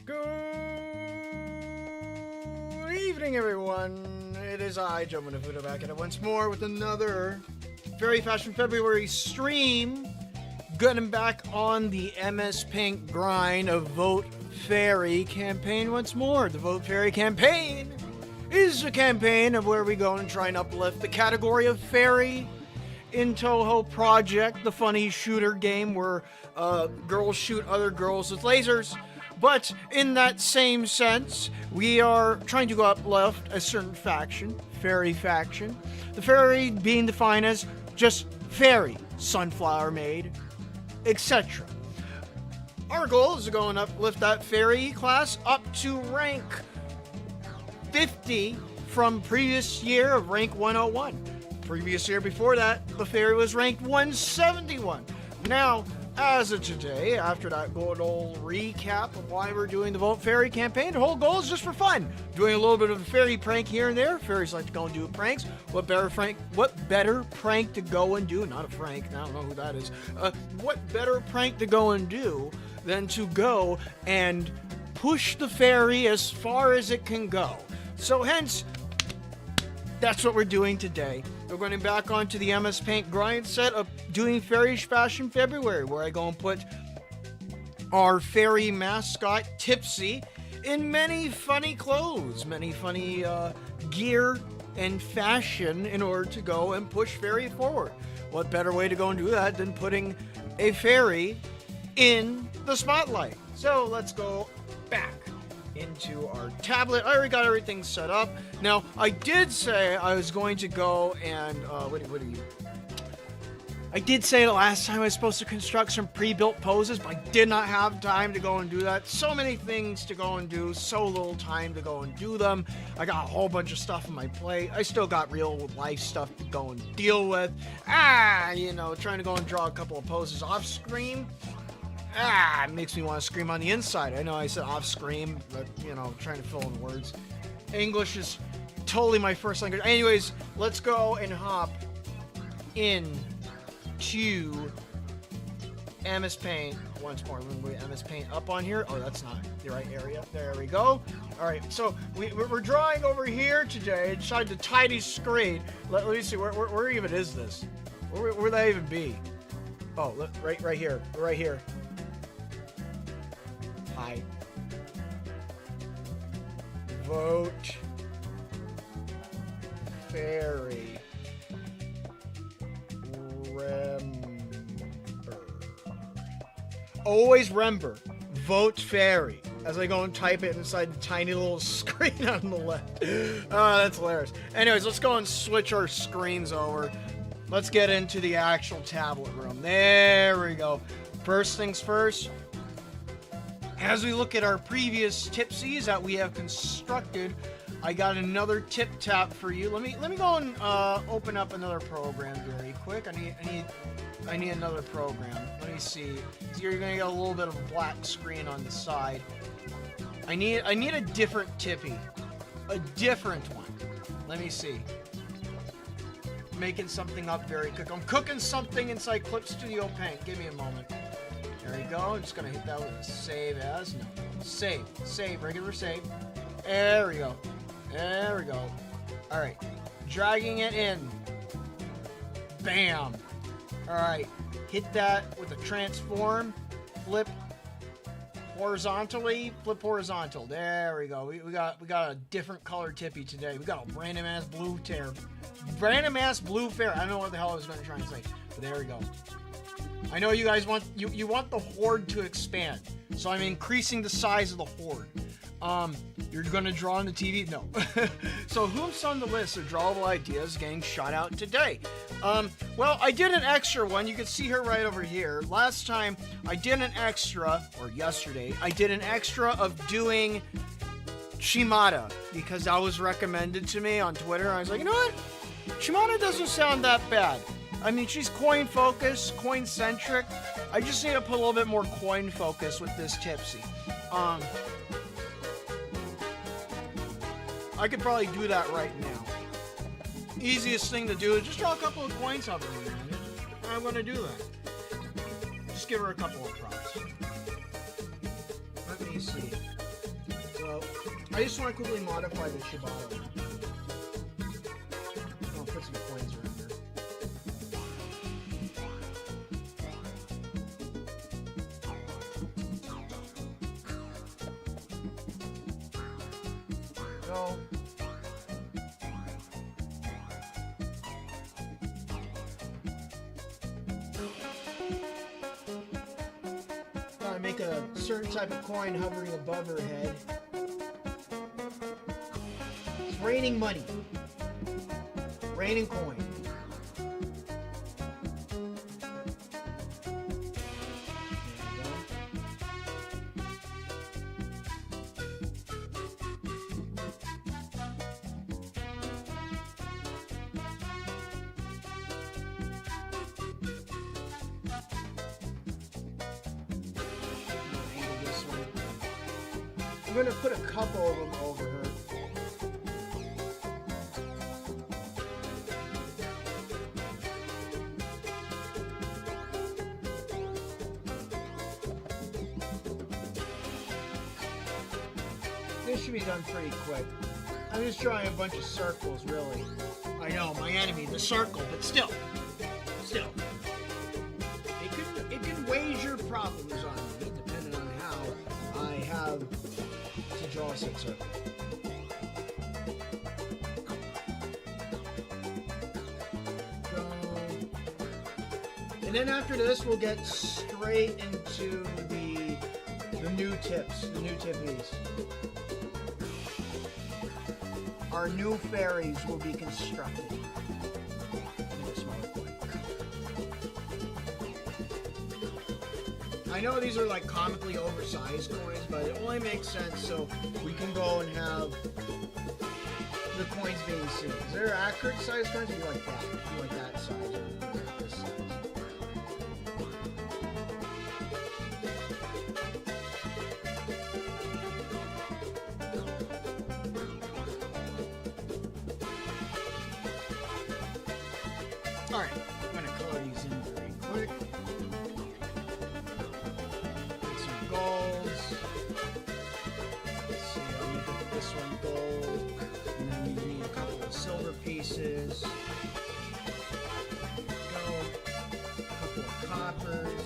Good evening, everyone. It is I, Joe Manafuda, back at it once more with another Fairy Fashion February stream. Getting back on the MS Paint grind of Vote Fairy campaign once more. The Vote Fairy campaign is a campaign of where we go and try and uplift the category of Fairy in Touhou Project, the funny shooter game where girls shoot other girls with lasers. But in that same sense, we are trying to uplift a certain faction, Fairy faction. The Fairy being defined as just Fairy, Sunflower Maid, etc. Our goal is to go and uplift that Fairy class up to rank 50 from previous year of rank 101. Previous year before that, the Fairy was ranked 171. Now, as of today, after that good old recap of why we're doing the Vote Fairy campaign, the whole goal is just for fun. Doing a little bit of a fairy prank here and there. Fairies like to go and do pranks. What better prank to go and do? Not a Frank, I don't know who that is. What better prank to go and do than to go and push the fairy as far as it can go. So hence, that's what we're doing today. We're going back onto the MS Paint grind set of doing Fairy Fashion February, where I go and put our fairy mascot, Tipsy, in many funny clothes, many funny gear and fashion in order to go and push fairy forward. What better way to go and do that than putting a fairy in the spotlight? So let's go back into our tablet. I already got everything set up. Now, I did say I was going to go and, I did say the last time I was supposed to construct some pre-built poses, but I did not have time to go and do that. So many things to go and do, so little time to go and do them. I got a whole bunch of stuff on my plate. I still got real life stuff to go and deal with. Trying to go and draw a couple of poses off screen. It makes me want to scream on the inside. I know I said off screen, but, trying to fill in words. English is totally my first language. Anyways, let's go and hop in to MS Paint once more. We're going to MS Paint up on here. Oh, that's not the right area. There we go. All right, so we're drawing over here today inside the tidy screen. Let me see, where even is this? Where would that even be? Oh, look, right here. Right here. Hi. Vote Fairy. Always remember, Vote Fairy. As I go and type it inside the tiny little screen on the left. Oh, that's hilarious. Anyways, let's go and switch our screens over. Let's get into the actual tablet room. There we go. First things first. As we look at our previous tipsies that we have constructed, I got another tip tap for you. Let me go and open up another program very quick. I need another program. Let me see. So you're gonna get a little bit of a black screen on the side. I need a different tippy. A different one. Let me see. Making something up very quick. I'm cooking something inside Clip Studio Paint. Give me a moment. There you go. I'm just gonna hit that with a save as. No. Save. Regular save. There we go. There we go. Alright. Dragging it in. Bam. Alright. Hit that with a transform. Flip horizontally. Flip horizontal. There we go. We got a different color tippy today. We got a random ass blue tear. Random ass blue fair. I don't know what the hell I was gonna try and say. But there we go. I know you guys want you want the horde to expand, so I'm increasing the size of the horde. You're gonna draw on the TV? No. So whom's on the list of drawable ideas getting shot out today? Well, I did an extra one. You can see her right over here. Last time, I did an extra, or yesterday, I did an extra of doing Shimata, because that was recommended to me on Twitter. I was like, you know what? Shimata doesn't sound that bad. I mean, she's coin-focused, coin-centric. I just need to put a little bit more coin focus with this Tipsy. I could probably do that right now. Easiest thing to do is just draw a couple of coins hovering around it. And I'm going to do that. Just give her a couple of props. Let me see. So, I just want to quickly modify the Shibata. I'll put some coins around her. So, make a certain type of coin hovering above her head. It's raining money. Raining coin. I'm going to put a couple of them over her. This should be done pretty quick. I'm just drawing a bunch of circles, really. I know, my enemy, the circle, but still. It can wager problems on me, depending on how I have to draw a circle. And then after this, we'll get straight into the new tips, the new tippies. Our new fairies will be constructed. I know these are like comically oversized coins, but it only makes sense so we can go and have the coins being seen. Is there accurate size coins? It'd be like that. It'd be like that size. Or this size. Alright, I'm going to color these in very quick. Get some golds. Let's see, I'll make this one gold. And then we need a couple of silver pieces. Go. A couple of coppers.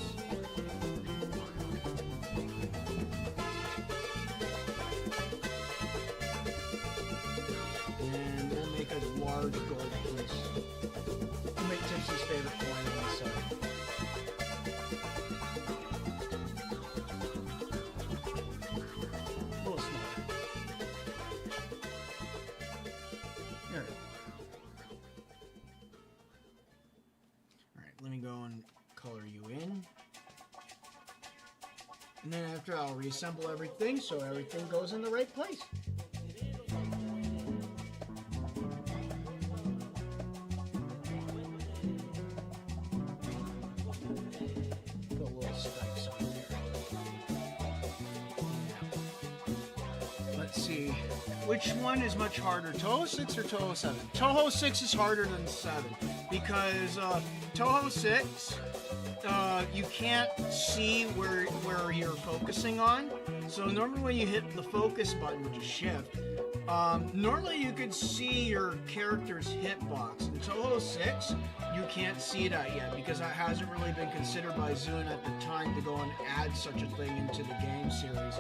And we'll make a large gold piece. We'll make Tipsy's favorite coin on the side. A little smaller. There we go. Alright, let me go and color you in. And then after, I'll reassemble everything so everything goes in the right place. Which one is much harder, Touhou 6 or Touhou 7? Touhou 6 is harder than 7 because Touhou 6, you can't see where you're focusing on. So normally when you hit the focus button, which is shift, normally you could see your character's hitbox. In Touhou 6, you can't see that yet because that hasn't really been considered by Zune at the time to go and add such a thing into the game series.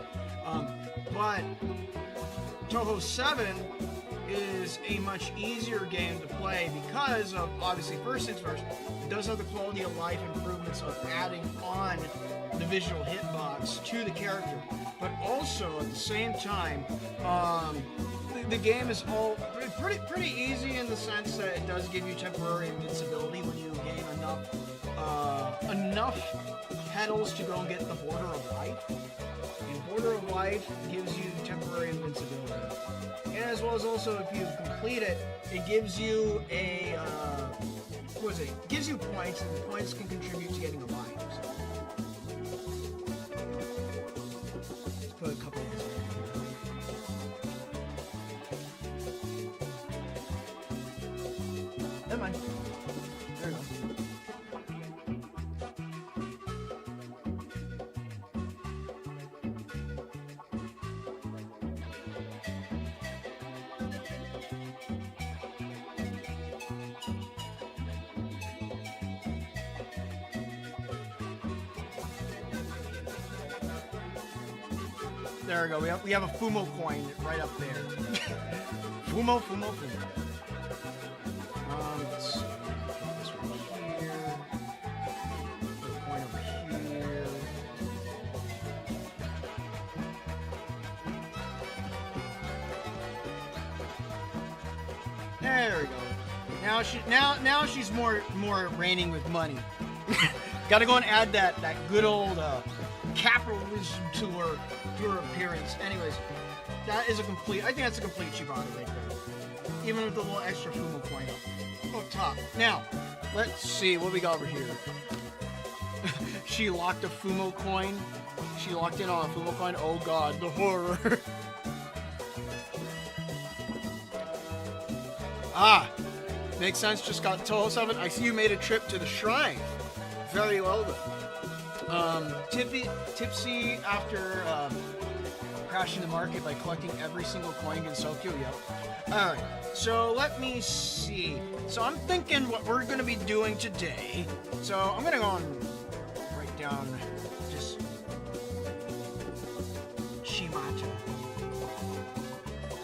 But Touhou 7 is a much easier game to play because of, obviously, first things first, it does have the quality of life improvements of adding on the visual hitbox to the character, but also at the same time, the game is all pretty easy in the sense that it does give you temporary invincibility when you gain enough petals to go and get the Border of Life. And Border of Life gives you temporary invincibility. And as well as also if you complete it, it gives you a what is it? It gives you points, and the points can contribute to getting a life. So. Let's put a couple of these in here. Never mind. There we go. There we go. We have a Fumo coin right up there. Fumo. Let's see. Put this one here. Put the coin over here. There we go. Now she's more reigning with money. Got to go and add that good old capitalism to her appearance. Anyways, that is a complete. I think that's a complete Shimata right there. Even with the little extra Fumo coin up top. Now, let's see what we got over here. She locked a Fumo coin. She locked in on a Fumo coin. Oh god, the horror. Makes sense. Just got Touhou 7. I see you made a trip to the shrine. Very well done. Tipsy after crashing the market by collecting every single coin in Sokyo. Yep. Alright, so let me see. So I'm thinking what we're going to be doing today. So I'm going to go and write down just Shimata.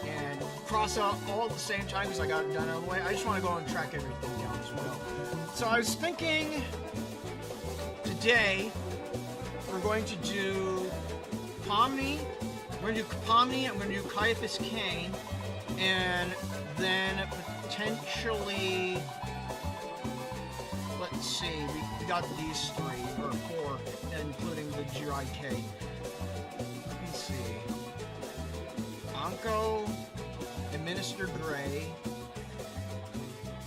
And cross out all at the same time because I got it done out of the way. I just want to go and track everything down as well. So I was thinking today we're going to do Pomni. We're going to do Pomni. I'm going to do Kaiaphas Kane. And then potentially, let's see, we got these 3 or 4, including the Jirai K. Let me see. Anko, Administer Gray,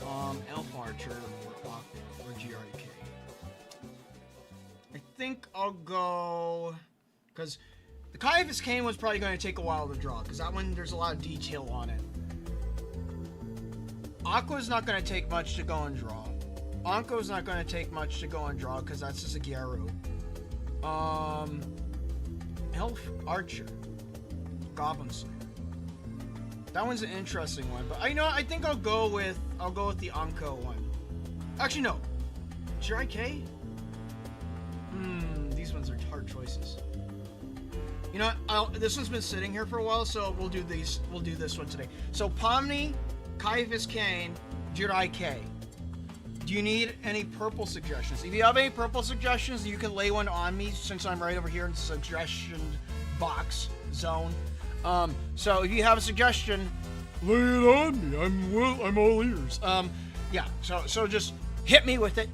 Elf Archer, or Jirai K. I think I'll go, because the Kaiaphas Kane was probably going to take a while to draw, because that one, there's a lot of detail on it. Aqua's not going to take much to go and draw. Anko's not going to take much to go and draw, because that's just a Gyaru. Elf Archer. Goblin Slayer. That one's an interesting one, but I think I'll go with the Anko one. Actually, no. Jirai K? These ones are hard choices. You know what? This one's been sitting here for a while, so we'll do these. We'll do this one today. So Pomni, Kaiaphas Kane, Jirai K. Do you need any purple suggestions? If you have any purple suggestions, you can lay one on me since I'm right over here in the suggestion box zone. So if you have a suggestion, lay it on me. I'm all ears. Yeah. So just hit me with it,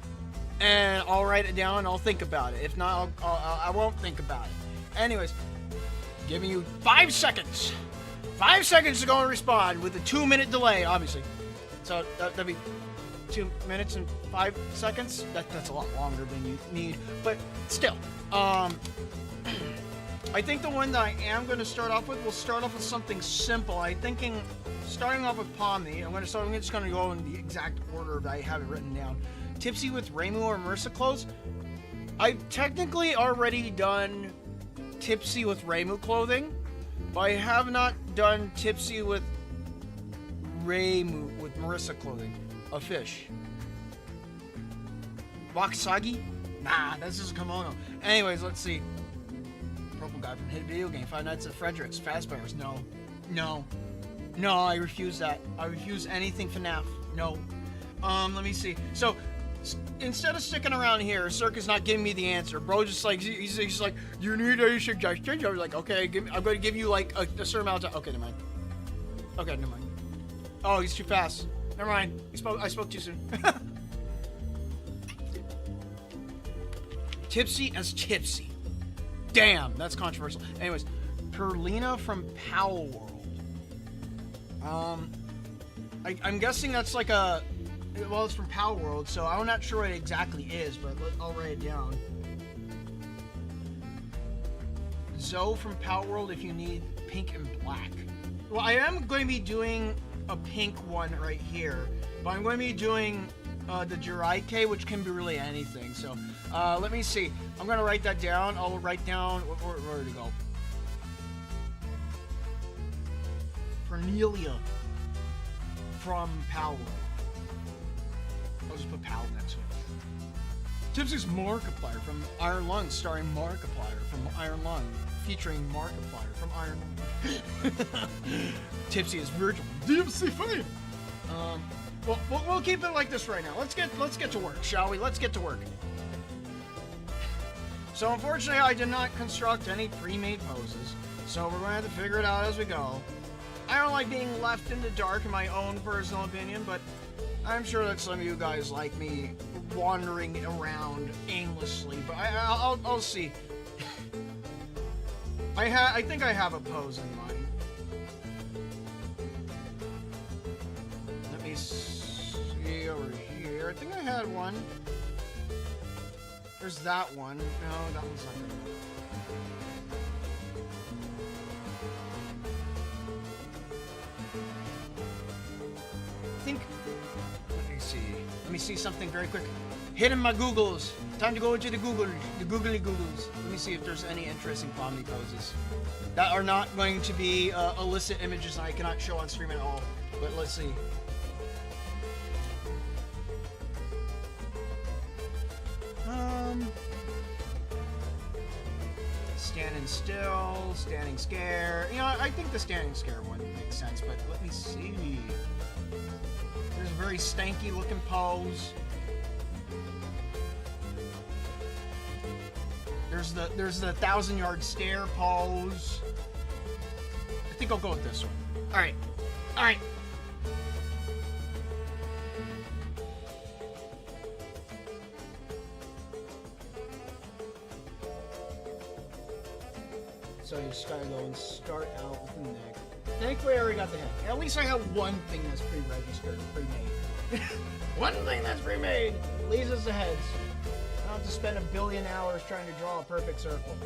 and I'll write it down and I'll think about it. If not, I won't think about it. Anyways. Giving you 5 seconds. 5 seconds to go and respond with a 2-minute delay, obviously. So that'd be 2 minutes and 5 seconds. That's a lot longer than you need, but still. I think the one that I am going to start off with, we'll start off with something simple. I'm thinking, starting off with Pomni, I'm just going to go in the exact order that I have it written down. Tipsy with Reimu or Marissa clothes. I've technically already done Tipsy with Reimu clothing, but I have not done Tipsy with Reimu with Marissa clothing. A fish. Wakasagi? Nah, that's just a kimono. Anyways, let's see. Purple guy from Hit Video Game. Five Nights at Frederick's. Fazbear's. No, I refuse that. I refuse anything FNAF. No. Let me see. So, instead of sticking around here, Circus not giving me the answer. Bro just like, he's like, you need any suggestions? I was like, okay, I'm going to give you like a certain amount of time. Okay, never mind. Okay, never mind. Oh, he's too fast. Never mind. I spoke too soon. Tipsy as tipsy. Damn, that's controversial. Anyways, Perlina from Powell World. I'm guessing that's like a... Well, it's from Powell World, so I'm not sure what it exactly is, but I'll write it down. Zoe from Powell World if you need pink and black. Well, I am going to be doing a pink one right here, but I'm going to be doing the Jiraike, which can be really anything. So let me see. I'm going to write that down. I'll write down... Where to go? Cornelia from Powell. I'll just put Powell next to it. Tipsy's Markiplier from Iron Lung, starring Markiplier from Iron Lung, featuring Markiplier from Iron Lung. Tipsy is Virgil. Tipsy fame. Well, we'll keep it like this right now. Let's get to work, shall we? Let's get to work. So unfortunately, I did not construct any pre-made poses, so we're going to have to figure it out as we go. I don't like being left in the dark in my own personal opinion, but I'm sure that some of you guys like me wandering around aimlessly, but I'll see. I think I have a pose in mind. Let me see over here. I think I had one. There's that one. No, that one's not good enough. I think... Let me see something very quick. Hidden my Googles. Time to go into the googly Googles. Let me see if there's any interesting Pomni poses that are not going to be illicit images I cannot show on stream at all. But let's see. Standing still, standing scare. You know, I think the standing scare one makes sense, but let me see. There's a very stanky looking pose. There's the 1,000-yard stare pose. I think I'll go with this one. Alright. Alright. So you just gotta go and start out with the neck. Thankfully, I already got the head. At least I have one thing that's pre-registered, pre-made. One thing that's pre-made! Leaves us the heads. I don't have to spend 1 billion hours trying to draw a perfect circle.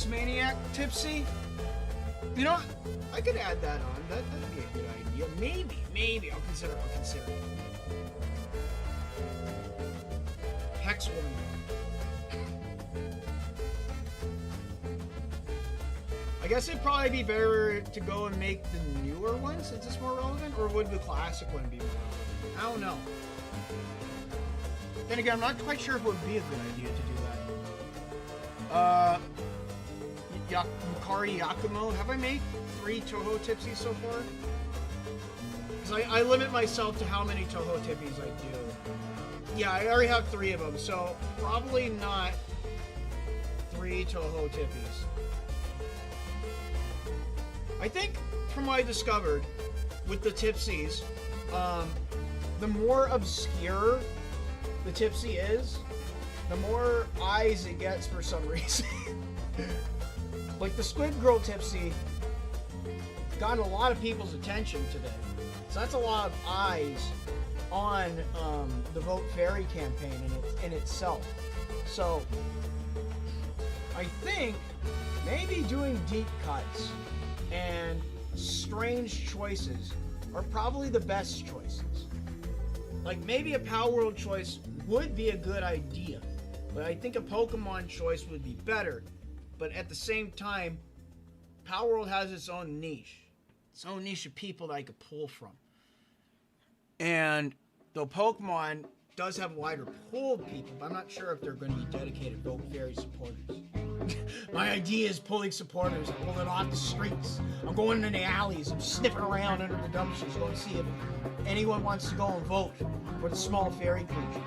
Maniac Tipsy. You know what? I could add that on. That'd be a good idea. Maybe. I'll consider. Hex Woman. I guess it'd probably be better to go and make the newer one since it's more relevant, or would the classic one be more relevant? I don't know. Then again, I'm not quite sure if it would be a good idea to do that. Yukari Yakumo. Have I made 3 Touhou Tipsies so far? Because I limit myself to how many Touhou Tippies I do. Yeah, I already have 3 of them, so probably not 3 Touhou Tippies. I think, from what I discovered with the Tipsies, the more obscure the Tipsy is, the more eyes it gets for some reason. Like the Squid Girl Tipsy got a lot of people's attention today. So that's a lot of eyes on the Vote Fairy campaign in itself. So I think maybe doing deep cuts and strange choices are probably the best choices. Like maybe a Power World choice would be a good idea, but I think a Pokemon choice would be better. But at the same time, Power World has its own niche of people that I could pull from. And the Pokemon does have a wider pool of people, but I'm not sure if they're going to be dedicated Vote Fairy supporters. My idea is pulling supporters. I'm pulling off the streets. I'm going in the alleys. I'm sniffing around under the dumpsters, going to see if anyone wants to go and vote for the small fairy creature.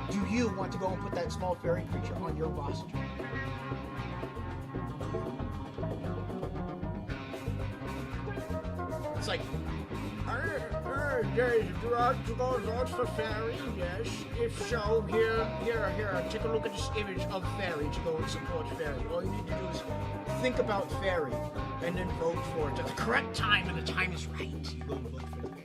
Do you want to go and put that small fairy creature on your roster? It's like, yes, do you want to go vote for fairy? Yes. If so, here, take a look at this image of fairy to go and support fairy. All you need to do is think about fairy and then vote for it at the correct time, and the time is right. You go and vote for the fairy.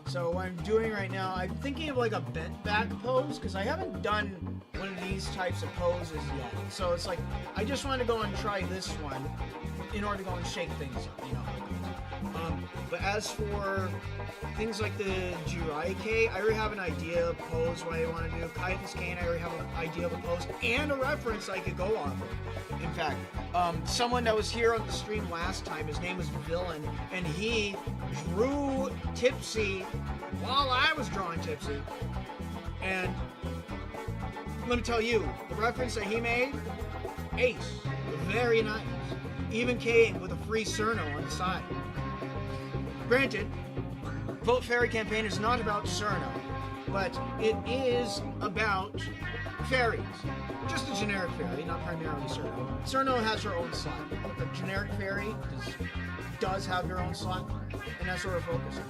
So what I'm doing right now, I'm thinking of like a bent back pose, because I haven't done one of these types of poses yet. So it's like, I just want to go and try this one in order to go and shake things up, you know. But as for things like the Guaracha, I already have an idea of pose what I want to do. Kaiaphas Kane, I already have an idea of a pose and a reference I could go off of. In fact, someone that was here on the stream last time, his name was Villain, and he drew Tipsy while I was drawing Tipsy. And let me tell you, the reference that he made, ace, very nice. Even came with a free Cerno on the side. Granted, Vote Fairy campaign is not about Cerno, but it is about fairies. Just a generic fairy, not primarily Cerno. Cerno has her own slot, but the generic fairy does have her own slot, and that's what we're focusing on.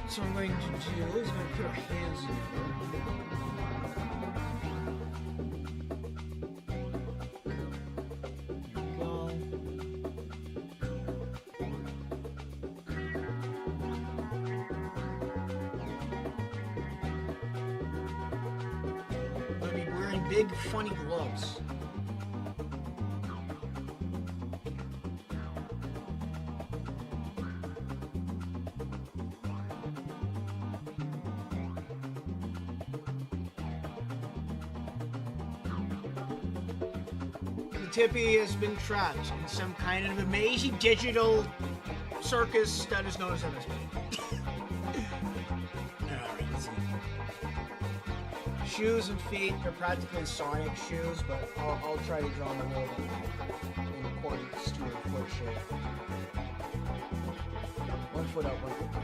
So what I'm going to do is I'm going to put our hands in here. Big funny gloves. The Tippy has been trapped in some kind of amazing digital circus that is known as MSP. Shoes and feet are practically Sonic shoes, but I'll try to draw them a little bit in accordance to a foot shape. 1 foot up, 1 foot down.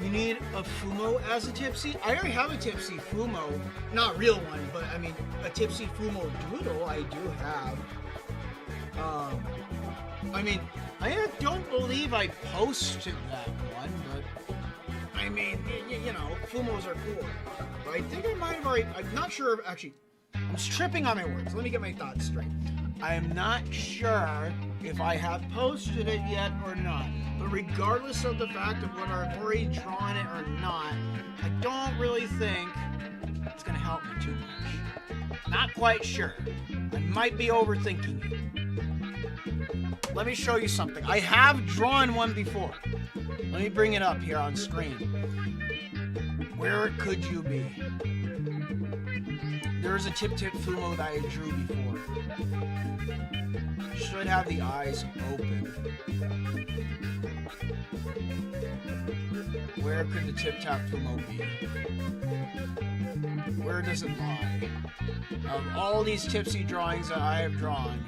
You need a Fumo as a Tipsy? I already have a Tipsy Fumo. Not a real one, but I mean, a Tipsy Fumo Doodle I do have. I mean, I don't believe I posted that one, but I mean, you know, Fumos are cool. But I think I might have already, I'm not sure, actually, I'm tripping on my words. Let me get my thoughts straight. I am not sure if I have posted it yet or not. But regardless of the fact of whether I've already drawn it or not, I don't really think it's going to help me too much. Not quite sure. I might be overthinking it. Let me show you something. I have drawn one before. Let me bring it up here on screen. Where could you be? There's a Tip Tip Fumo that I drew before. Should have the eyes open. Where could the Tip Tap Fumo be? Where does it lie? Of all these Tipsy drawings that I have drawn,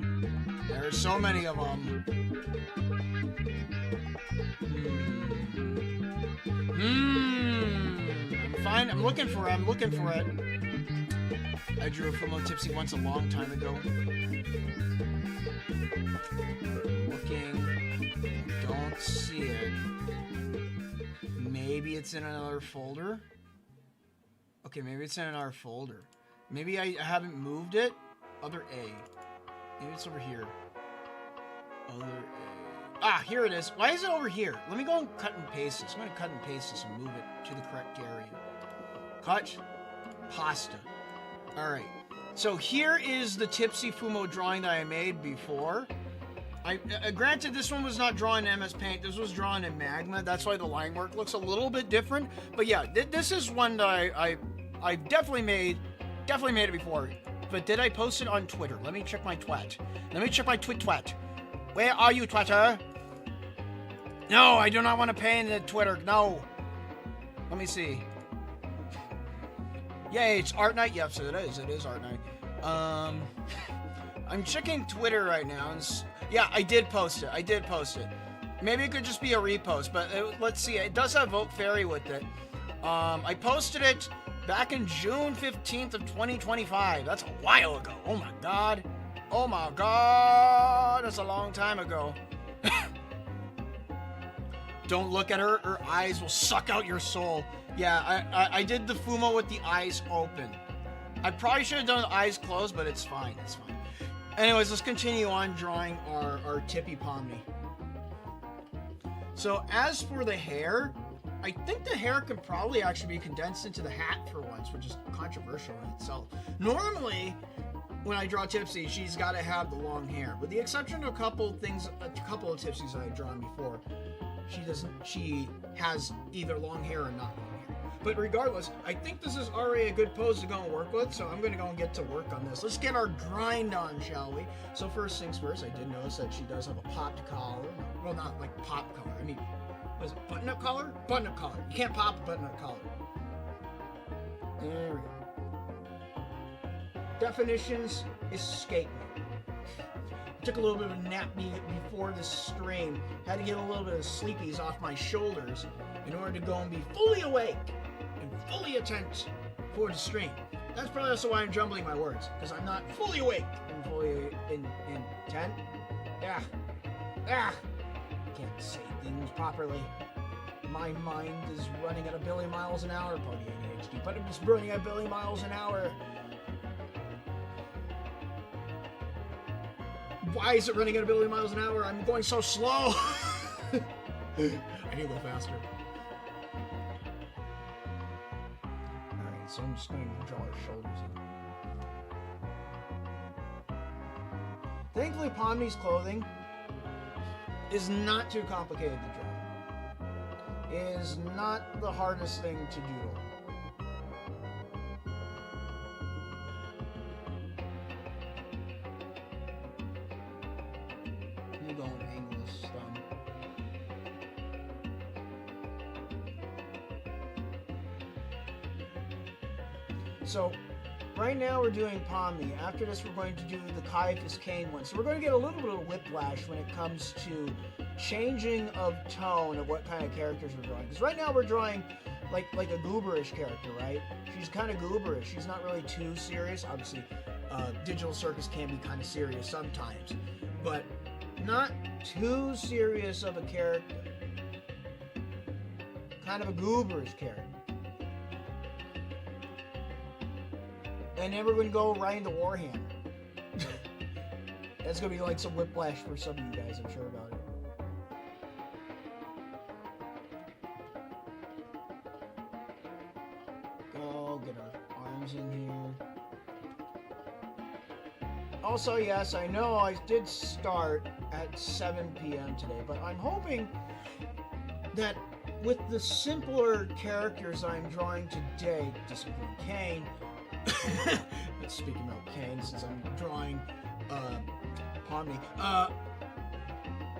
there are so many of them. I'm fine. I'm looking for it. I drew a Fumo Tipsy once a long time ago. Looking, don't see it. Maybe it's in another folder. Okay, maybe it's in another folder. Maybe I haven't moved it. Other A. Maybe it's over here. Other A. Ah, here it is. Why is it over here? Let me go and cut and paste this. I'm going to cut and paste this and move it to the correct area. Cut. Pasta. Alright. So here is the Tipsy Fumo drawing that I made before. Granted, this one was not drawn in MS Paint. This was drawn in Magma. That's why the line work looks a little bit different. But yeah, this is one that I definitely made it before. But did I post it on Twitter? Let me check my twat. Let me check my twat. Where are you, Twitter? No, I do not want to pay in the Twitter. No. Let me see. Yay, it's Art Night. Yes, it is. It is Art Night. I'm checking Twitter right now. And yeah, I did post it. Maybe it could just be a repost, but let's see. It does have Vote Fairy with it. I posted it back in June 15th of 2025. That's a while ago. Oh my god. Oh my god. That's a long time ago. Don't look at her. Her eyes will suck out your soul. Yeah, I did the Fumo with the eyes open. I probably should have done the eyes closed, but it's fine. It's fine. Anyways, let's continue on drawing our Tippy Pomni. So as for the hair, I think the hair could probably actually be condensed into the hat for once, which is controversial in itself. Normally, when I draw Tipsy, she's got to have the long hair. With the exception of a couple of Tipsies that I've drawn before, she has either long hair or not long hair. But regardless, I think this is already a good pose to go and work with, so I'm going to go and get to work on this. Let's get our grind on, shall we? So first things first, I did notice that she does have a popped collar. Well, not like pop collar. I mean, what is it, button-up collar? Button-up collar. You can't pop a button-up collar. There we go. Definitions: escape me. Took a little bit of a nap before the stream. Had to get a little bit of sleepies off my shoulders in order to go and be fully awake and fully attent for the stream. That's probably also why I'm jumbling my words, because I'm not fully awake and fully intent. Can't say things properly. My mind is running at a billion miles an hour. Pardon ADHD, but I'm just running at a billion miles an hour. Why is it running at a billion miles an hour? I'm going so slow. I need to go faster. Alright, so I'm just going to draw her shoulders in. Thankfully, Pomni's clothing is not too complicated to draw. It is not the hardest thing to doodle. So, right now we're doing Pomni. After this, we're going to do the Kaiaphas Kane one. So we're going to get a little bit of whiplash when it comes to changing of tone of what kind of characters we're drawing. Because right now we're drawing like a gooberish character, right? She's kind of gooberish. She's not really too serious. Obviously, Digital Circus can be kind of serious sometimes, but not too serious of a character. Kind of a gooberish character. And then we're going to go right into Warhammer. That's going to be like some whiplash for some of you guys, I'm sure about it. Go get our arms in here. Also, yes, I know I did start at 7 p.m. today, but I'm hoping that with the simpler characters I'm drawing today, discipline Kane, speaking about Kane, since I'm drawing Pomni,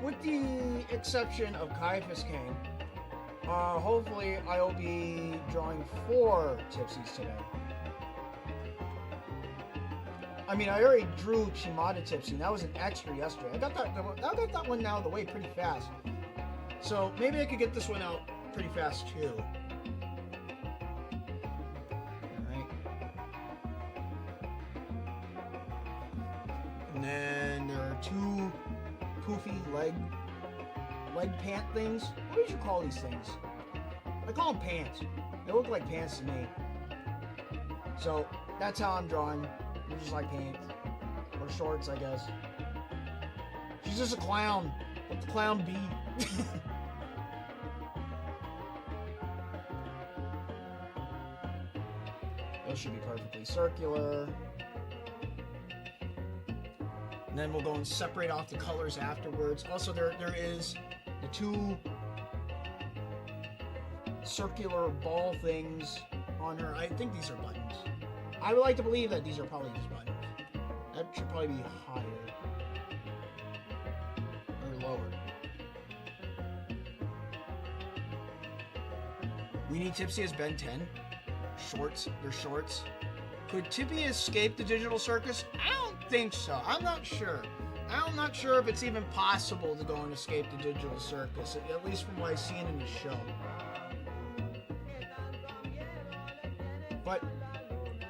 with the exception of Kaiaphas Kane, hopefully I'll be drawing 4 Tipsies today. I mean, I already drew Shimata Tipsy, and that was an extra yesterday. I got that one out of the way pretty fast. So maybe I could get this one out pretty fast too. And then there are two poofy leg pant things. What did you call these things? I call them pants. They look like pants to me. So that's how I'm drawing. They're just like pants. Or shorts, I guess. She's just a clown. Let the clown be. Those should be perfectly circular. And then we'll go and separate off the colors afterwards. Also, there is the two circular ball things on her. I think these are buttons. I would like to believe that these are probably just buttons. That should probably be higher. Or lower. We Need Tipsy as Ben 10. Shorts. They're shorts. Could Tippy escape the digital circus? I don't think so. I'm not sure. I'm not sure if it's even possible to go and escape the digital circus, at least from what I've seen in the show. But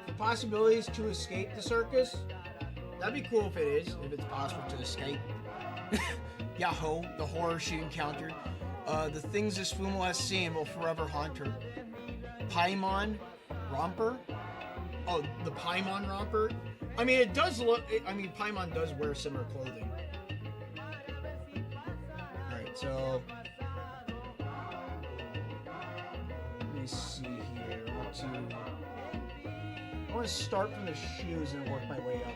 the possibilities to escape the circus, that'd be cool if it is, if it's possible to escape. Yahoo, the horror she encountered. The things this Fumo has seen will forever haunt her. Paimon romper? Oh, the Paimon romper? I mean, it does look... I mean, Paimon does wear similar clothing. Alright, so... Let me see here. I want to start from the shoes and work my way up.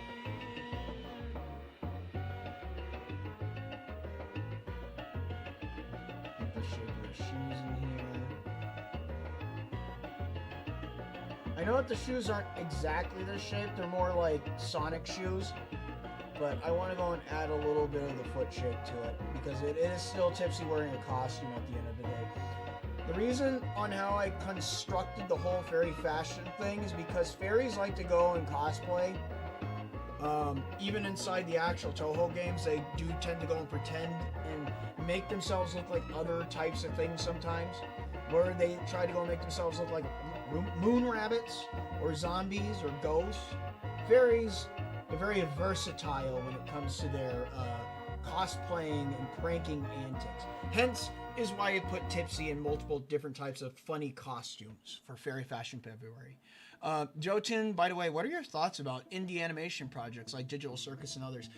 Get the shape of the shoes in here. I know that the shoes aren't exactly this shape, they're more like Sonic shoes, but I want to go and add a little bit of the foot shape to it, because it is still Tipsy wearing a costume at the end of the day. The reason on how I constructed the whole fairy fashion thing is because fairies like to go and cosplay. Even inside the actual Touhou games, they do tend to go and pretend and make themselves look like other types of things sometimes, where they try to go and make themselves look like moon rabbits or zombies or ghosts. Fairies are very versatile when it comes to their cosplaying and pranking antics. Hence is why I put Tipsy in multiple different types of funny costumes for Fairy Fashion February. Jotun, by the way, what are your thoughts about indie animation projects like Digital Circus and others?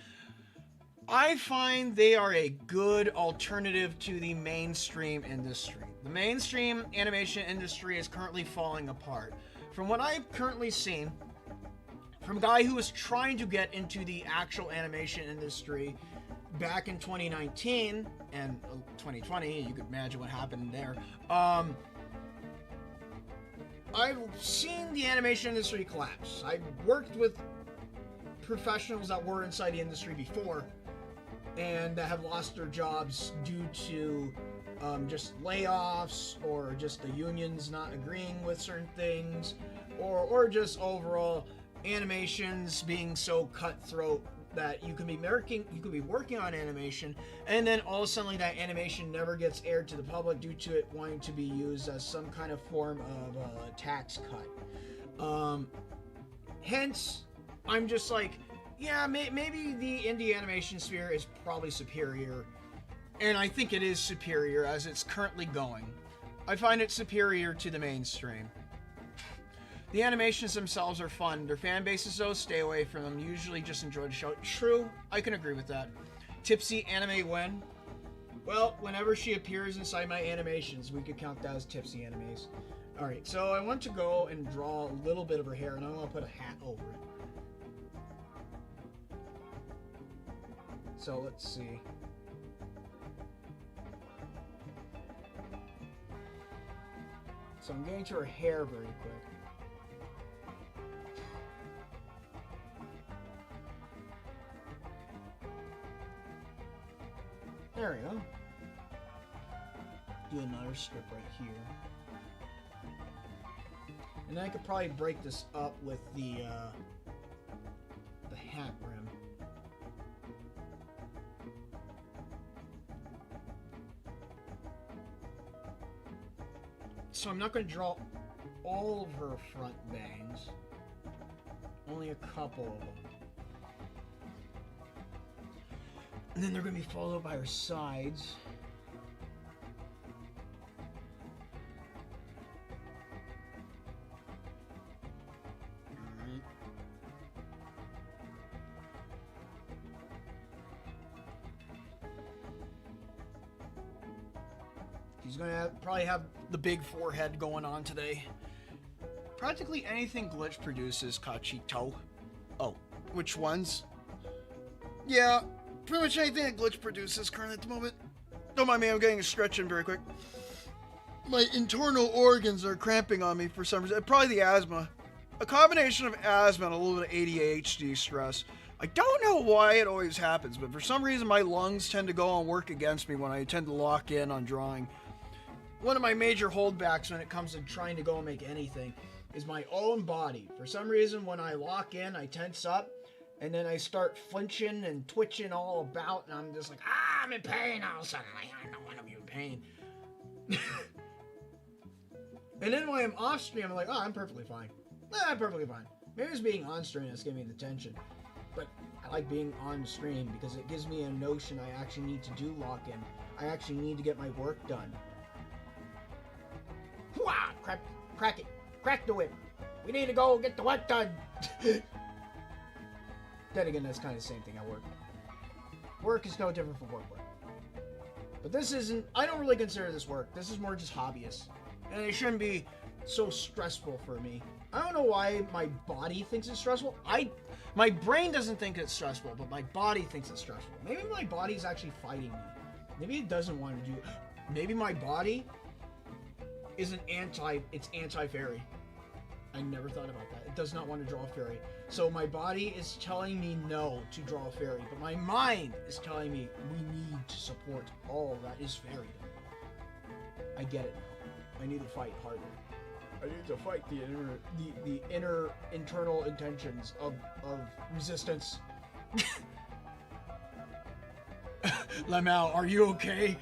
I find they are a good alternative to the mainstream industry. The mainstream animation industry is currently falling apart. From what I've currently seen, from a guy who was trying to get into the actual animation industry back in 2019 and 2020, you could imagine what happened there. I've seen the animation industry collapse. I've worked with professionals that were inside the industry before and that have lost their jobs due to just layoffs or just the unions not agreeing with certain things or just overall animations being so cutthroat that you could be working on animation and then all of a sudden that animation never gets aired to the public due to it wanting to be used as some kind of form of tax cut. Hence, I'm just like, yeah, maybe the indie animation sphere is probably superior, and I think it is superior as it's currently going. I find it superior to the mainstream. The animations themselves are fun. Their fan bases, though, stay away from them. Usually just enjoy the show. True, I can agree with that. Tipsy anime when? Well, whenever she appears inside my animations, we could count that as Tipsy animes. Alright, so I want to go and draw a little bit of her hair, and I'm going to put a hat over it. So let's see. So I'm getting to her hair very quick. There we go. Do another strip right here. And then I could probably break this up with the hat rim. So I'm not going to draw all of her front bangs. Only a couple of them. And then they're going to be followed by our sides. He's going to probably have the big forehead going on today. Practically anything Glitch produces, Kachito. Oh, which ones? Yeah, pretty much anything that Glitch produces currently at the moment. Don't mind me, I'm getting a stretch in very quick. My internal organs are cramping on me for some reason. Probably the asthma. A combination of asthma and a little bit of ADHD stress. I don't know why it always happens, but for some reason my lungs tend to go and work against me when I tend to lock in on drawing. One of my major holdbacks when it comes to trying to go and make anything is my own body. For some reason, when I lock in, I tense up, and then I start flinching and twitching all about, and I'm just like, I'm in pain all of a sudden. I don't want to be in pain. And then when I'm off stream, I'm like, I'm perfectly fine. I'm perfectly fine. Maybe it's being on stream that's giving me the tension. But I like being on stream because it gives me a notion I actually need to do lock in. I actually need to get my work done. Wah! Crack it. Crack the whip. We need to go get the work done. Then again, that's kind of the same thing at work. Work is no different from work. But this isn't, I don't really consider this work. This is more just hobbyist. And it shouldn't be so stressful for me. I don't know why my body thinks it's stressful. My brain doesn't think it's stressful, but my body thinks it's stressful. Maybe my body's actually fighting me. Maybe it doesn't want to do it. Maybe my body is it's anti-fairy. I never thought about that. It does not want to draw a fairy. So my body is telling me no to draw a fairy, but my mind is telling me we need to support all that is fairy. I get it now. I need to fight harder. I need to fight the inner internal intentions of resistance. Lamau, are you okay?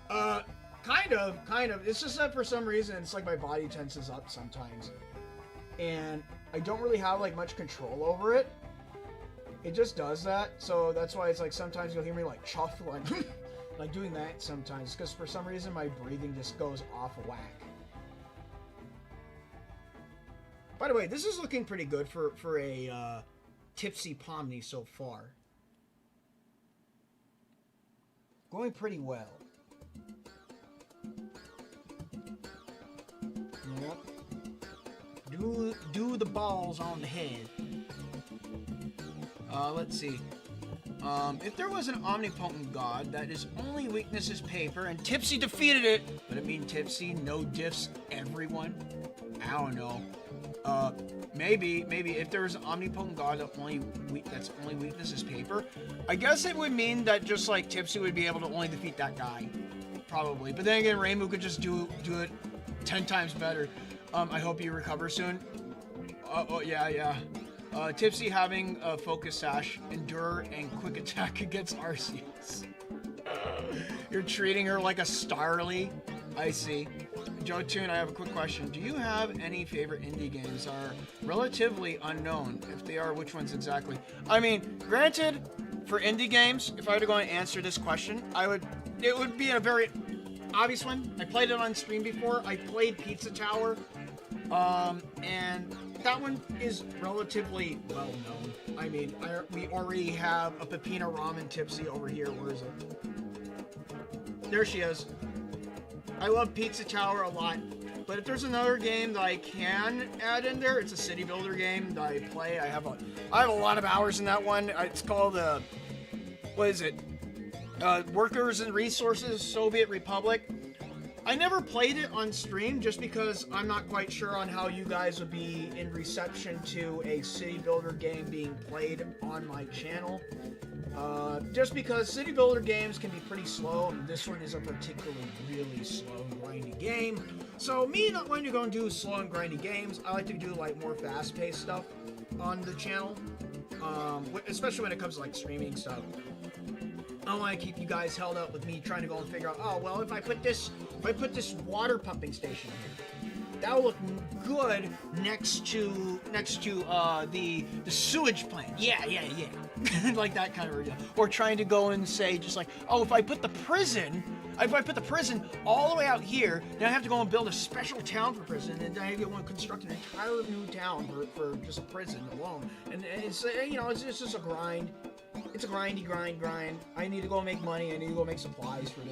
Kind of. It's just that for some reason, it's like my body tenses up sometimes. And I don't really have like much control over it. It just does that. So that's why it's like sometimes you'll hear me like chuff, like, like doing that sometimes. Because for some reason my breathing just goes off of whack. By the way, this is looking pretty good for a tipsy Pomni so far. Going pretty well. Yep. Do the balls on the head. Let's see. If there was an omnipotent god that his only weakness is paper and Tipsy defeated it, would it mean Tipsy no diffs everyone? I don't know. Maybe if there was an omnipotent god that's only weakness is paper, I guess it would mean that just like Tipsy would be able to only defeat that guy. Probably. But then again, Rainbow could just do it 10 times better. I hope you recover soon. Oh, yeah. Tipsy having a focus sash, endure, and quick attack against Arceus. You're treating her like a Starly? I see. Joe Toon, I have a quick question. Do you have any favorite indie games that are relatively unknown? If they are, which ones exactly? I mean, granted, for indie games, if I were to go and answer this question, it would be a very obvious one. I played it on stream before. I played Pizza Tower. And that one is relatively well known. I mean, we already have a Pepino Ramen Tipsy over here. Where is it? There she is. I love Pizza Tower a lot. But if there's another game that I can add in there, it's a city builder game that I play. I have a lot of hours in that one. It's called, what is it? Workers and Resources, Soviet Republic. I never played it on stream just because I'm not quite sure on how you guys would be in reception to a city builder game being played on my channel. Just because city builder games can be pretty slow, and this one is a particularly really slow and grindy game. So me not wanting to go and do slow and grindy games, I like to do like more fast-paced stuff on the channel, especially when it comes to like streaming stuff. I don't want to keep you guys held up with me trying to go and figure out, oh, well, if I put this water pumping station here, That'll look good next to the sewage plant. Yeah. Like that kind of idea. Or trying to go and say just like, oh, if I put the prison all the way out here, then I have to go and build a special town for prison, and I want to construct an entire new town for just a prison alone. And it's it's just a grind. It's a grind. I need to go make money. I need to go make supplies for it.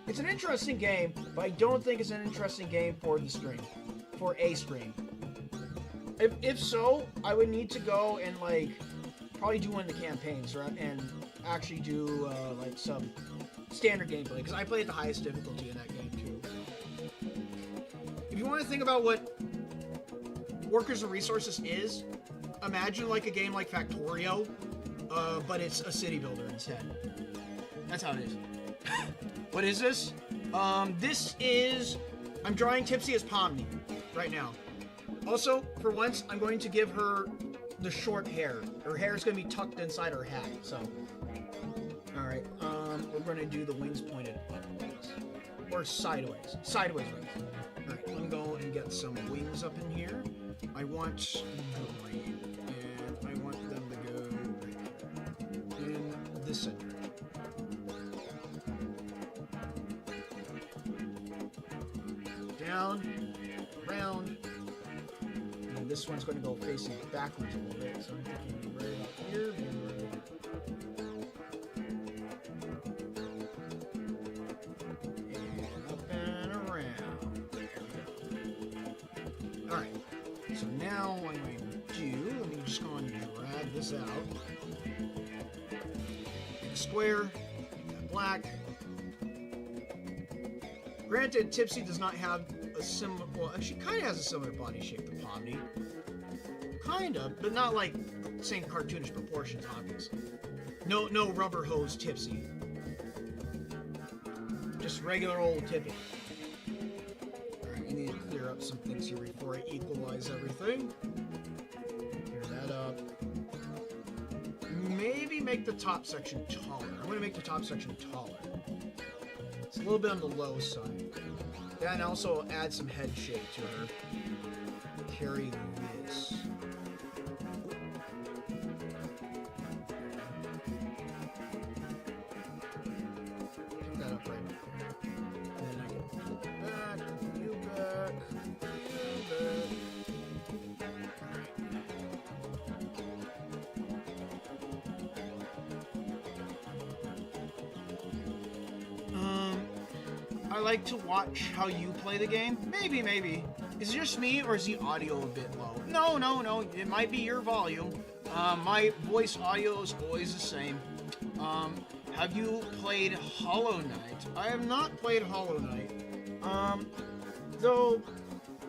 It's an interesting game, but I don't think it's an interesting game for the stream. For a stream. If so, I would need to go and like probably do one of the campaigns, right? And actually do like some standard gameplay, because I play at the highest difficulty in that game too. If you want to think about what Workers and Resources is, imagine like a game like Factorio, but it's a city builder instead. That's how it is. What is this? I'm drawing Tipsy as Pomni right now. Also, for once, I'm going to give her the short hair. Her hair is going to be tucked inside her hat, so. Alright, we're going to do the wings pointed upwards. Or sideways. Sideways wings. Alright, let me go and get some wings up in here. I want green, and I want them to go right here. In the center. Down, around, and this one's going to go facing backwards a little bit, so I'm thinking right here, and up and around. Alright, so now what I'm going to do, let me just go and drag this out. Make a square, make that black. Granted, Tipsy does not have a similar, well, she kind of has a similar body shape to Pomni. Kind of, but not like same cartoonish proportions, obviously. No rubber hose Tipsy. Just regular old Tippy. Alright, I need to clear up some things here before I equalize everything. Clear that up. Maybe make the top section taller. I'm going to make the top section taller. It's a little bit on the low side. Then also add some head shape to her. Carry this. Pick that up right there. And then I can pull it back, you back, you back. I like to watch how you play the game. Maybe. Is it just me, or is the audio a bit low? No. It might be your volume. My voice audio is always the same. Have you played Hollow Knight? I have not played Hollow Knight. Though,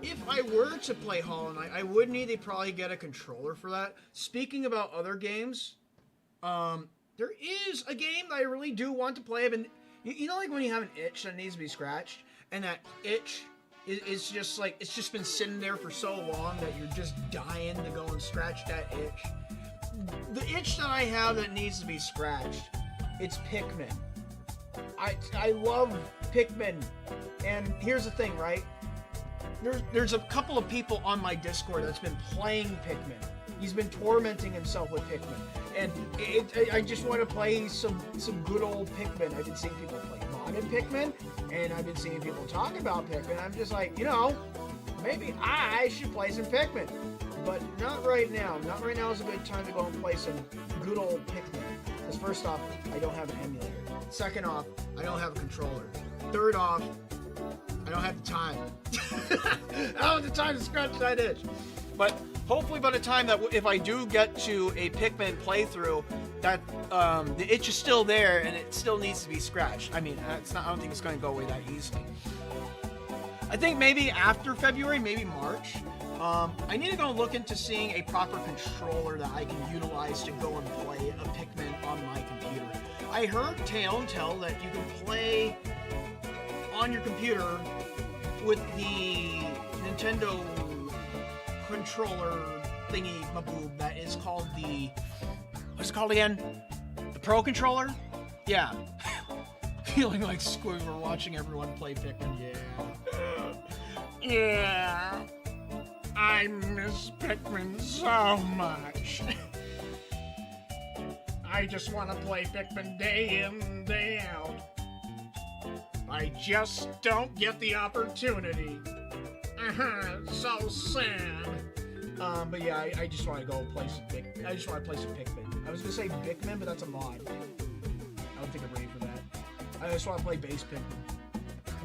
if I were to play Hollow Knight, I would need to probably get a controller for that. Speaking about other games, there is a game that I really do want to play. You know, like when you have an itch that needs to be scratched, and that itch is just like, it's just been sitting there for so long that you're just dying to go and scratch that itch. The itch that I have that needs to be scratched, it's Pikmin. I love Pikmin, and here's the thing, right? There's a couple of people on my Discord that's been playing Pikmin. He's been tormenting himself with Pikmin. And I just want to play some good old Pikmin. I've been seeing people play modded Pikmin, and I've been seeing people talk about Pikmin. I'm just like, maybe I should play some Pikmin. But not right now. Not right now is a good time to go and play some good old Pikmin. Because first off, I don't have an emulator. Second off, I don't have a controller. Third off, I don't have the time. I don't have the time to scratch that itch. But hopefully by the time that if I do get to a Pikmin playthrough, that the itch is still there and it still needs to be scratched. I mean, I don't think it's going to go away that easily. I think maybe after February, maybe March, I need to go look into seeing a proper controller that I can utilize to go and play a Pikmin on my computer. I heard tale and tell that you can play on your computer with the Nintendo controller thingy maboob that is called what's it called again? The Pro Controller? Yeah. Feeling like Squid, we're watching everyone play Pikmin, yeah. Yeah, I miss Pikmin so much. I just want to play Pikmin day in, day out. I just don't get the opportunity. So sad. But yeah, I just want to go play some Pikmin. I just want to play some Pikmin. I was gonna say Pikmin, but that's a mod. I don't think I'm ready for that. I just want to play base Pikmin.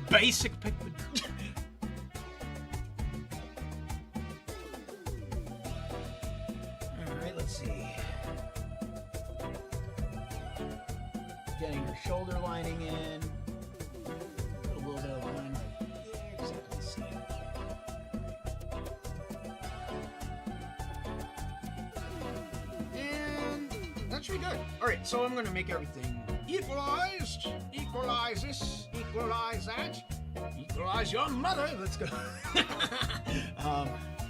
Basic Pikmin. Alright, let's see. Getting your shoulder lining in. Put a little bit of line right there, so I can see it. And that should be good. Alright, so I'm gonna make everything equalized. Equalize this, equalize that. Equalize your mother. Let's go.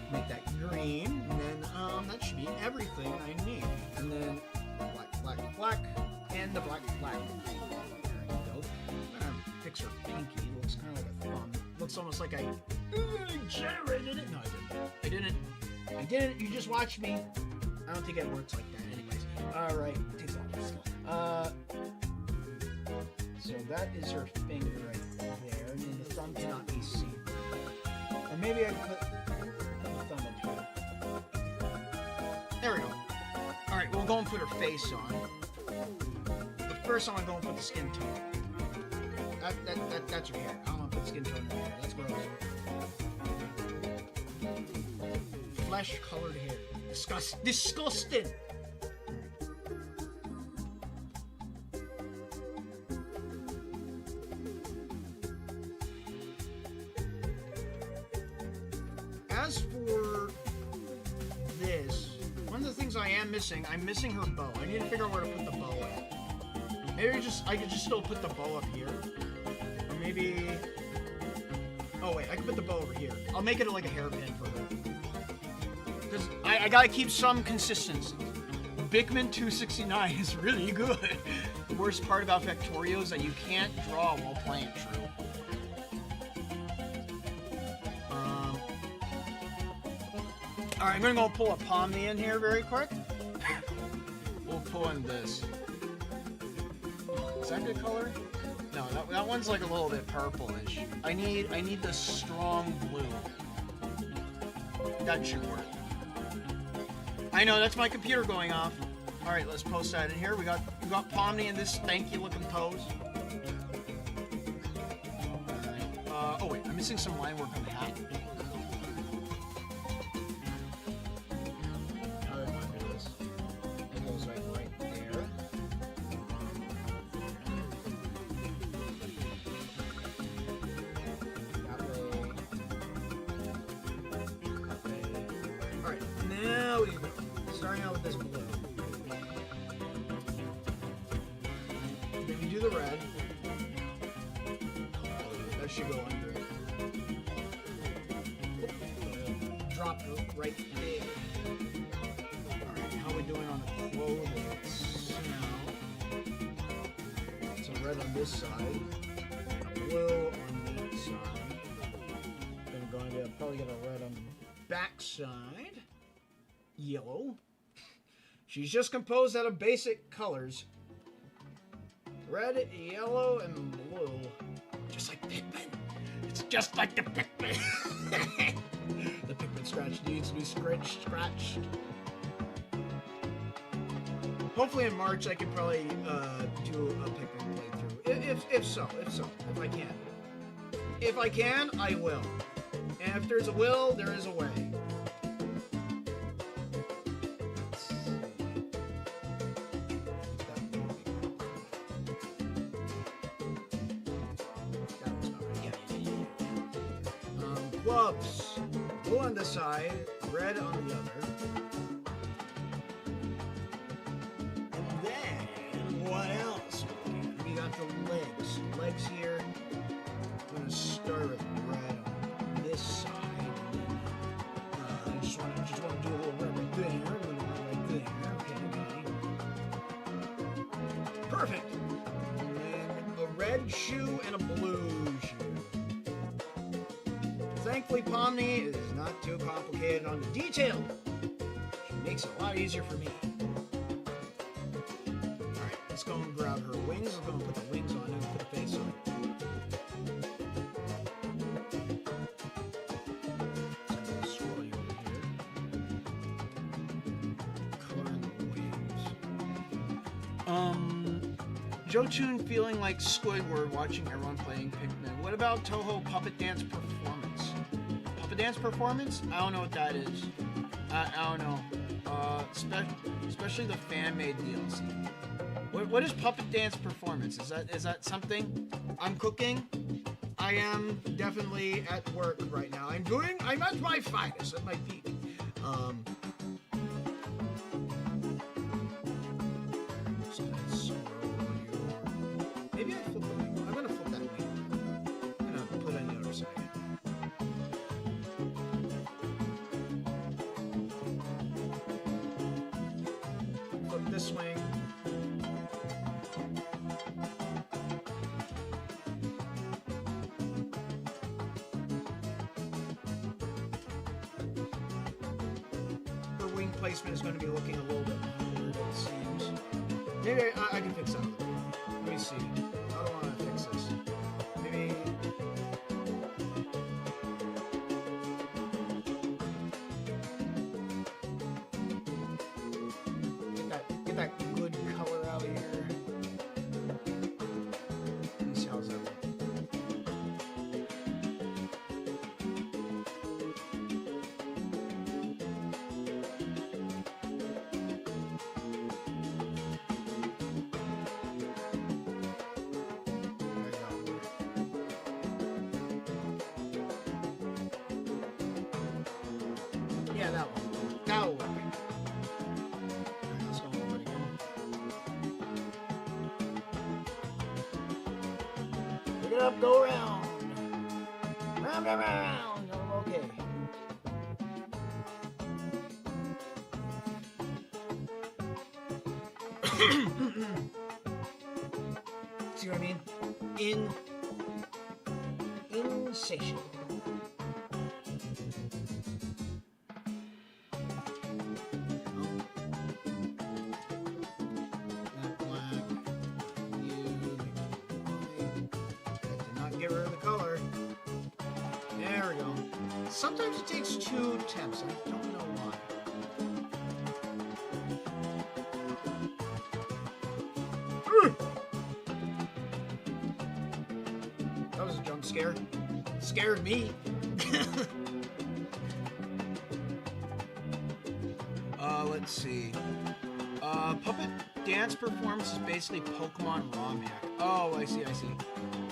Make that green, and then that should be everything I need. And then black, black, black, and the black, black. There you go. I'm gonna fix her pinky. Looks kind of like a thumb. Looks almost like I generated it. No, I didn't. I didn't. You just watched me. I don't think it works like that. Anyways. Alright. Takes off. Let's go. So that is her finger right there, and then the thumb cannot be seen. Or maybe I put the thumb up here. There we go. Alright, we'll go and put her face on. But first I'm gonna go and put the skin tone. That's her hair. I'm gonna put skin tone in her hair. That's gross. Flesh colored hair. Disgusting! As for this, one of the things I am missing, I'm missing her bow. I need to figure out where to put the bow at. Maybe I could just still put the bow up here. Or maybe... Oh wait, I can put the bow over here. I'll make it like a hairpin for her. Because I gotta keep some consistency. Pikmin 269 is really good. The worst part about Factorio is that you can't draw while playing True. Alright, I'm gonna go pull a Pomni in here very quick. We'll pull in this. Is that good color? No, that one's like a little bit purplish. I need the strong blue. That should work. I know, that's my computer going off. Alright, let's post that in here. We got Pomni in this stanky looking pose. Alright. Oh wait, I'm missing some line work on the hat. Starting out with this blue. Then you do the red. That should go under it. Drop it right there. Alright, how are we doing on the clothing? So red on this side. A blue on that side. Then I'm going to probably get a red on the back side. Yellow. She's just composed out of basic colors. Red, yellow, and blue. Just like Pikmin. It's just like the Pikmin. The Pikmin scratch needs to be scratched. Hopefully in March I can probably do a Pikmin playthrough. If so, if I can. If I can, I will. And if there's a will, there is a way. Gloves. Blue on the side, red on the other. And then, what else? We got the legs. Legs here. I'm going to start with red on this side. I just want to do a little red right there. A little red right there. Okay. Perfect. And then a red shoe and a blue shoe. Thankfully, Pomni is not too complicated on the detail. She makes it a lot easier for me. Alright, let's go and grab her wings. We're going to put the wings on and put the face on. Jotun feeling like Squidward watching everyone playing Pikmin. What about Touhou Puppet Dance Performance? Puppet Dance Performance? I don't know what that is. I don't know. Especially the fan-made DLC. What is Puppet Dance Performance? Is that something? I'm cooking. I am definitely at work right now. I'm at my finest, at my peak. Maybe I flip the wing. I'm gonna flip that wing. I'm gonna put it on the other side. Flip this wing. Her wing placement is going to be looking a little bit weird, it seems. Maybe I can fix that. Let me see. How do I want to fix this? Maybe. Get that good color out of here. Let me see how's that look. Yeah, that one. That'll work. Alright, let's go over it again. Pick it up, go around. Round and round. Okay. See what I mean? Insatiable. Get rid of the color. There we go. Sometimes it takes 2 attempts. I don't know why. That was a jump scare. Scared me. Let's see. Puppet Dance Performance is basically Pokemon ROM hack. Oh, I see.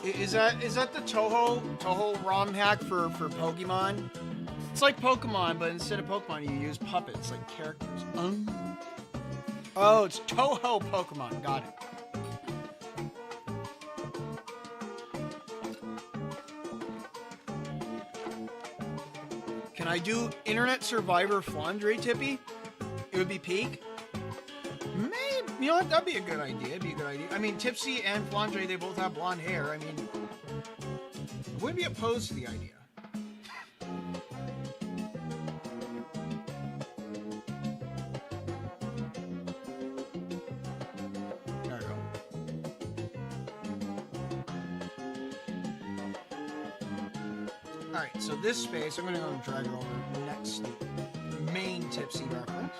Is that the Touhou ROM hack for Pokemon? It's like Pokemon, but instead of Pokemon, you use puppets, like characters. Oh, it's Touhou Pokemon. Got it. Can I do Internet Survivor Flandre Tippy? It would be peak. Maybe. You know what? That'd be a good idea. I mean, Tipsy and Flandre, they both have blonde hair. I mean, I wouldn't be opposed to the idea. There we go. Alright, so this space, I'm going to go and drag it over next to the main Tipsy reference.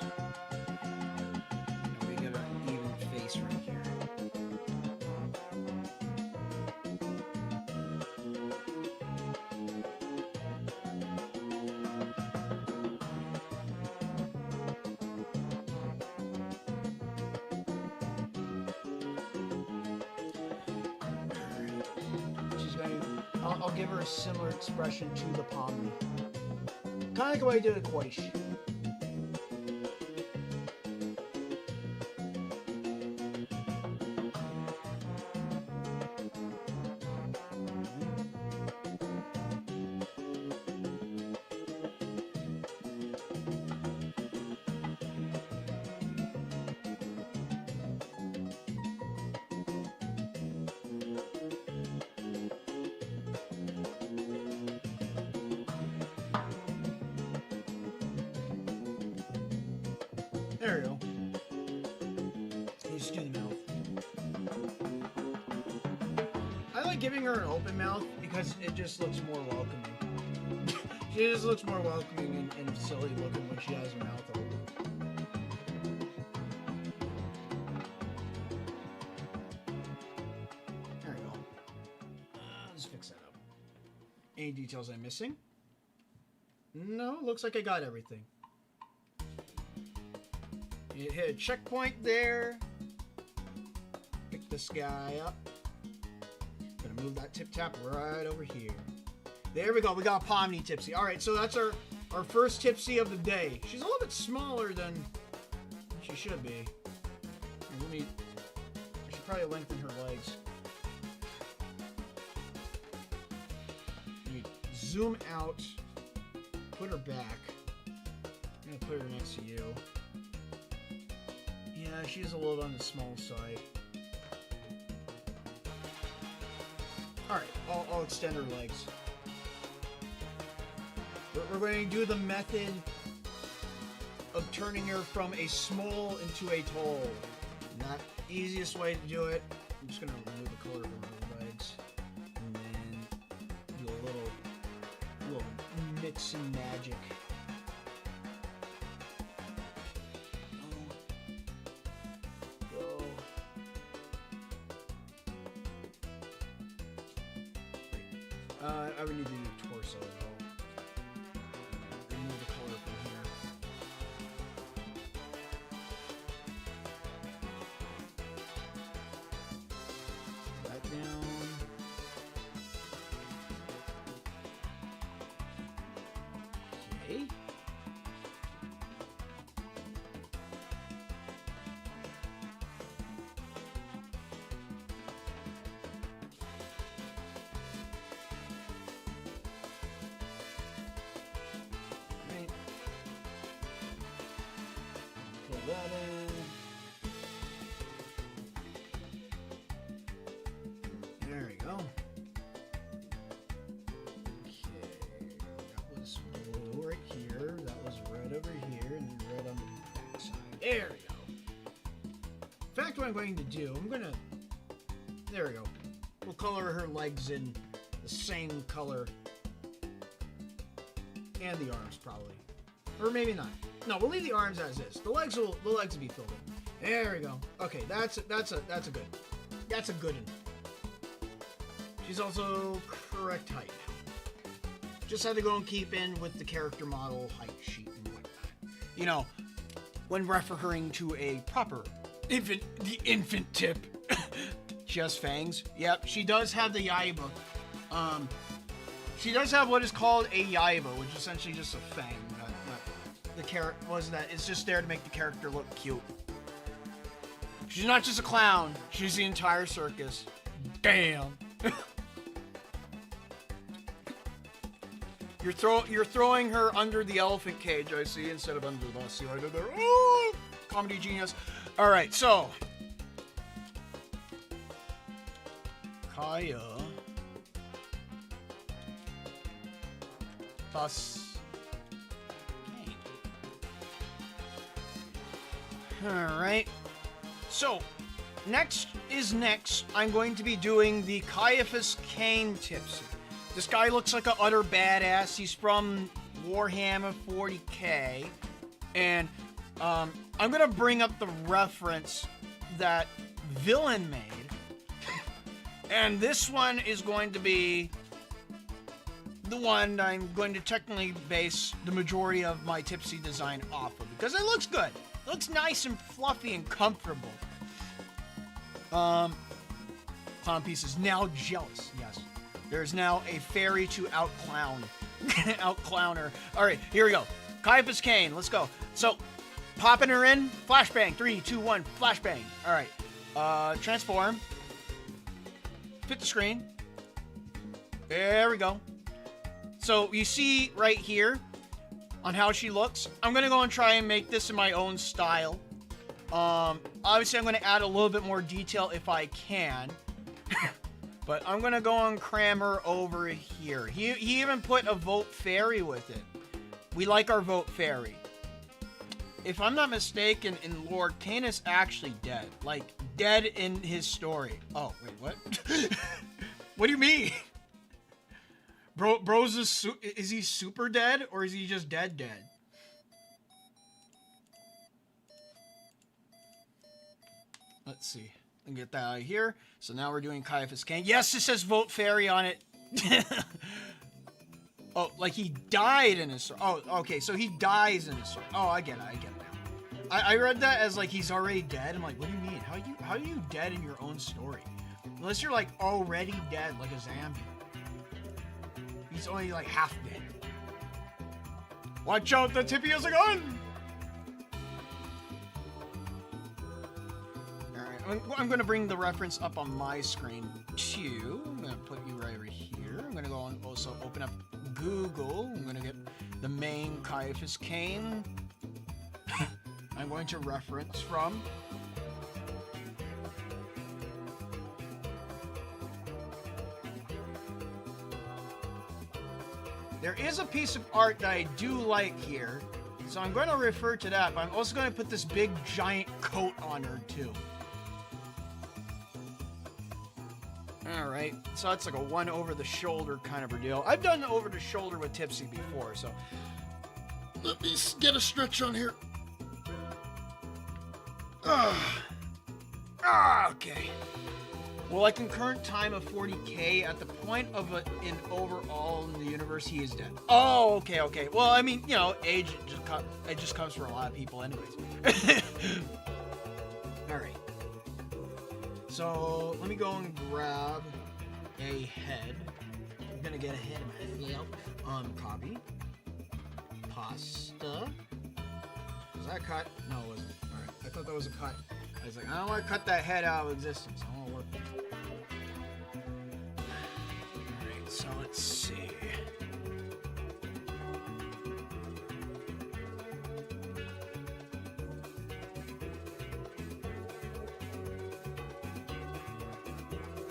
Right here. She's going to. I'll give her a similar expression to the Pomni. Kind of like the way I did a Koish. There we go. Let's do the mouth. I like giving her an open mouth because it just looks more welcoming. She just looks more welcoming and silly looking when she has her mouth open. There we go. Let's fix that up. Any details I'm missing? No, looks like I got everything. You hit a checkpoint there. Pick this guy up. Gonna move that tip tap right over here. There we go. We got Pomni Tipsy. All right, so that's our first Tipsy of the day. She's a little bit smaller than she should be. Here, I should probably lengthen her legs. Let me zoom out. Put her back. I'm gonna put her next to you. Yeah, she's a little on the small side. Alright, I'll extend her legs. We're going to do the method of turning her from a small into a tall. Not the easiest way to do it. I'm just going to remove the color from her legs. And then do a little mixing magic. I would need to do torso as well. Remove the color from here. That down. Okay. That in. There we go. Okay, that was blue right here. That was red over here, and then red on the back side. There we go. In fact, what I'm going to do, there we go. We'll color her legs in the same color, and the arms probably, or maybe not. No, we'll leave the arms as is. The legs will be filled in. There we go. Okay, that's a good one. She's also correct height. Just had to go and keep in with the character model height sheet and whatnot. You know, when referring to a proper the infant tip. She has fangs. Yep, she does have the yaiba. She does have what is called a yaiba, which is essentially just a fang. The carrot was that it's just there to make the character look cute. She's not just a clown, she's the entire circus. Damn. You're throwing her under the elephant cage, I see, instead of under the sea right there. Oh, comedy genius. All right, so Kaiaphas Kane. All right. So next, I'm going to be doing the Kaiaphas Kane Tipsy. This guy looks like an utter badass. He's from Warhammer 40k, and I'm gonna bring up the reference that Villain made, and this one is going to be the one I'm going to technically base the majority of my Tipsy design off of, because it looks good. It looks nice and fluffy and comfortable. Clown Piece is now jealous. Yes. There's now a fairy to outclown. Outclowner. Alright, here we go. Kaiaphas Kane, let's go. So, popping her in. Flashbang. 3, 2, 1. Flashbang. Alright. Transform. Fit the screen. There we go. So, you see right here on how she looks. I'm going to go and try and make this in my own style. Obviously, I'm going to add a little bit more detail if I can. But I'm going to go and cram her over here. He even put a Vote Fairy with it. We like our Vote Fairy. if I'm not mistaken, in lore, Kane is actually dead. Like, dead in his story. Oh, wait, what? What do you mean? Bro's is he super dead, or is he just dead? Let's see. And get that out of here. So now we're doing Kaiaphas Kane. Yes, it says Vote Fairy on it. Oh, like he died in his story. Oh, okay, so he dies in his story. Oh, I get it now. I read that as like he's already dead. I'm like, what do you mean? How are you dead in your own story? Unless you're like already dead, like a zombie. He's only like half dead. Watch out, the Tippy has a gun! Alright, I'm gonna bring the reference up on my screen too. I'm gonna put you right over here. I'm gonna go and also open up Google. I'm gonna get the main Kaiaphas Kane. I'm going to reference from. There is a piece of art that I do like here, so I'm going to refer to that, but I'm also going to put this big giant coat on her too. Alright, so that's like a one over the shoulder kind of a deal. I've done over the shoulder with Tipsy before, so let me get a stretch on here. Okay. Well, like in current time of 40k, at the point of in overall in the universe, he is dead. Oh, okay. Well, I mean, you know, age just comes for a lot of people anyways. Alright. So, let me go and grab a head. I'm gonna get a head myself. Copy. Pasta. Was that cut? No, it wasn't. Alright, I thought that was a cut. I was like, I don't want to cut that head out of existence. I don't want to work. Alright, so let's see.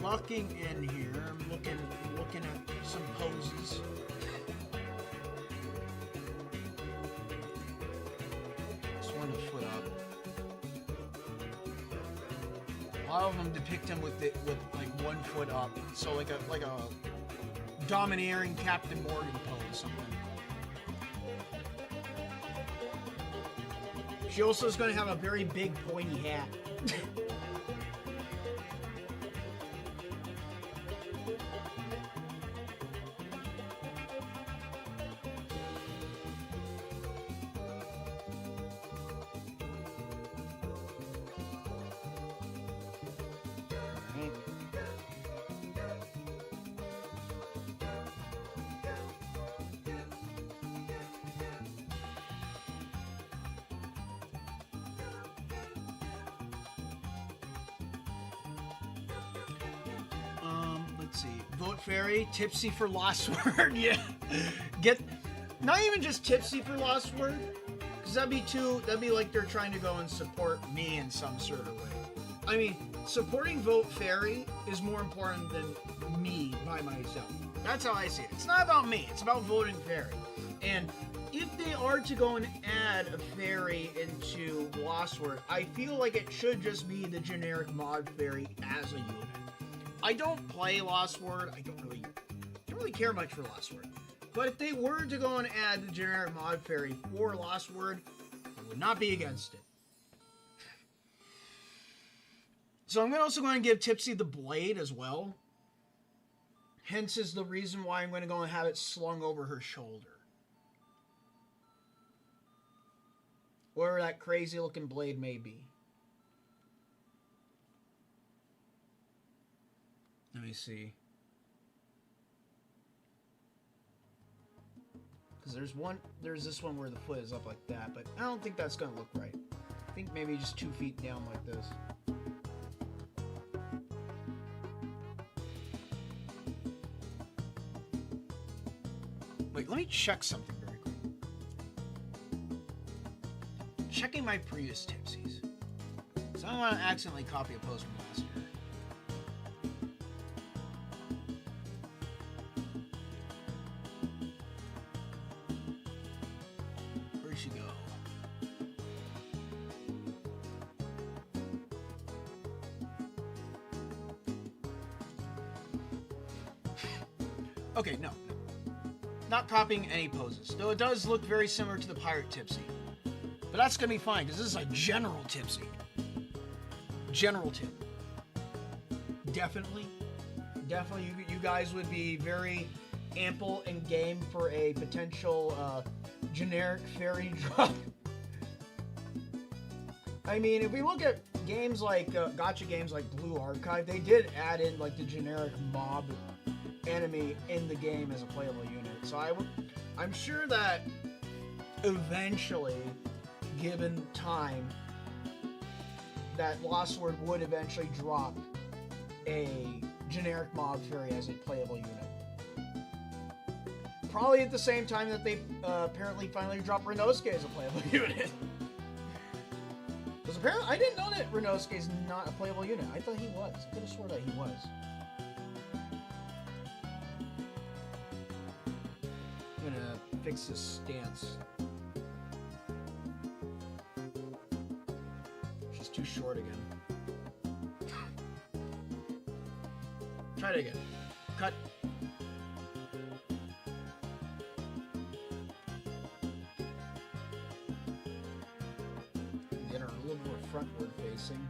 Locking in here, I'm looking at some poses. Just one foot up. A lot of them depict him with like 1 foot up, so like a domineering Captain Morgan pose, something. She also is going to have a very big pointy hat. Let's see. Vote Fairy, Tipsy for Lost Word. Yeah. Not even just Tipsy for Lost Word, because that'd be like they're trying to go and support me in some sort of way. I mean, supporting Vote Fairy is more important than me by myself. That's how I see it. It's not about me, it's about voting Fairy. And if they are to go and add a fairy into Lost Word, I feel like it should just be the generic mod fairy as a unit. I don't play Lost Word. I don't really care much for Lost Word. But if they were to go and add the generic mod fairy for Lost Word, I would not be against it. So I'm also going to give Tipsy the blade as well. Hence is the reason why I'm going to go and have it slung over her shoulder. Whatever that crazy looking blade may be. Let me see. Because there's this one where the foot is up like that, but I don't think that's going to look right. I think maybe just 2 feet down like this. Wait, let me check something very quick. Checking my previous Tipsies. So I don't want to accidentally copy a post from last year. Where'd she go? Okay, no. Not copying any poses. Though it does look very similar to the pirate Tipsy. But that's gonna be fine, because this is a general Tipsy. General tip. Definitely, you guys would be very ample and game for a potential generic fairy drop. I mean, if we look at games like gacha games like Blue Archive, they did add in like the generic mob enemy in the game as a playable unit. So I'm sure that eventually, given time, that Lost Word would eventually drop a generic mob fairy as a playable unit. Probably at the same time that they apparently finally dropped Renosuke as a playable unit. Because apparently, I didn't know that Renosuke is not a playable unit. I thought he was. I could have sworn that he was. I'm gonna fix this stance. She's too short again. Try it again. Cut. Get her a little more frontward facing.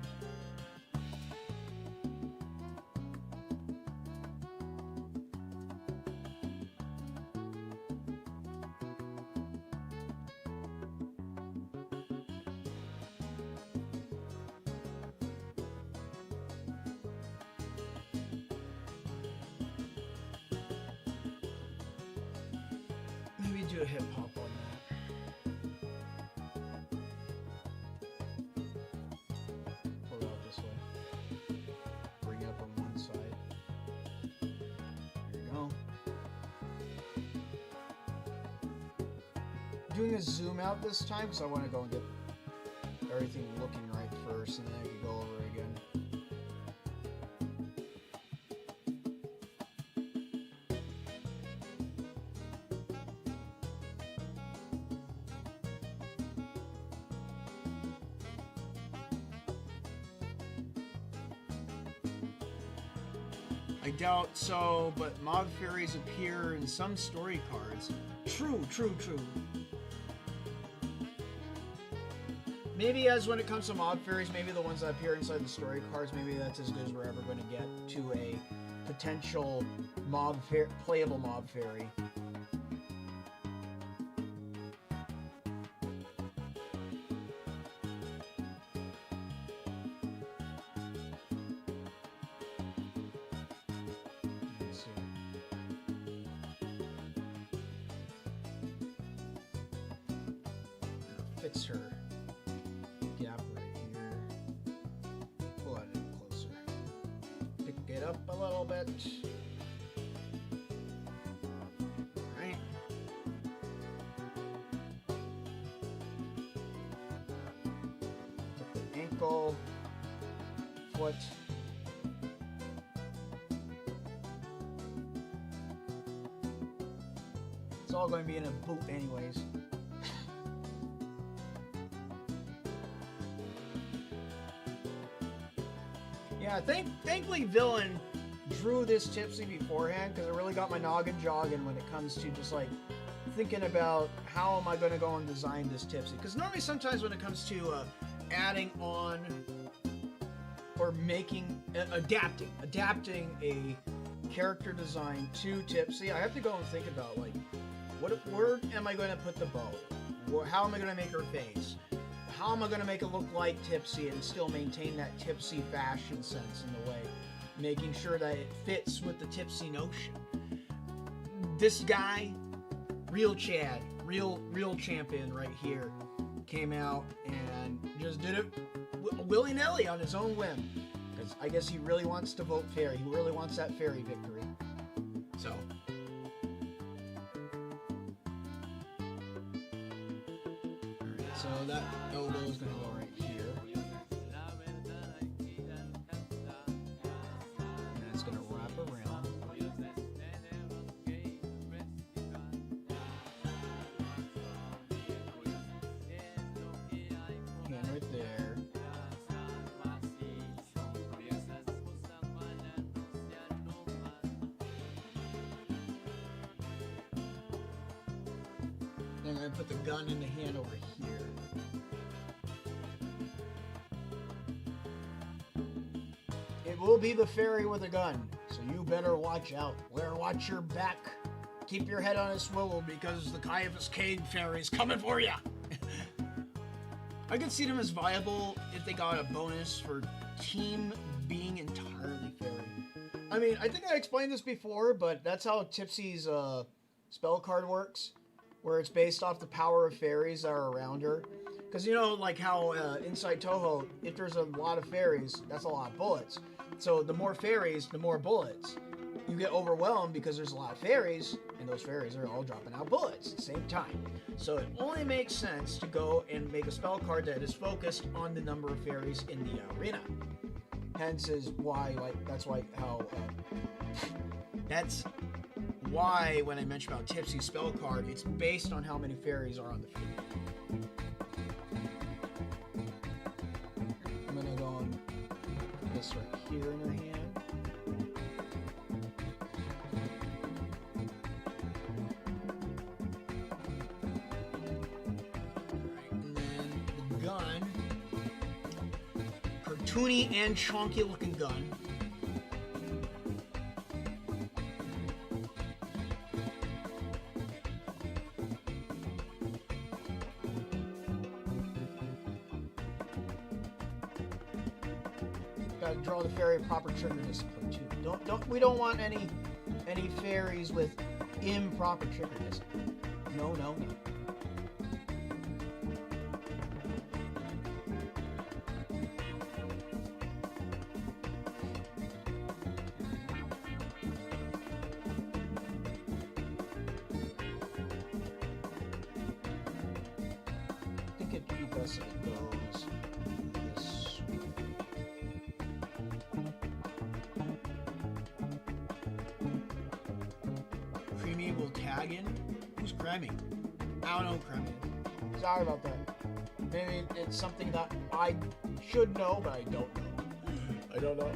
Maybe do a hip hop on that. Pull it out this way. Bring it up on one side. There you go. Doing a zoom out this time because I want to go and get everything looking right first, and then I can go over it again. I doubt so, but mob fairies appear in some story cards. True. Maybe as when it comes to mob fairies, maybe the ones that appear inside the story cards, maybe that's as good as we're ever going to get to a potential playable mob fairy. Fix her gap right here. Pull it in closer. Pick it up a little bit. Alright. Get the ankle, foot. It's all going to be in a boot anyways. Yeah, thankfully Villain drew this Tipsy beforehand, because it really got my noggin jogging when it comes to just like thinking about how am I going to go and design this Tipsy. Because normally sometimes when it comes to adding on or adapting a character design to Tipsy, I have to go and think about like, where am I going to put the bow? How am I going to make her face? How am I going to make it look like Tipsy and still maintain that Tipsy fashion sense in the way? Making sure that it fits with the Tipsy notion. This guy, real Chad, real champion right here, came out and just did it willy-nilly on his own whim. Because I guess he really wants to vote fairy. He really wants that fairy victory. So... So that elbow is going to go right here. And it's going to wrap around. Hand right there. And then put the gun in the hand over here. It will be the fairy with a gun, so you better watch out. Watch your back. Keep your head on a swivel because the Kaiaphas Kane fairy's coming for you. I could see them as viable if they got a bonus for team being entirely fairy. I mean, I think I explained this before, but that's how Tipsy's spell card works, where it's based off the power of fairies that are around her. Because you know, like how inside Touhou, if there's a lot of fairies, that's a lot of bullets. So the more fairies, the more bullets. You get overwhelmed because there's a lot of fairies, and those fairies are all dropping out bullets at the same time. So it only makes sense to go and make a spell card that is focused on the number of fairies in the arena. Hence is why, that's why when I mentioned about Tipsy's spell card, it's based on how many fairies are on the field. I'm gonna go on this right here in her hand. Cartoony and chonky looking gun. Gotta draw the fairy proper trigger discipline too. We don't want any fairies with improper trigger discipline. No. It goes this way. Creamy will tag in. Who's Creamy? I don't know who Creamy is. Sorry about that. Maybe it's something that I should know, but I don't know. I don't know.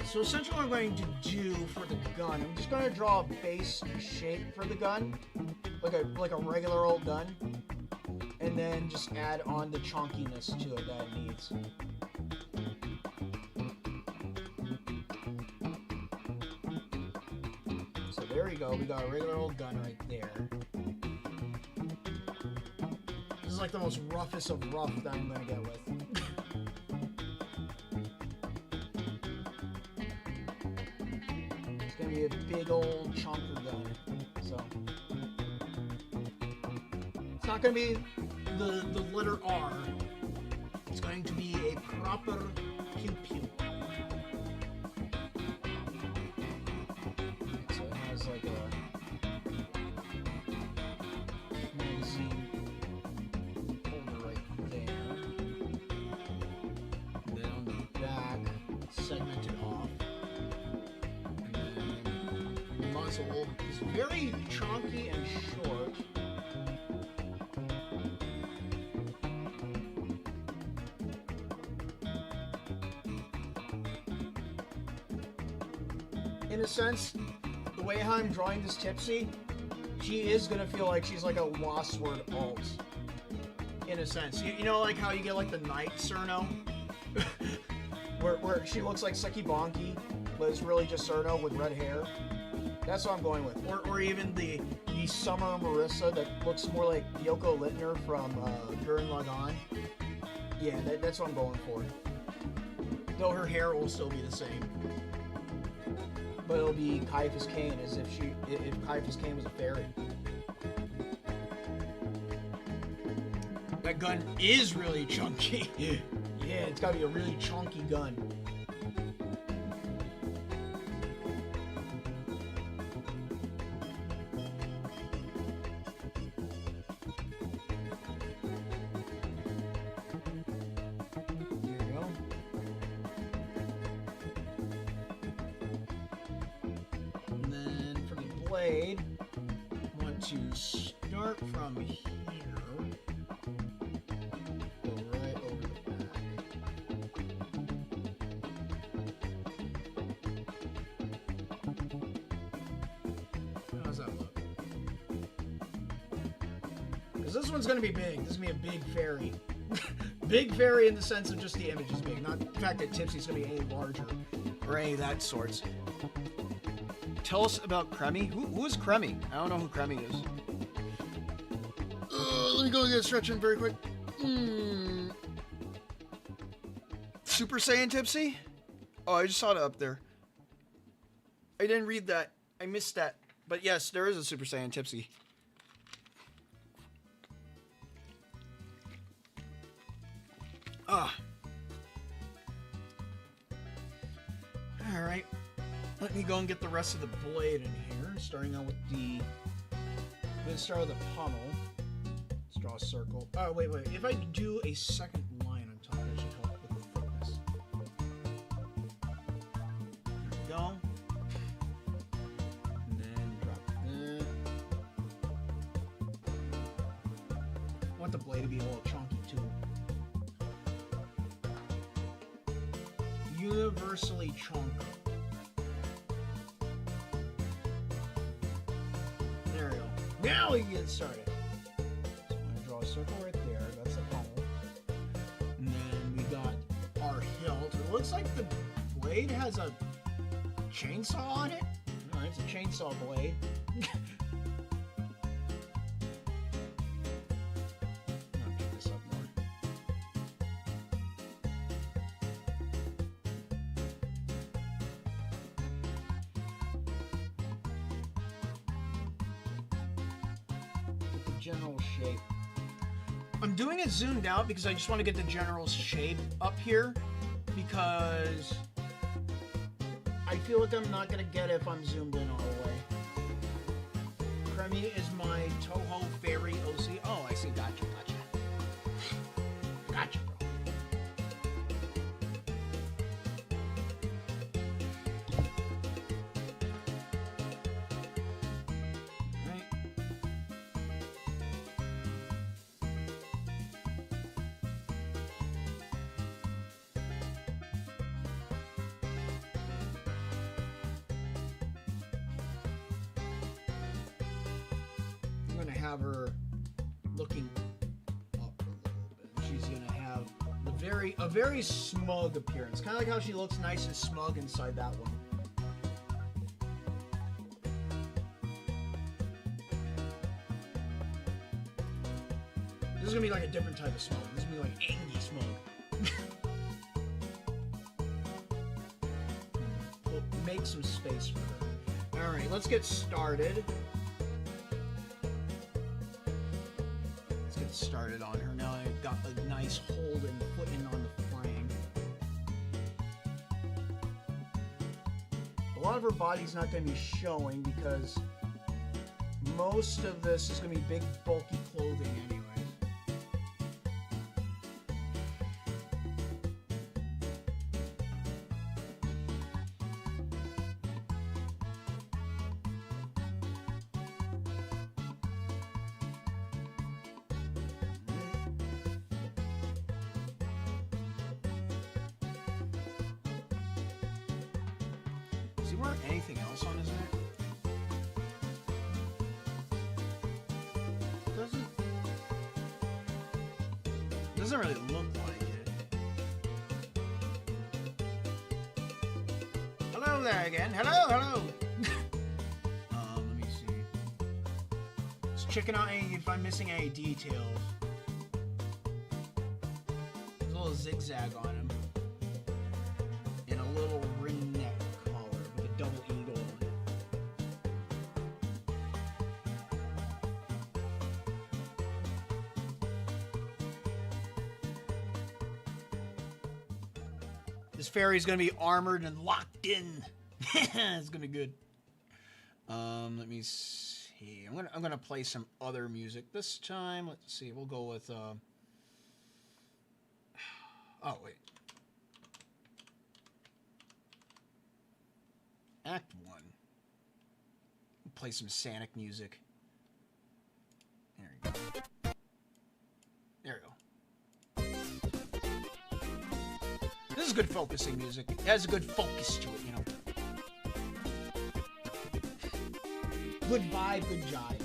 So essentially what I'm going to do for the gun, I'm just going to draw a base shape for the gun, like a regular old gun, and then just add on the chunkiness to it that it needs. So there we go, we got a regular old gun right there. This is like the most roughest of rough that I'm going to get with. A big old chunker gun, so it's not going to be the letter R. It's going to be a proper pew pew. So it has like a magazine holder right there. And then on the back, segmented off. Muzzle is very chunky and short. In a sense, the way how I'm drawing this Tipsy, she is gonna feel like she's like a lost word alt. In a sense, you know, like how you get like the Knight Cerno, where she looks like Sucky Bonky, but it's really just Cerno with red hair. That's what I'm going with. Or even the Summer Marissa that looks more like Yoko Littner from Gurren Lagann. Yeah, that's what I'm going for. Though her hair will still be the same. But it'll be Kaiaphas Kane as if Kaiaphas Kane was a fairy. That gun is really chunky. Yeah, it's gotta be a really chunky gun. Blade, I want to start from here, go right How's that look? Because this one's gonna be big. This is gonna be a big fairy. Big fairy in the sense of just the image is big, not the fact that Tipsy's gonna be any larger or any of that sorts. Tell us about Cremy. Who is Cremy? I don't know who Cremy is. Let me go get stretching very quick. Super Saiyan Tipsy? Oh, I just saw it up there. I didn't read that. I missed that. But yes, there is a Super Saiyan Tipsy. Alright. Let me go and get the rest of the blade in here. Starting out with the... I'm going to start with the pommel. Let's draw a circle. Oh, wait. If I do a second line on top, that should help with the thickness. There we go. And then drop that. I want the blade to be a little chunky, too. Universally chunky. There we go. Now we can get started. So I'm going to draw a circle right there. That's the pommel. And then we got our hilt. It looks like the blade has a chainsaw on it. No, it's a chainsaw blade. I'll pick this up more. General shape. I'm doing it zoomed out because I just want to get the general shape up here because I feel like I'm not going to get it if I'm zoomed in all the way. Cremy is my Touhou Fairy OC. Oh, I see. Gotcha. Gotcha, bro. Have her looking up a little bit. She's gonna have a very smug appearance, kind of like how she looks nice and smug inside that one. This is gonna be like a different type of smug. This is gonna be like angry smug. We'll make some space for her. All right, let's get started. Started on her. Now I've got a nice hold and footing on the frame. A lot of her body's not going to be showing because most of this is going to be big, bulky clothing anyways. Is he wearing anything else on his neck? Doesn't really look like it. Hello there again. Hello. Let me see. Just checking out if I'm missing any details. There's a little zigzag on him. And a little ring neck. Double eagle. This fairy's gonna be armored and locked in. It's gonna be good. Let me see. I'm gonna play some other music this time. Let's see. We'll go with oh wait. Act 1. Play some Sonic music. There we go. There we go. This is good focusing music. It has a good focus to it, you know. Good vibe, good jive.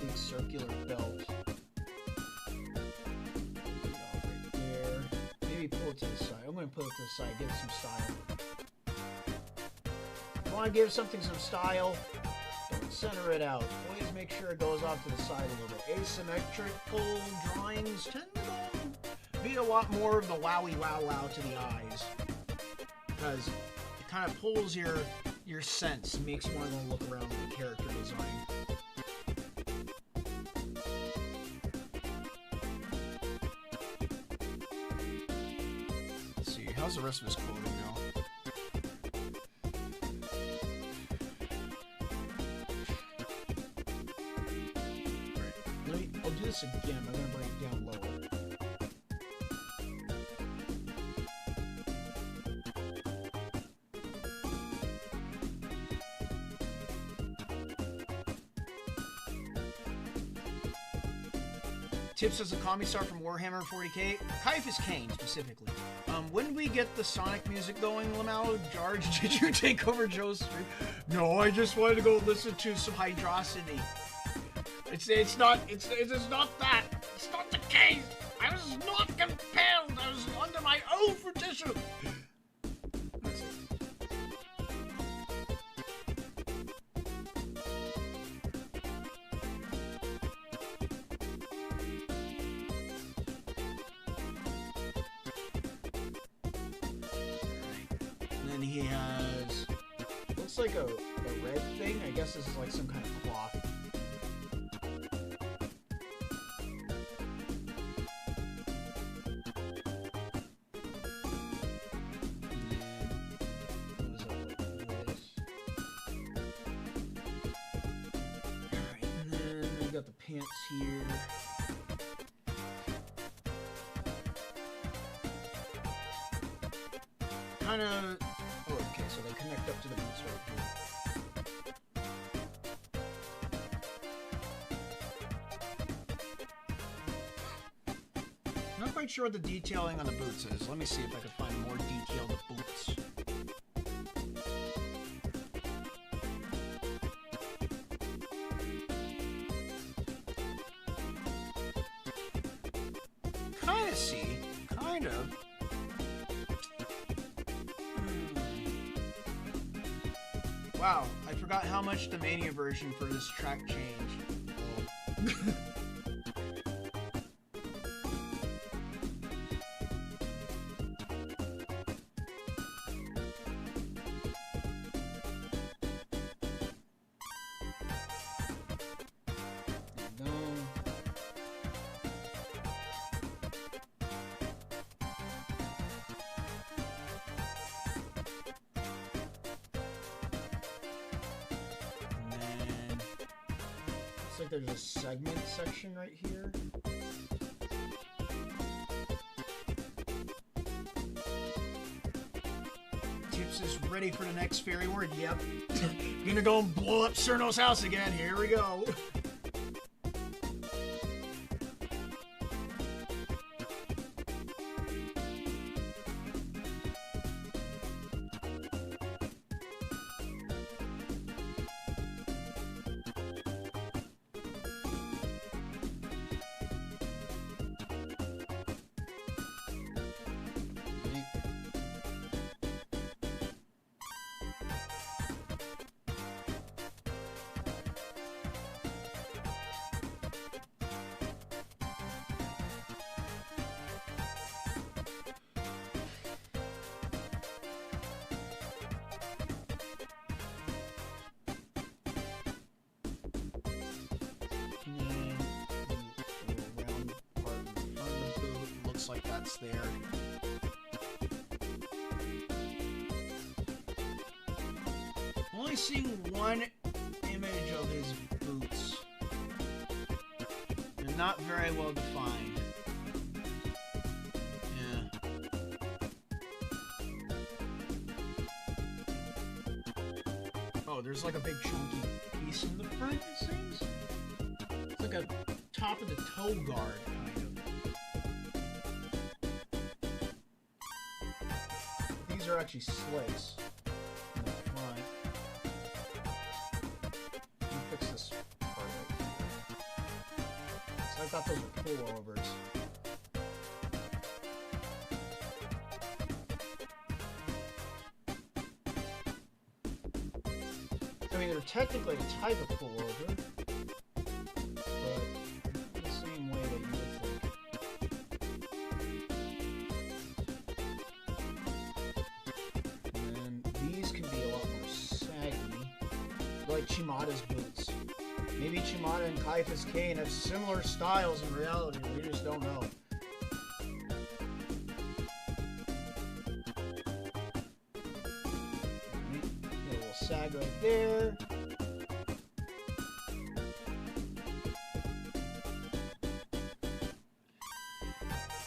Big circular belt. Right there. Maybe pull it to the side. I'm going to pull it to the side, give it some style. If you want to give something some style, don't center it out. Always make sure it goes off to the side a little bit. Asymmetrical drawings tend to be a lot more of the wowie wow wow to the eyes. Because it kind of pulls your sense, makes you want to look around the character design. Let's see, how's the rest of his clothing go? I'll do this again. I'm going to bring it down lower. Tips as a commissar from Warhammer 40k. Kaiaphas Kane, specifically. When did we get the Sonic music going, Lamau? George, did you take over Joe's stream? No, I just wanted to go listen to some Hydrocity. It is not that. It's not the case. I was not compelled. I was under my own fruition. That's it. And then he has, looks like a red thing. I guess this is like some kind of cloth. Got the pants here. Kind of. Oh, okay. So they connect up to the boots right here. Not quite sure what the detailing on the boots is. Let me see if I can find more detailed boots. Kind of. Wow, I forgot how much the Mania version for this track changed. Oh. Like there's a segment section right here. Tips is ready for the next fairy word. Yep. Gonna go and blow up Cerno's house again. Here we go. Like that's there. I'm only seeing one image of his boots. They're not very well defined. Yeah. Oh, there's like a big chunky piece in the front, it seems. It's like a top of the toe guard, kind of. These are actually slits in the front. Let me fix this part right here. So I thought those were pullovers. I mean, they're technically a type of pullover, but not the same way that you would think. And then these can be a lot more saggy, like Shimata's boots. Maybe Shimata and Kaiaphas Kane have similar styles in reality, we just don't know. Get a little sag right there.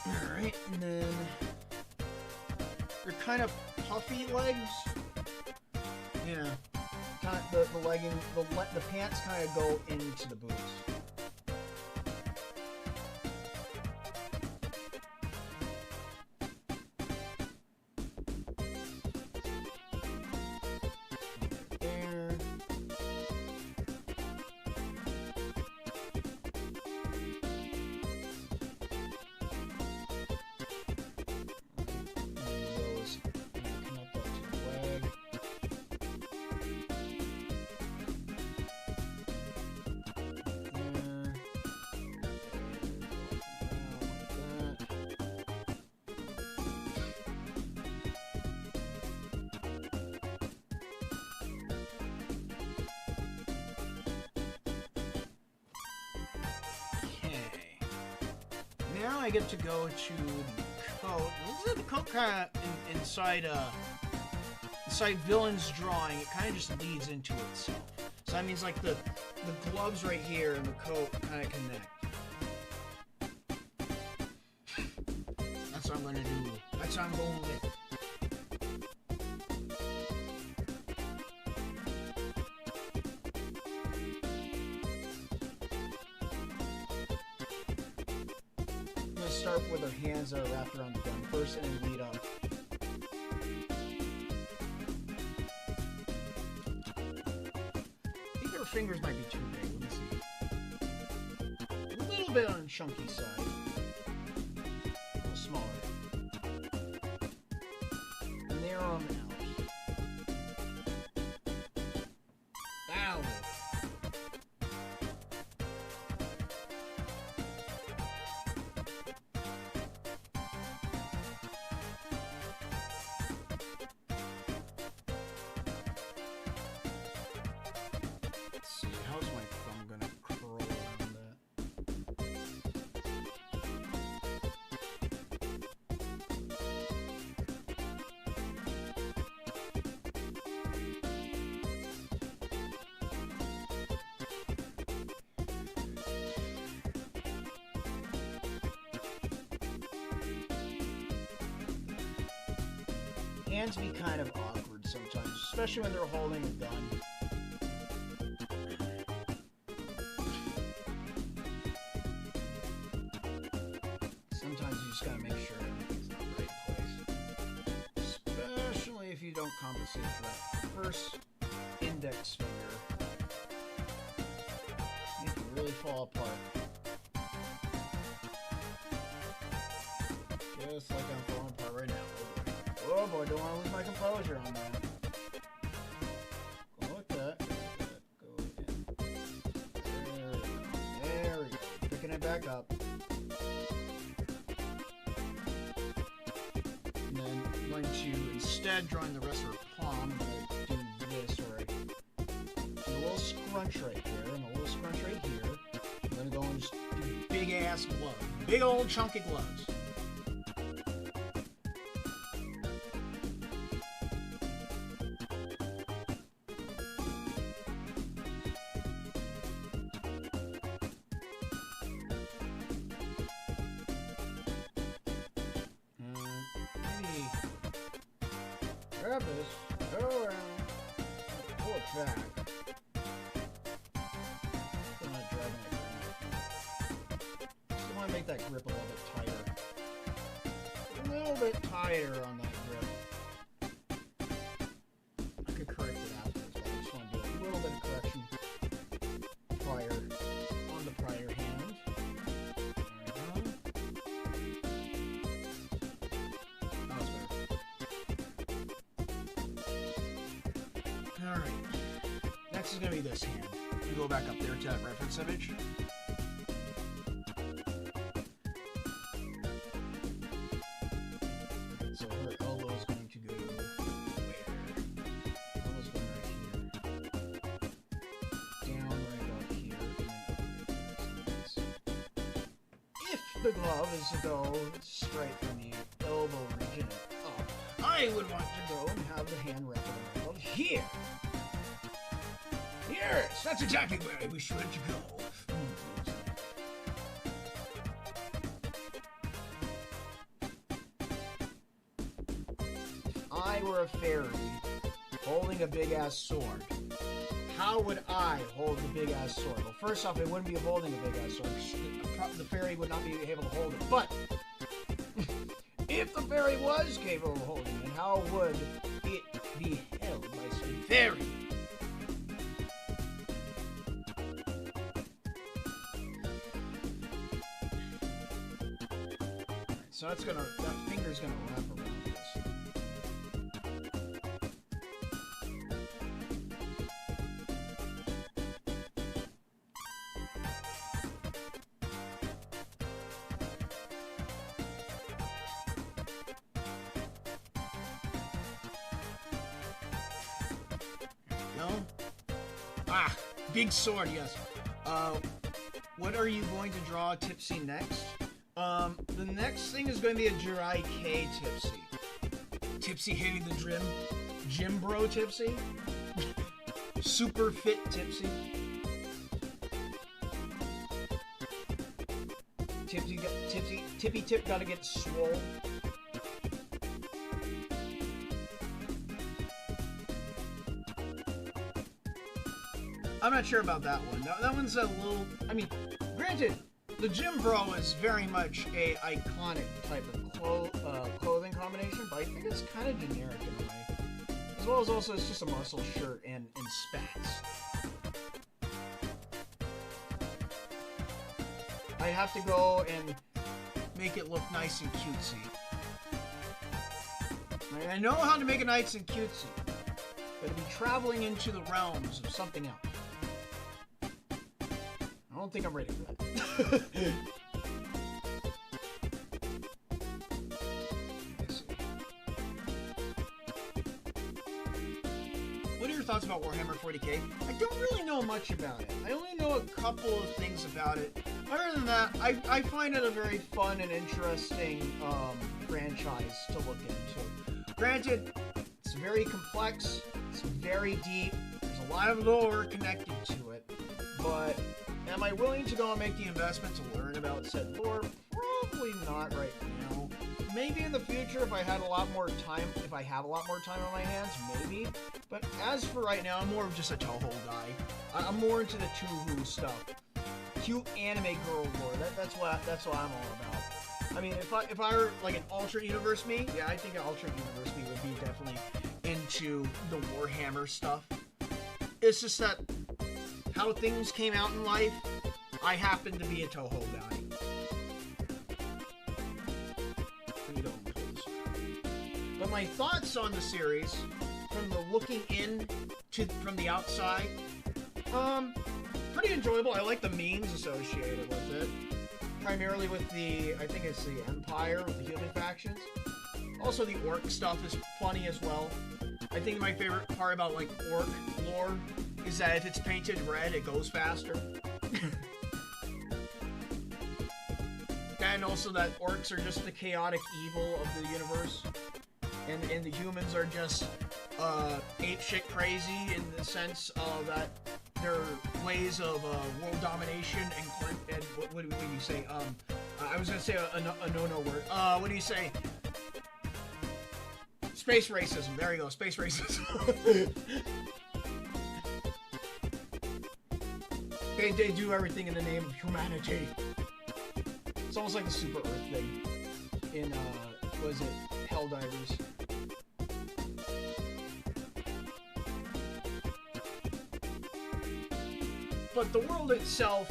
Alright, and then they're kind of puffy legs. Yeah. Kind of the legging, the pants kind of go into the boots. There. Those connect up to the leg. Now I get to go to the coat. Looks like the coat kind of inside Villain's drawing. It kind of just leads into itself. So that means like the gloves right here and the coat kind of connect. That's what I'm gonna do. That's what I'm going with. Start with her hands that are wrapped around the gun first and then lead up. I think her fingers might be too big. Let me see. A little bit on the chunky side. A little smaller. Narrow them out. That'll do. Hands be kind of awkward sometimes, especially when they're holding a gun. Sometimes you just gotta make sure everything's in the right place. Especially if you don't compensate for that first index finger. It can really fall apart. Just like I'm falling apart right now. Oh boy, don't want to lose my composure on that. Go like that. Go in. There we go. There we go. Picking it back up. And then I'm going to, instead drawing the rest of her palm, I'm going to do this where I do a little scrunch right there and a little scrunch right here. I'm going to go and just do big ass gloves. Big old chunky gloves. Grab this, go around, pull it fact, I'm not driving that grip. Just want to make that grip a little bit tighter. A little bit tighter on that grip. I could correct it afterwards, but I just want to do a little bit of correction prior on the prior hand. There we go. That was better. Alright. Next is going to be this hand. You go back up there to that reference image. So her elbow is going to go where? Elbow's going right here. Down right up here. And then up. If the glove is to go straight from the elbow region and up, I would want to go and have the hand wrap around the glove here. Yes, that's exactly where I wish for it to go. If I were a fairy holding a big-ass sword, how would I hold the big-ass sword? Well, first off, it wouldn't be holding a big-ass sword. The fairy would not be able to hold it. But if the fairy was capable of holding it, how would it be held by said fairy? So that finger's gonna wrap around this. No? Ah, big sword, yes. What are you going to draw Tipsy next? The next thing is going to be a Jirai K Tipsy. Tipsy hitting the gym bro Tipsy. Super fit Tipsy. Tippy Tip gotta get swole. I'm not sure about that one. That one's a little, I mean, granted, the Gym Bro is very much a iconic type of clothing combination, but I think it's kind of generic in a way. As well as also it's just a muscle shirt and spats. I have to go and make it look nice and cutesy. I know how to make it nice and cutesy, but to be traveling into the realms of something else. I don't think I'm ready for that. What are your thoughts about Warhammer 40k? I don't really know much about it. I only know a couple of things about it. Other than that, I find it a very fun and interesting franchise to look into. Granted, it's very complex, it's very deep, there's a lot of lore connected to it, but am I willing to go and make the investment to learn about said lore? Probably not right now. Maybe in the future if I had a lot more time, if I have a lot more time on my hands, maybe. But as for right now, I'm more of just a Touhou guy. I'm more into the Touhou stuff. Cute anime girl lore. That's what I'm all about. I mean, if I were like an alternate universe me, yeah, I think an alternate universe me would be definitely into the Warhammer stuff. It's just that how things came out in life, I happen to be a Touhou guy. But my thoughts on the series, from the looking in to from the outside, pretty enjoyable. I like the memes associated with it. Primarily with the, I think it's the Empire, with the human factions. Also the orc stuff is funny as well. I think my favorite part about like orc lore is that if it's painted red, it goes faster. And also that orcs are just the chaotic evil of the universe. And the humans are just apeshit crazy in the sense that their ways of world domination and what do you say? I was gonna say a no-no word. What do you say? Space racism. There you go. Space racism. They do everything in the name of humanity. It's almost like the Super Earth thing in, was it Helldivers? But the world itself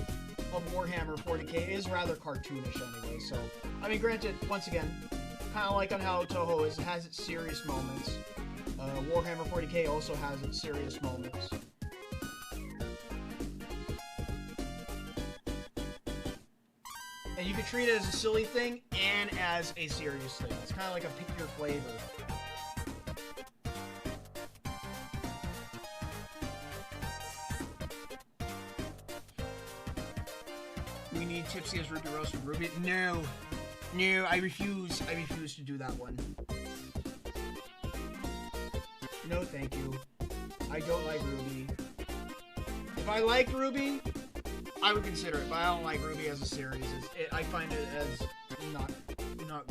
of Warhammer 40k is rather cartoonish anyway, so... I mean, granted, once again, kind of like on how Touhou is, it has its serious moments. Warhammer 40k also has its serious moments. And you can treat it as a silly thing and as a serious thing. It's kind of like a pick your flavor. We need Tipsy as Ruby Roast with Ruby. No. No, I refuse. I refuse to do that one. No, thank you. I don't like Ruby. If I liked Ruby, I would consider it, but I don't like Ruby as a series. I find it as not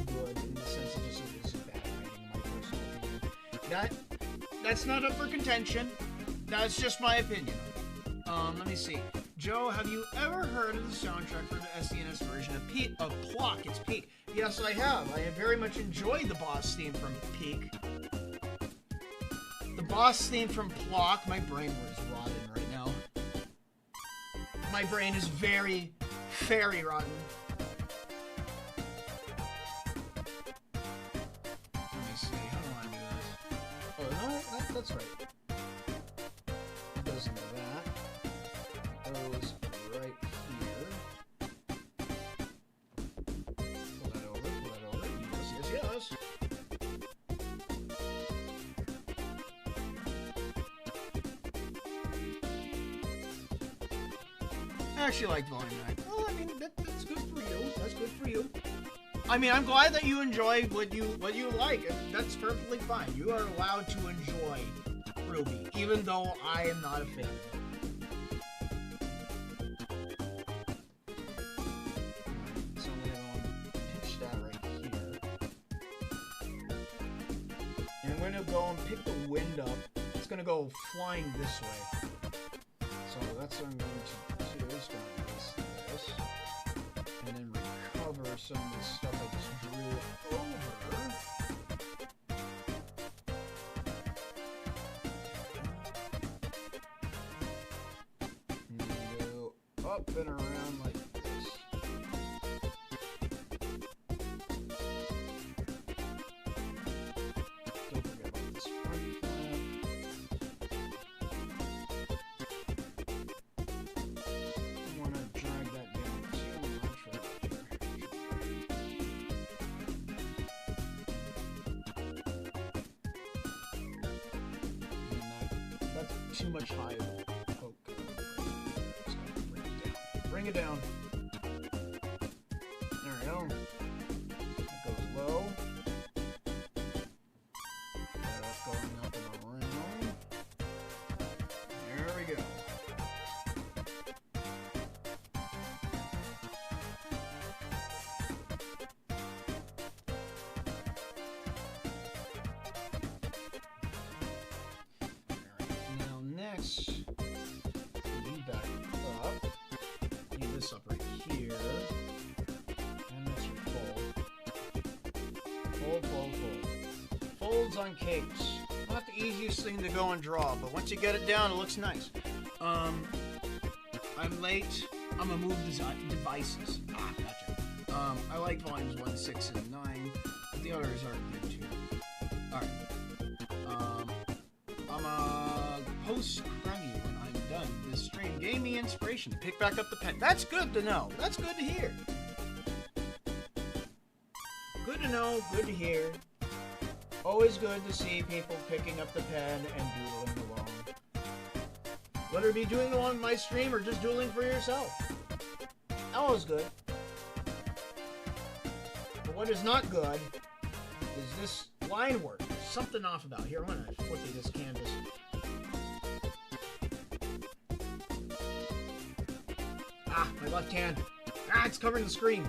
good in the sense of just bad writing, in my personal opinion. That's not up for contention. That's just my opinion. Let me see. Joe, have you ever heard of the soundtrack for the SNES version of Plock? It's Peak. Yes, I have. I have very much enjoyed the boss theme from Peak. The boss theme from Plock, my brain was rotten right now. My brain is very, very rotten. Let me see, how do I do this? Oh, no, that's right. It goes into that. It goes right here. Pull that over. Yes. I actually like Volume 9. Well, I mean, that's good for you. That's good for you. I mean, I'm glad that you enjoy what you like. That's perfectly fine. You are allowed to enjoy Ruby, even though I am not a fan. So I'm gonna pitch that right here. And I'm gonna go and pick the wind up. It's gonna go flying this way. So that's what I'm going to do. Is going to this, and then recover some of the stuff I just drew over. And go up and around like this. Don't forget about this front flap. Too much high poke. Just gotta bring it down. There we go. That goes low. That's going up and around. There we go. Next, you back up. Need this up right here. And that's your fold. Fold. Folds on capes. Not the easiest thing to go and draw, but once you get it down, it looks nice. I'm late. I'm gonna move devices. Ah, gotcha. I like volumes 1, 6, and 9. But the others are good too. Alright. I'm post Crummy when I'm done. This stream gave me inspiration to pick back up the pen. That's good to know. That's good to hear. Good to know. Good to hear. Always good to see people picking up the pen and doodling along. Whether it be doing along my stream or just doodling for yourself. Always good. But what is not good is this line work. There's something off about here. I'm going to flip you this canvas. Ah, my left hand. Ah, it's covering the screen.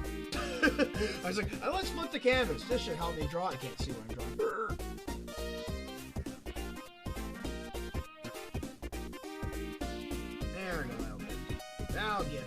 I was like, oh, let's flip the canvas. This should help me draw. I can't see what I'm drawing. There we go. I'll get it.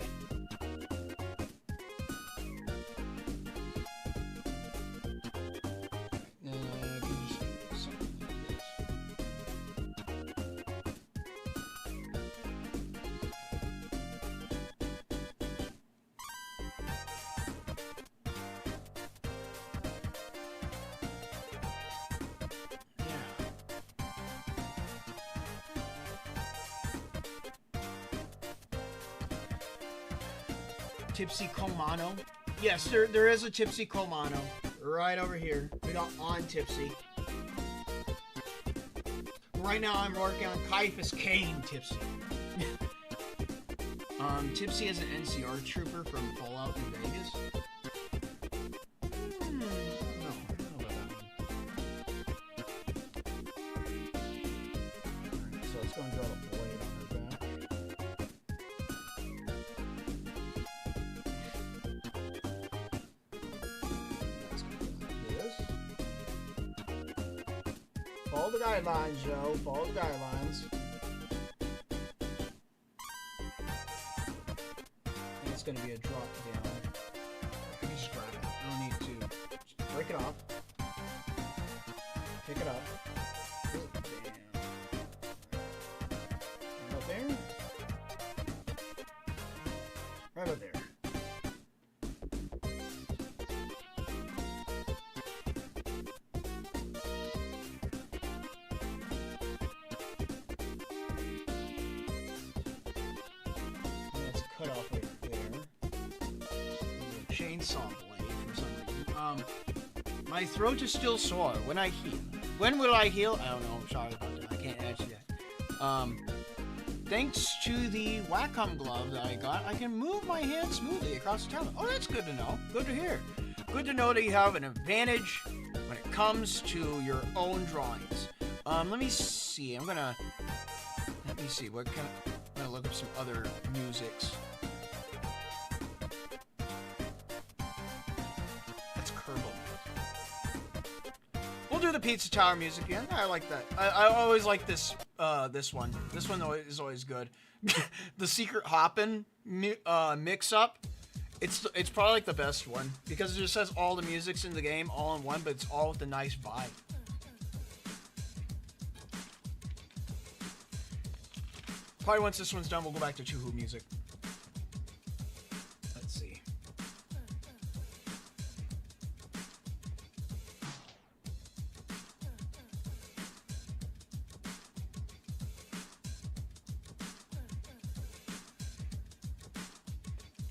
Tipsy Komano. Yes, there is a Tipsy Komano right over here. We got on Tipsy. Right now I'm working on Kaiaphas Kane Tipsy. Tipsy is an NCR trooper from Fallout New Vegas. No, I don't know about that one. Alright, so it's going to draw a blade on her back. Follow the guidelines, Joe. Follow the guidelines. And it's going to be a drop down. I can just grab it. I don't need to. Just break it off. Pick it up. Pull it down. Right about there. Right about there. Cut off right there. A chainsaw blade for some reason. My throat is still sore. When I heal. When will I heal? I don't know. I'm sorry about that. I can't answer that. Thanks to the Wacom glove that I got, I can move my hand smoothly across the tablet. Oh, that's good to know. Good to hear. Good to know that you have an advantage when it comes to your own drawings. Let me see. Let me see. What kind of... I'm gonna look up some other musics. That's Kerbal. We'll do the Pizza Tower music again. I like that. I always like this this one. This one is always good. The Secret Hoppin' mix-up. It's probably like the best one because it just has all the musics in the game all in one, but it's all with a nice vibe. Probably once this one's done, we'll go back to Touhou music. Let's see.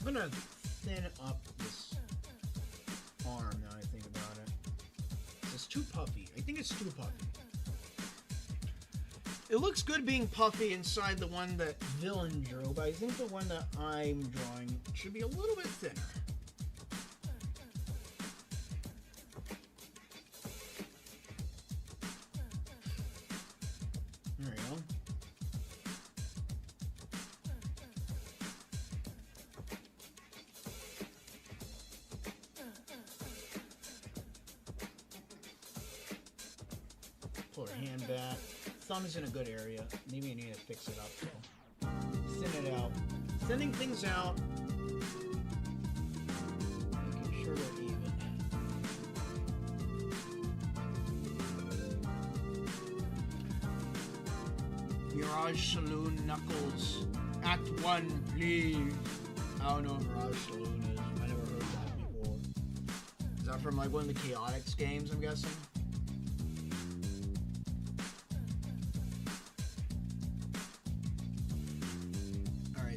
I'm gonna thin up this arm now I think about it. It's too puffy. I think it's too puffy. It looks good being puffy inside the one that Villain drew, but I think the one that I'm drawing should be a little bit thinner. There we go. Pull her hand back. Thumb is in a good area. Maybe I need to fix it up though. Thin it out. Thinning things out. Making sure they're even. Mirage Saloon Knuckles. Act 1, please. I don't know what Mirage Saloon is. I never heard that before. Is that from like one of the Chaotix games, I'm guessing?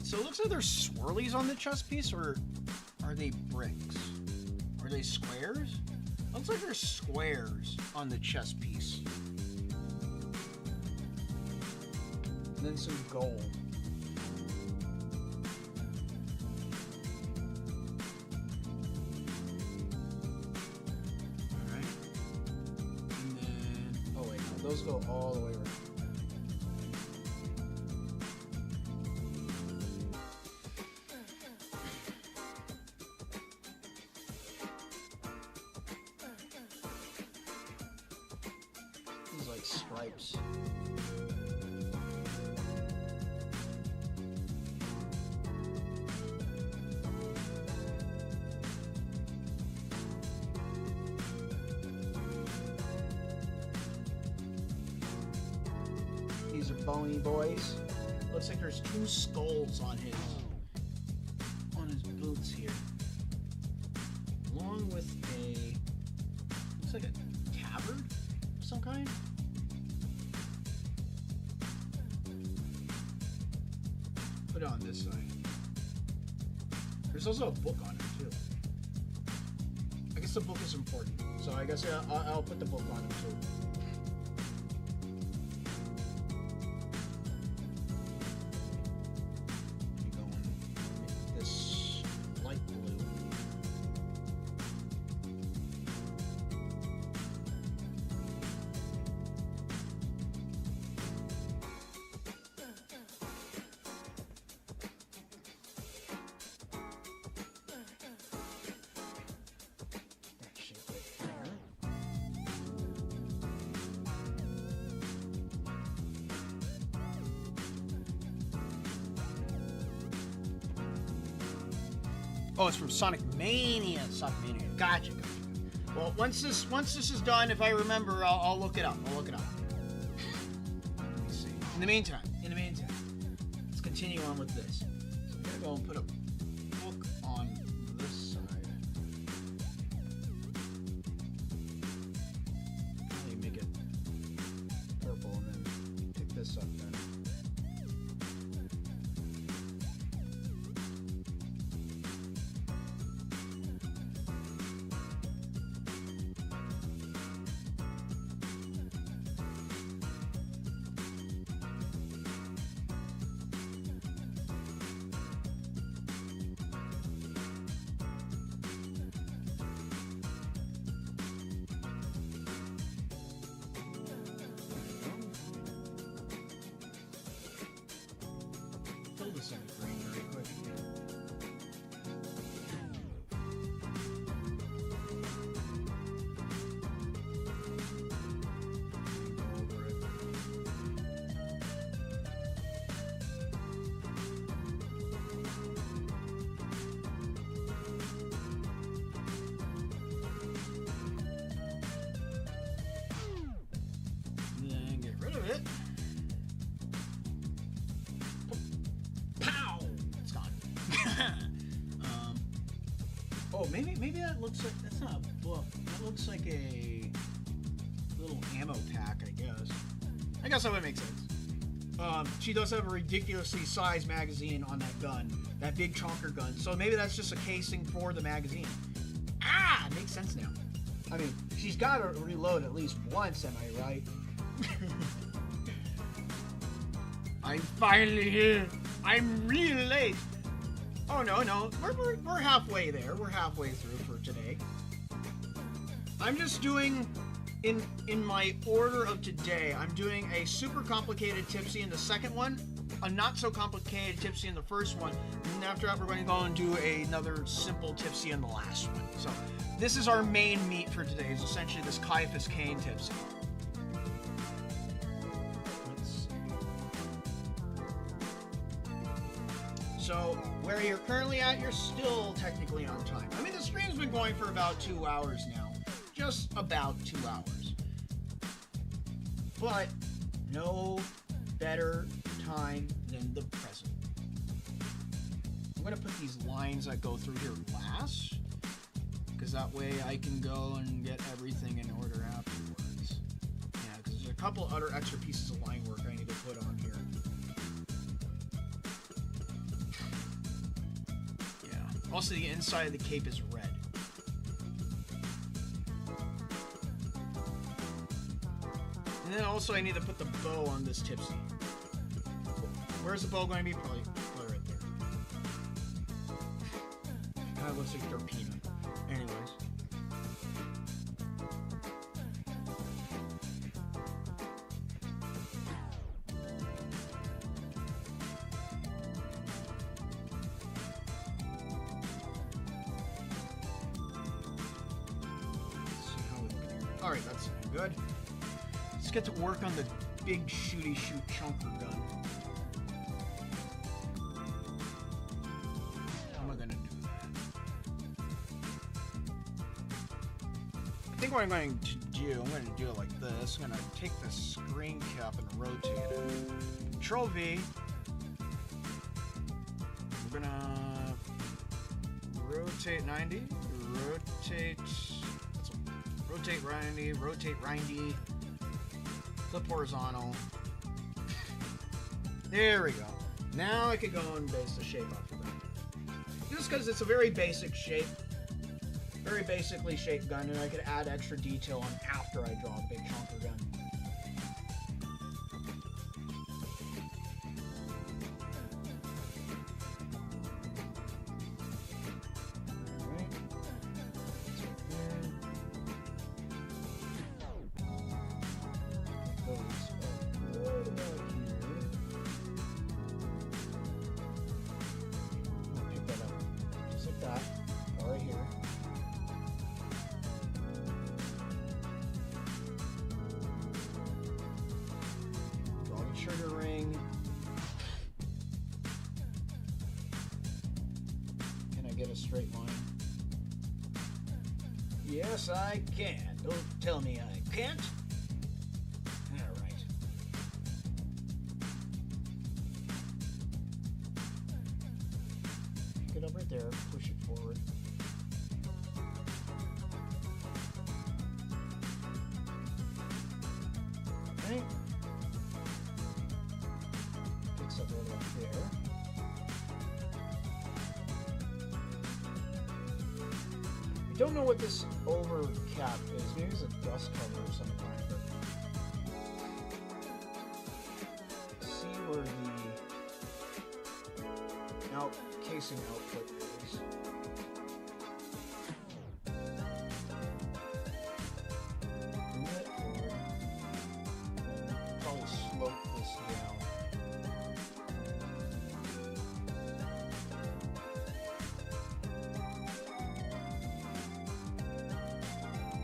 So it looks like there's swirlies on the chess piece, or are they bricks? Are they squares? Looks like there's squares on the chess piece. And then some gold. Alright. And then... oh wait, no, those go all the way around. Stripes. bony boys. Looks like there's 2 skulls on his boots here, along with a looks like a tabard of some kind. Put it on this side. There's also a book on it too. I guess the book is important, so I guess I'll put the book on it too. Oh, it's from Sonic Mania. Sonic Mania. Gotcha. Well, once this is done, if I remember, I'll look it up. Let me see. In the meantime, let's continue on with this. So I'm gonna go and put a book on this side. Let me make it purple and then pick this up then. This in the green very quick. Go over it. Then get rid of it. Oh, maybe that looks like, that's not a book. That looks like a little ammo pack, I guess. I guess that would make sense. She does have a ridiculously sized magazine on that gun, that big chonker gun. So maybe that's just a casing for the magazine. Ah, makes sense now. I mean, she's got to reload at least once, am I right? I'm finally here. I'm really late. Oh, no. We're halfway there. We're halfway through for today. I'm just doing, in my order of today, I'm doing a super complicated tipsy in the second one, a not so complicated tipsy in the first one, and then after that we're going to go and do another simple tipsy in the last one. So this is our main meat for today, is essentially this Kaiaphas Kane tipsy. So, where you're currently at, you're still technically on time. I mean, the stream's been going for about 2 hours now. Just about 2 hours. But, no better time than the present. I'm going to put these lines that go through here last, because that way I can go and get everything in order afterwards. Yeah, because there's a couple other extra pieces of line work I need to put on here. Also, the inside of the cape is red. And then also I need to put the bow on this tipsy. Where's the bow going to be? Probably right there. Kind of looks like they're peanut. Anyways. Alright, that's good. Let's get to work on the big shooty shoot chunker gun. How am I going to do that? I think what I'm going to do do, I'm going to do it like this. I'm going to take the screen cap and rotate it. Control V. We're going to rotate 90. Rotate 90. Rotate 90. Flip horizontal. There we go. Now I could go and base the shape off of that. Just because it's a very basic shape. Very basically shaped gun, and I could add extra detail on after I draw a big chunker gun. Trigger ring. Can I get a straight line? Yes, I can. Don't tell me I can't. All right. Pick it up right there. Push it forward. Okay. There. I don't know what this over cap is. Maybe it's a dust cover or some kind. Let's see where the casing output is. Probably slope this down.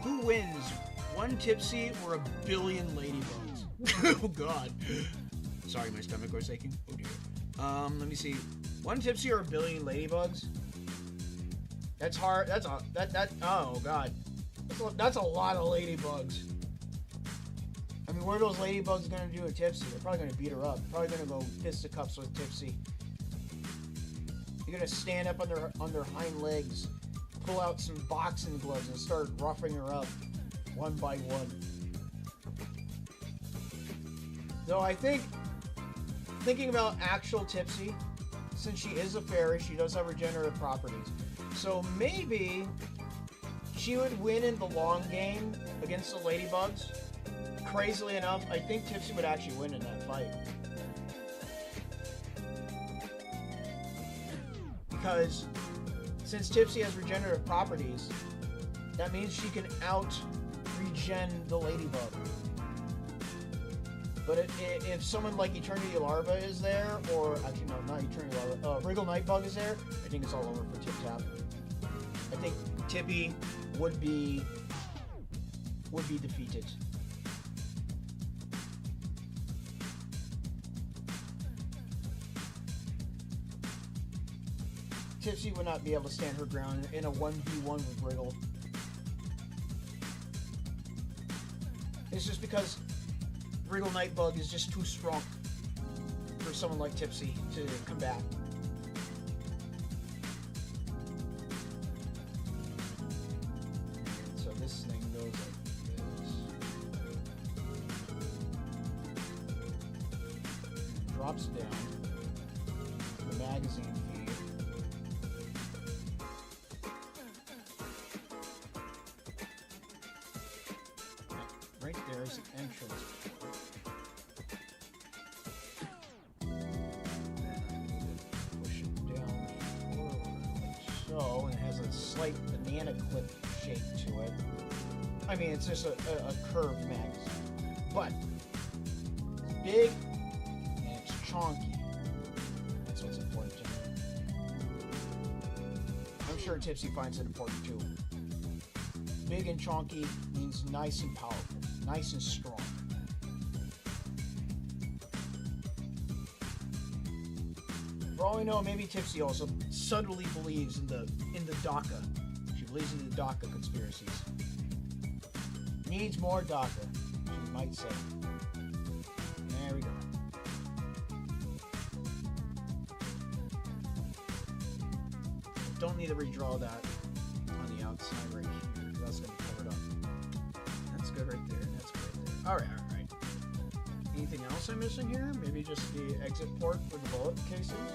Who wins? One tipsy or a billion ladybugs? Oh god. Sorry, my stomach was aching. Oh dear. Let me see. One tipsy or a billion ladybugs? That's hard. Oh god. That's a lot of ladybugs. I mean, what are those ladybugs gonna do with Tipsy? They're probably gonna beat her up. Probably gonna go fisticuffs with Tipsy. You're gonna stand up on their hind legs, pull out some boxing gloves and start roughing her up one by one. Though I think, thinking about actual Tipsy, since she is a fairy, she does have regenerative properties. So maybe she would win in the long game against the ladybugs. Crazily enough, I think Tipsy would actually win in that fight. Because since Tipsy has regenerative properties, that means she can out-regen the ladybug. But if someone like Eternity Larva is there, or actually no, not Eternity Larva, Wriggle Nightbug is there, I think it's all over for Tip Tap. I think Tippy would be defeated. Tipsy would not be able to stand her ground in a 1v1 with Wriggle. It's just because Wriggle Nightbug is just too strong for someone like Tipsy to combat. So this thing goes like this. Drops down the magazine feed. Right there is the entrance. So, and it has a slight banana clip shape to it. I mean, it's just a curved magazine. But, it's big, and it's chonky. That's what's important to me. I'm sure Tipsy finds it important too. Big and chonky means nice and powerful, nice and strong. For all we know, maybe Tipsy also subtly believes in the DACA. She believes in the DACA conspiracies. Needs more Docker, you might say. There we go. Don't need to redraw that on the outside right here. That's going to be covered up. That's good right there. That's good right there. Alright, alright. Anything else I'm missing here? Maybe just the exit port for the bullet casings?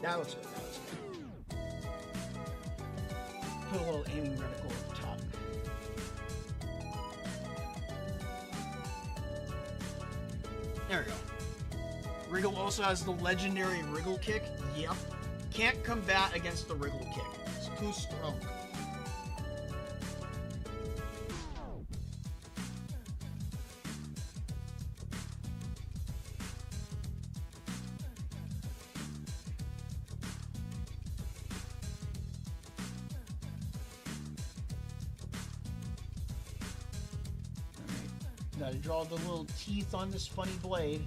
That looks good. That looks good. Put a little aiming reticle at the top. There we go. Wriggle also has the legendary wriggle kick. Yep. Can't combat against the wriggle kick. It's too strong. Gotta draw the little teeth on this funny blade.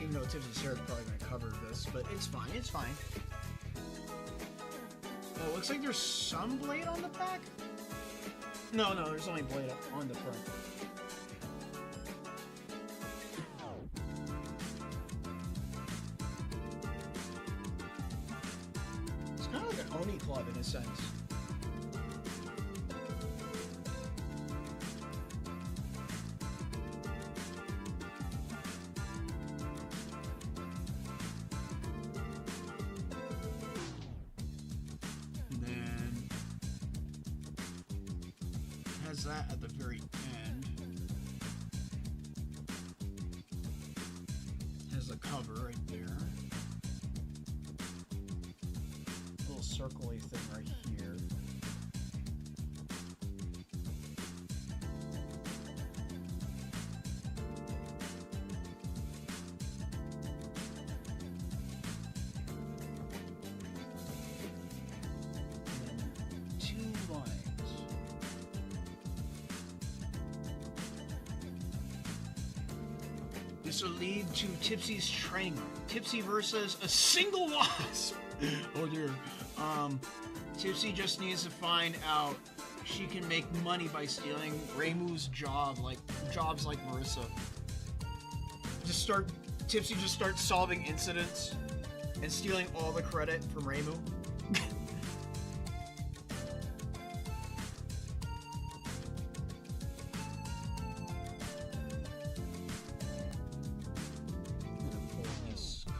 Even though Tipsy's hair is probably going to cover this, but it's fine, it's fine. Oh, it looks like there's some blade on the back? No, there's only blade up on the front. It's kind of like an Oni club in a sense. That at the very end has the cover right there, little circle-y thing right here. And two lines. This will lead to Tipsy's training. Tipsy versus a single wasp. Oh dear. Tipsy just needs to find out she can make money by stealing Reimu's jobs like Marissa. Tipsy just starts solving incidents and stealing all the credit from Reimu.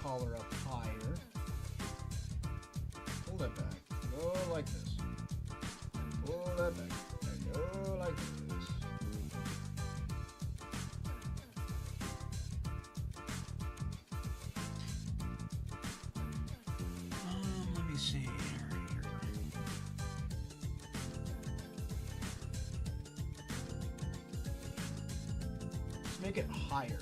Collar up higher. Pull that back. Go like this. Pull that back. And go like this. Let me see here. Let's make it higher.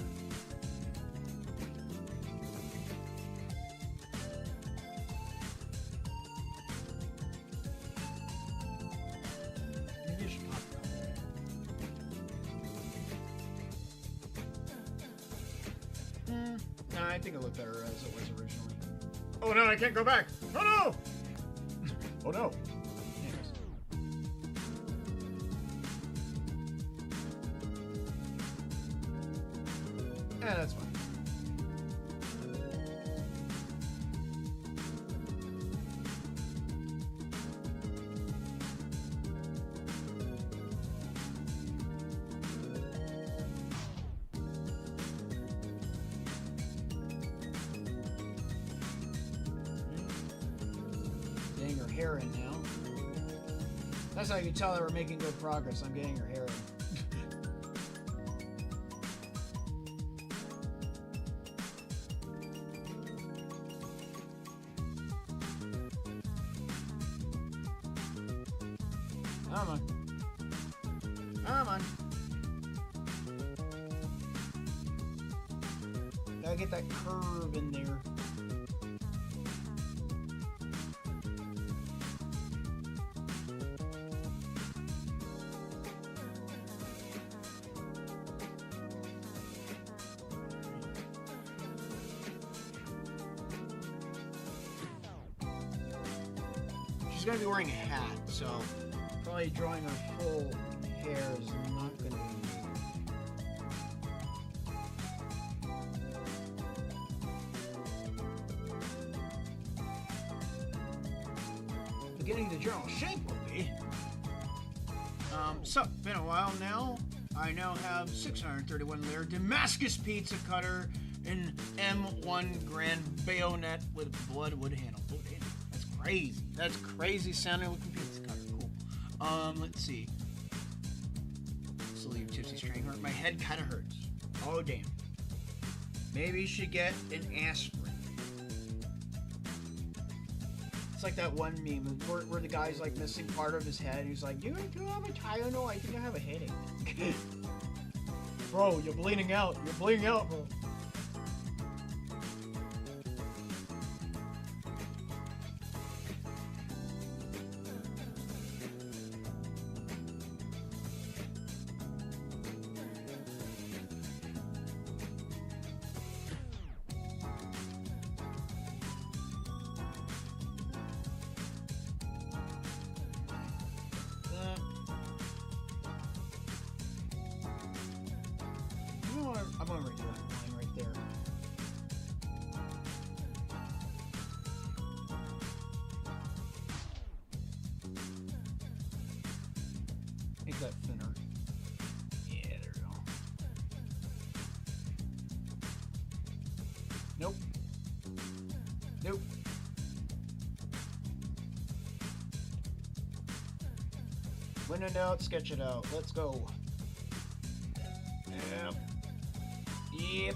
I think it looked better as it was originally. Oh no, I can't go back. Oh no! Oh no. Yeah, that's fine. Getting her hair in now. That's how you can tell that we're making good progress. I'm getting her hair in. Come on. Come on. Gotta get that curve in there. She's gonna be wearing a hat, so probably drawing her full hair is not gonna be easy. Beginning the general shape will be. So, been a while now. I now have 631 layer Damascus pizza cutter in M1 grand bayonet with bloodwood handle. Oh, damn. That's crazy. That's crazy sounding looking pizza cutter. Cool. Let's see. This will leave Tipsy's train hurt. My head kind of hurts. Oh, damn. Maybe you should get an aspirin. It's like that one meme where the guy's like missing part of his head. He's like, do you have a Tylenol? I think I have a headache. Bro, you're bleeding out. You're bleeding out, bro. I'm going right there. Line right there. Make that thinner. Yeah, there we go. Nope. Nope. When in doubt, sketch it out. Let's go. Yep. Yep.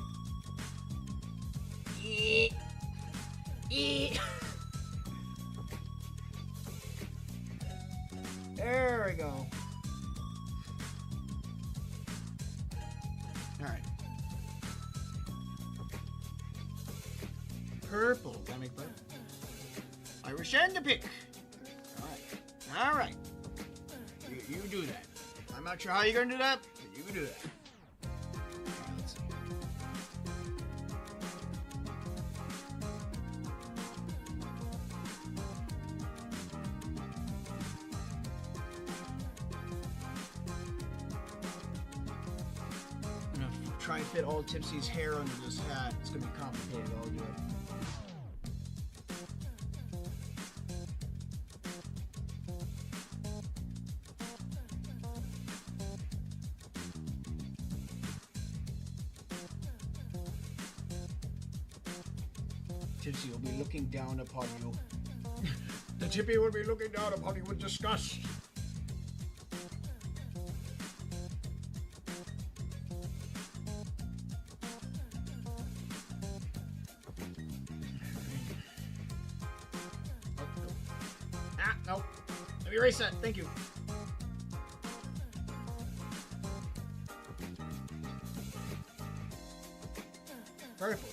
Yep. Yep. There we go. Alright. Purple. Can I make purple? Irish and a pick. Alright. Alright. You do that. I'm not sure how you're gonna do that, but you can do that. Alright, let's see. I'm gonna try and fit all Tipsy's hair under this hat. It's gonna be complicated. I'll do it. Tipsy will be looking down upon you. The Tippy will be looking down upon you with disgust. Oh, no. Ah, no. Let me erase that. Thank you. Purple.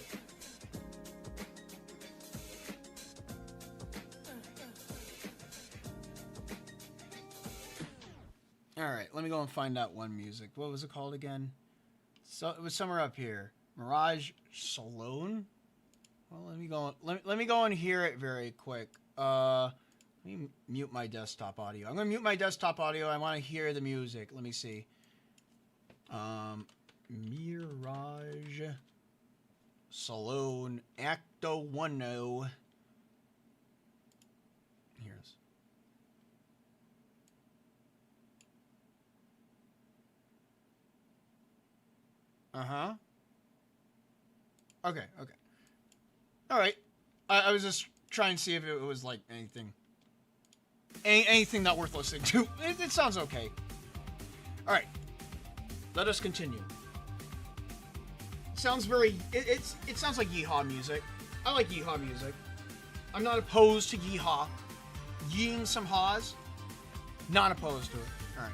Alright, let me go and find out one music. What was it called again? So it was somewhere up here. Mirage Saloon? Well, let me go let me go and hear it very quick. Let me mute my desktop audio. I'm gonna mute my desktop audio. I wanna hear the music. Let me see. Mirage Saloon Acto 1. Here's. Uh-huh. Okay, okay. Alright. I was just trying to see if it was, like, anything. Anything not worth listening to. It sounds okay. Alright. Let us continue. Sounds very... It sounds like yeehaw music. I like yeehaw music. I'm not opposed to yeehaw. Yeeing some haws. Not opposed to it. Alright.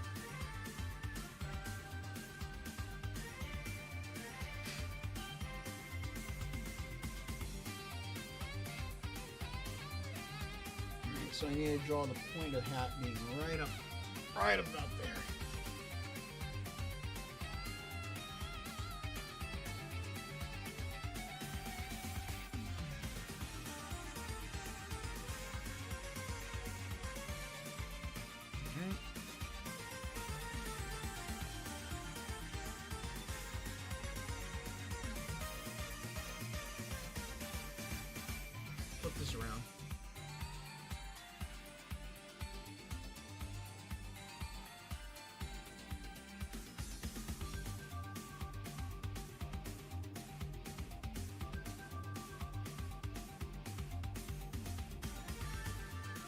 So I need to draw the point of the hat being right about there. Flip this around.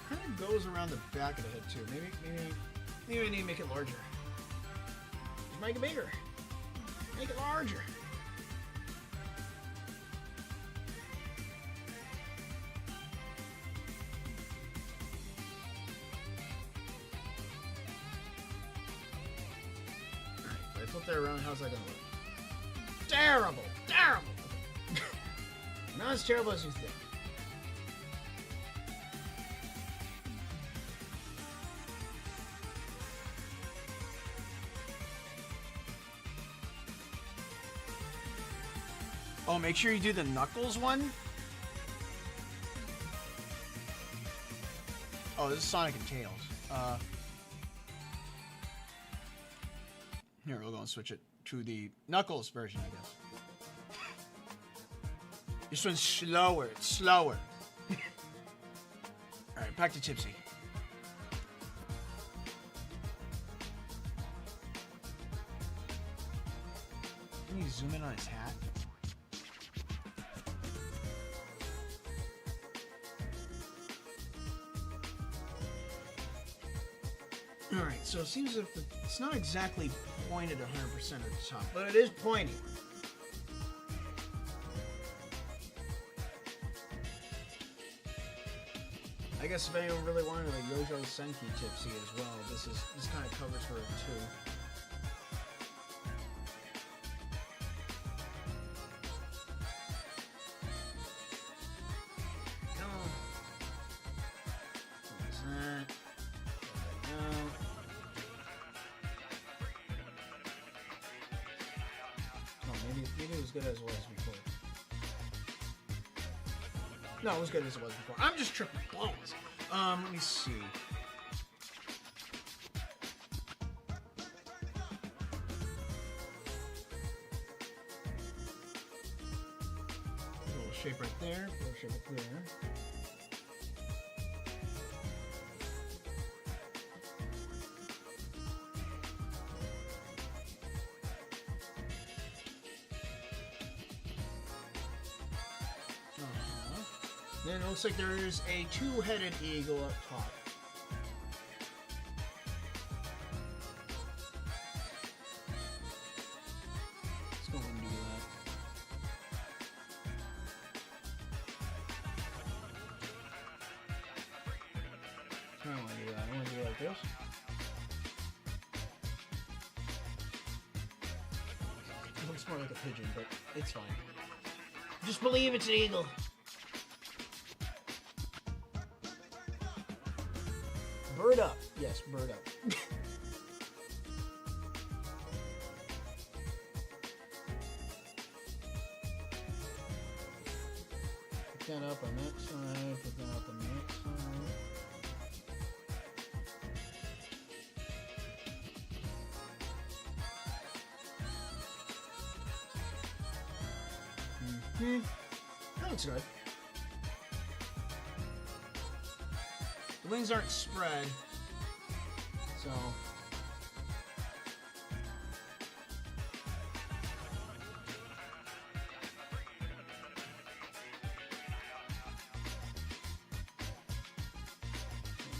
Kind of goes around the back of the head too. Maybe I need to make it larger. Just make it bigger. Make it larger. Flip that around, how's that gonna look? Terrible! Terrible! Not as terrible as you think. Oh, make sure you do the Knuckles one. Oh, this is Sonic and Tails. Here, we'll go and switch it to the Knuckles version, I guess. This one's slower. It's slower. Alright, back to Tipsy. Can you zoom in on his hat? Alright, so it seems as if it's not exactly pointed 100% at the top, but it is pointy. I guess if anyone really wanted a Yojo Senki Tipsy as well, this kind of covers for it too. Maybe it was good as it was before. No, it was good as it was before. I'm just tripping balls. Let me see. A little shape right there. A little shape right there. Then it looks like there is a two-headed eagle up top. Let's go ahead and do that. I don't want to do that. I want to do it like this. It looks more like a pigeon, but it's fine. Just believe it's an eagle. Bird up. Yes, bird up. Put that up on that side. Put that up on that side. That looks good. The wings aren't spread, so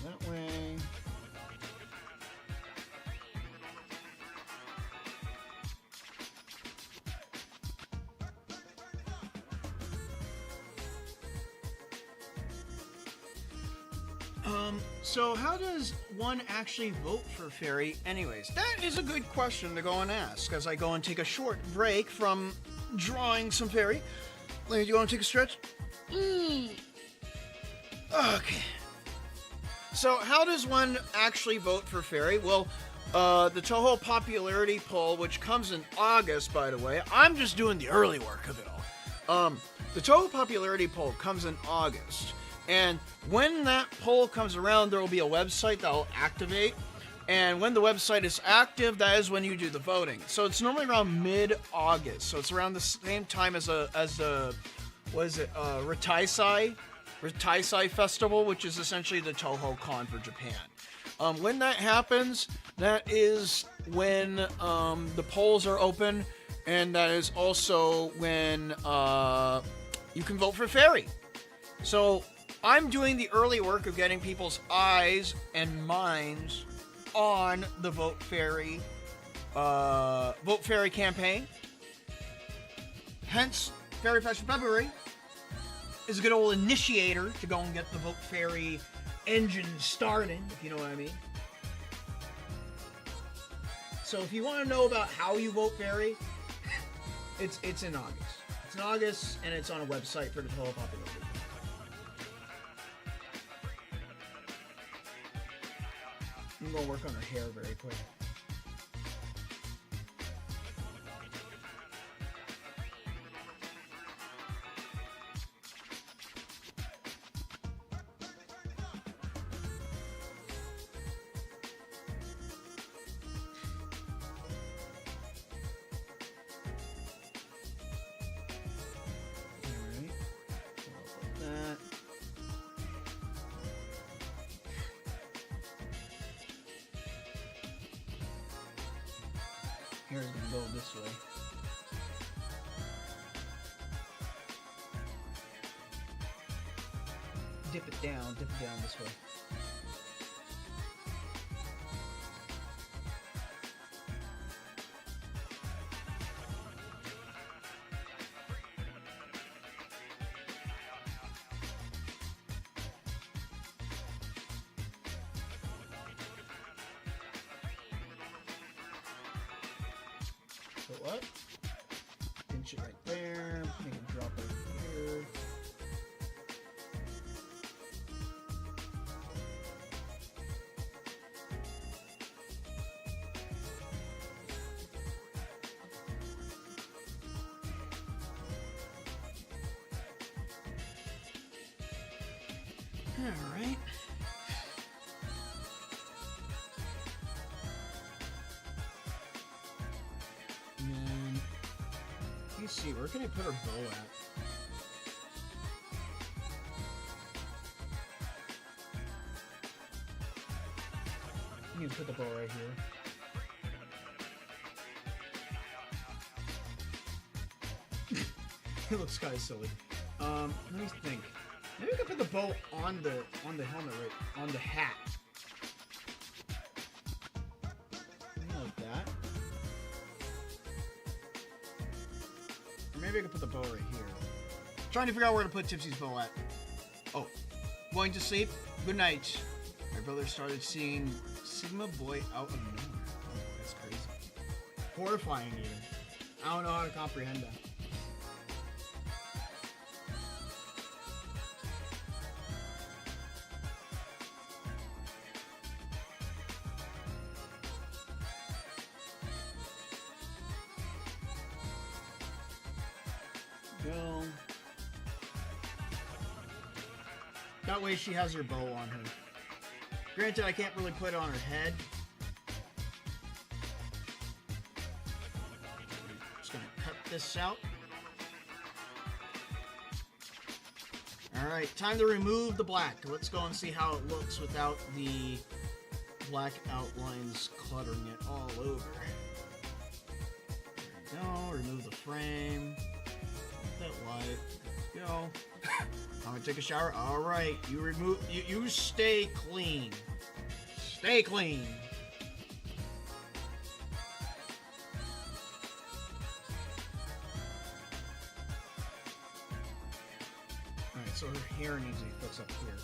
that way. So how does one actually vote for Fairy anyways? That is a good question to go and ask as I go and take a short break from drawing some Fairy. Lady, do you want to take a stretch? Okay. So how does one actually vote for Fairy? Well, the Touhou popularity poll, which comes in August, by the way. I'm just doing the early work of it all. The Touhou popularity poll comes in August. And when that poll comes around, there will be a website that will activate. And when the website is active, that is when you do the voting. So it's normally around mid-August. So it's around the same time as Rataisai Festival, which is essentially the Touhou Con for Japan. When that happens, that is when the polls are open, and that is also when you can vote for Fairy. So I'm doing the early work of getting people's eyes and minds on the Vote Fairy campaign. Hence, Fairy Fest February is a good old initiator to go and get the Vote Fairy engine starting, if you know what I mean. So if you want to know about how you vote Fairy, it's in August. It's in August, and it's on a website for the Touhou popularity. I'm going to work on her hair very quick. Hair's gonna go this way. Dip it down this way. What? Pinch it right there. Make it drop right here. All right. Let's see, where can I put her bow at? You can put the bow right here. It looks kind of silly. Let me think. Maybe we can put the bow on the helmet, right? On the hat. Something like that. Maybe I can put the bow right here. Trying to figure out where to put Tipsy's bow at. Oh, going to sleep? Good night. My brother started seeing Sigma Boy out of nowhere. Oh, that's crazy. Horrifying even. I don't know how to comprehend that. Go. That way she has her bow on her. Granted, I can't really put it on her head. Just gonna cut this out. Alright, time to remove the black. Let's go and see how it looks without the black outlines cluttering it all over. There we go, remove the frame. That light. There we go. I'm gonna take a shower. Alright, you stay clean. Stay clean. Alright, so her hair needs to be fixed up here.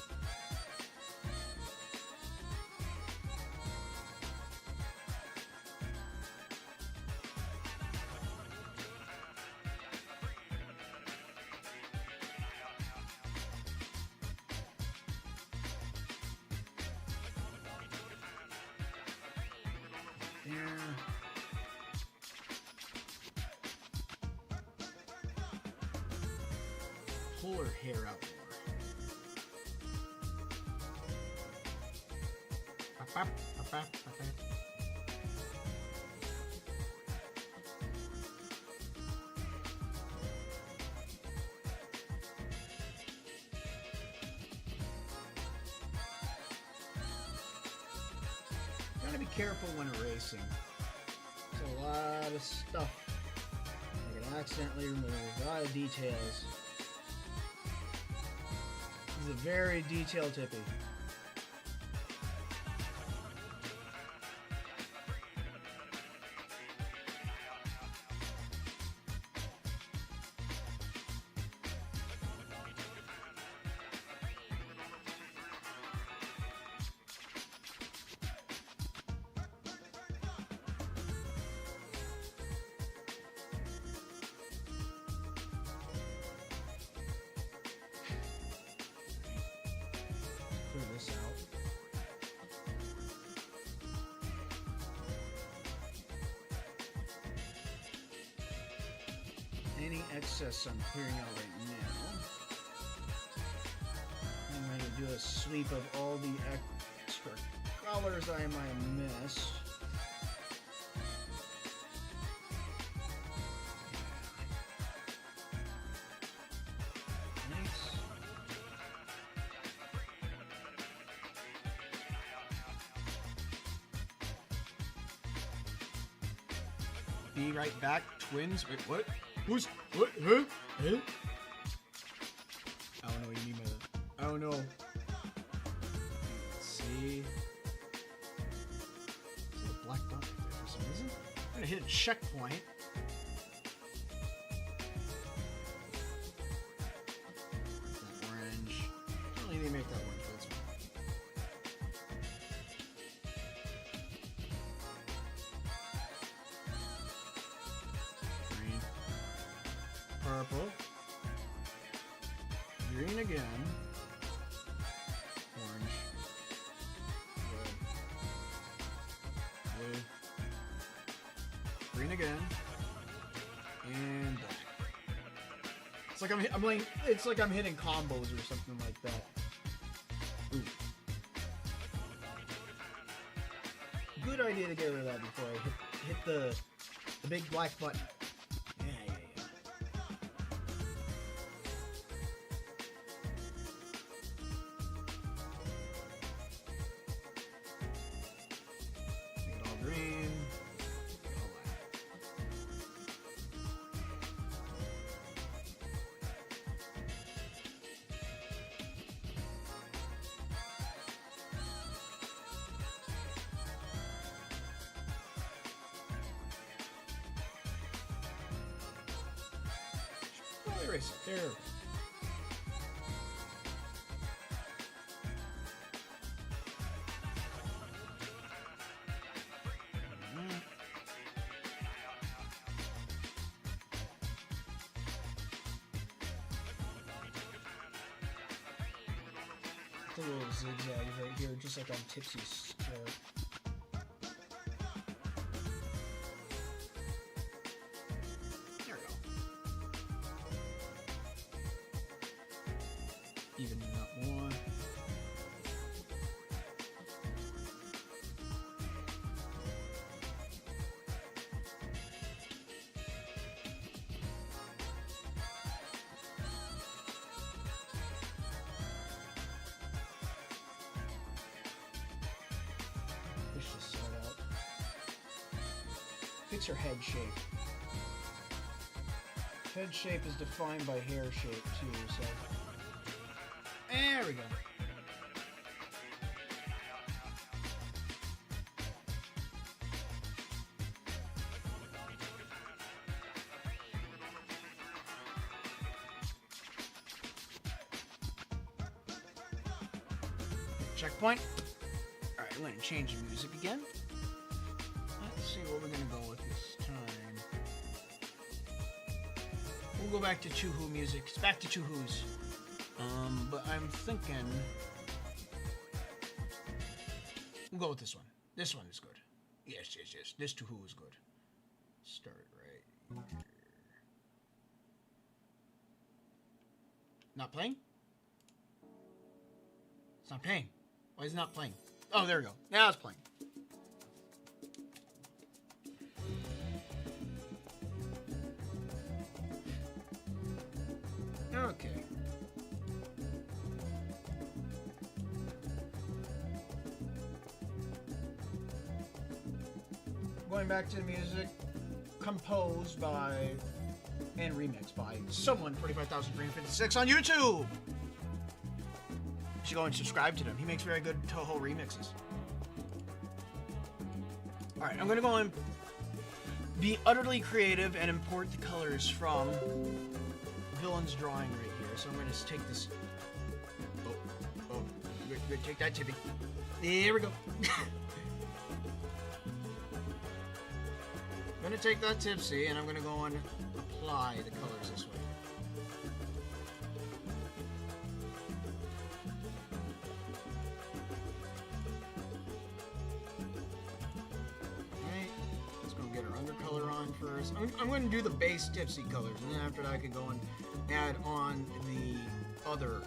pull her hair out more. Gotta be careful when erasing. There's a lot of stuff I can accidentally remove. A lot of details. This is a very detail tippy. This out. Any excess I'm clearing out right now. I'm going to do a sweep of all the extra colors I might have missed. Be right back, twins. Wait, what? Who's what? Huh? Huh? I don't know what you mean by that. I don't know. Let's see. There's a black dot right there for some reason. I'm gonna hit a checkpoint. That orange. I don't need to make that orange, but that's fine. Purple, green again, orange, red, blue, green again, and black. It's like it's like I'm hitting combos or something like that. Ooh. Good idea to get rid of that before I hit the big black button. Erase it. There. It's a little zigzag right here, just like on Tipsy's chair. Even up more. Push this side out. Fix her head shape. Head shape is defined by hair shape too, so. There we go. Checkpoint. Alright, we're going to change the music again. Let's see what we're going to go with this time. We'll go back to Touhou music. It's back to Touhou's. But I'm thinking we'll go with this one. This one is good. Yes. This Touhou is good. Start right here. Not playing? It's not playing. Why is it not playing? Oh, there we go. Now it's playing. Okay. Going back to the music, composed by and remixed by someone 45,356 on YouTube. You should go and subscribe to them. He makes very good Touhou remixes. All right, I'm gonna go and be utterly creative and import the colors from Villain's drawing right here. So I'm gonna just take this. Oh, good, take that, Tippy. There we go. I'm gonna take that Tipsy and I'm gonna go and apply the colors this way. Alright, let's go get our undercolor on first. I'm going to do the base Tipsy colors, and then after that I can go and add on the other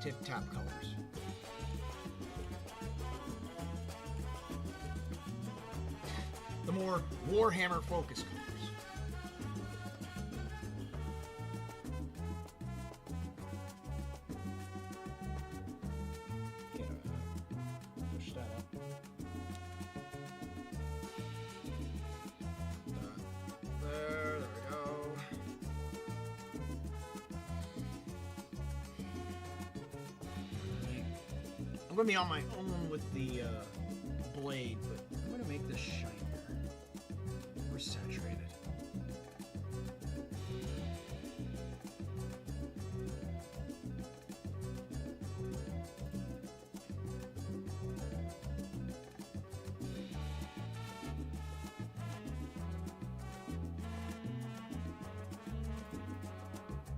tip-tap colors. The more Warhammer focus colors. Push that up. There we go. I'm going to be on my own with the blade, but I'm going to make this shiny. Saturated.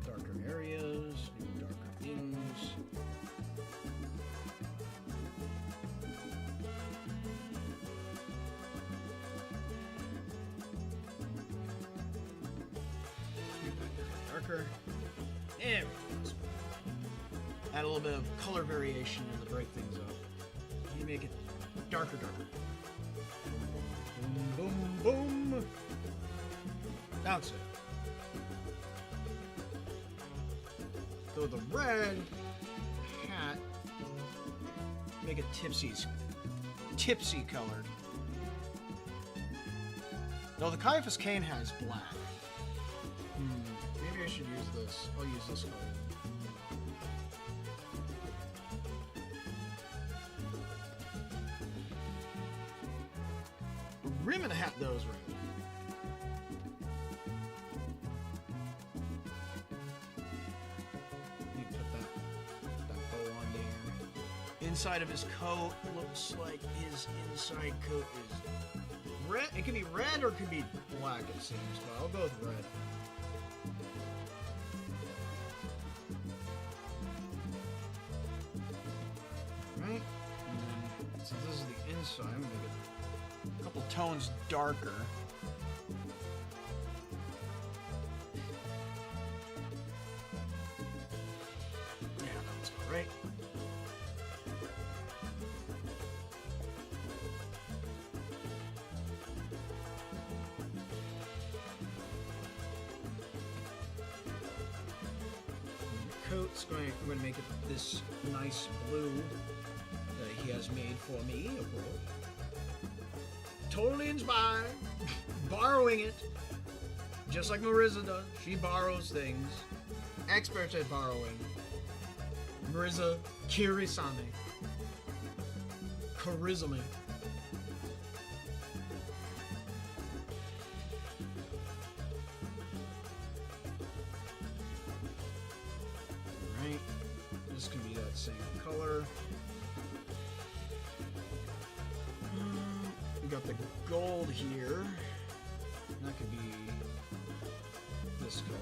Darker areas, darker things. Darker. There we go. Add a little bit of color variation to break things up. You make it darker. Boom, boom, boom. Bounce it. Go with the red hat. Make it tipsy colored. No, the Kaiaphas Kane has black. Maybe I should use this. I'll use this color. The rim of the hat, though, is red. You can put that bow on there. Inside of his coat looks like his inside coat is red. It could be red or it could be black, it seems, but I'll go with red. Right? And so this is the inside. I'm gonna make it a couple tones darker. Yeah, that's all right. Coat's going. I'm going to make it this nice blue that he has made for me, of course. Totally inspired, borrowing it, just like Marissa does. She borrows things. Expert at borrowing. Marissa Kirisame. Charisma. Right. This can be that same color. We got the gold here. That could be this color.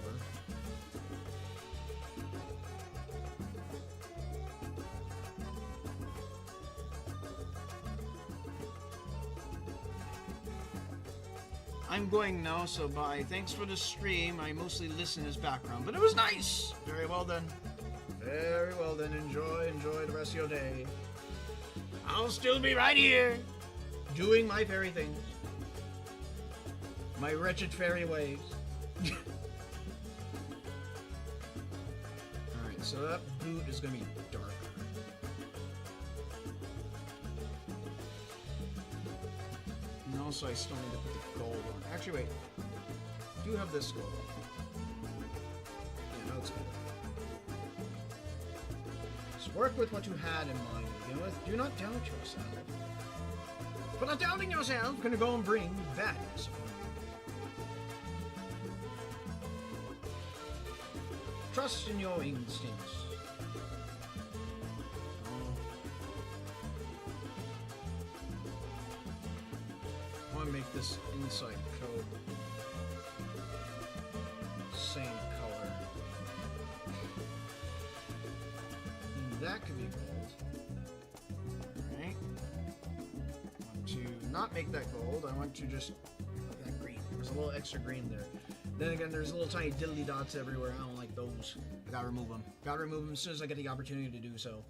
I'm going now, so bye. Thanks for the stream. I mostly listen as background, but it was nice. Very well done. Very well then, enjoy the rest of your day. I'll still be right here, doing my fairy things. My wretched fairy ways. Alright, so that boot is gonna be darker. And also I still need to put the gold on. Actually, wait. I do have this gold. Yeah, no, it's good. Just work with what you had in mind to begin with. Do not doubt yourself. But not doubting yourself, gonna go and bring badness upon you. Trust in your instincts. I want to make this inside coat same color. And that could be gold. Alright. I want to not make that gold. I want to just make that green. There's a little extra green there. Then again, there's little tiny diddly dots everywhere. I don't like those. I gotta remove them. Gotta remove them as soon as I get the opportunity to do so.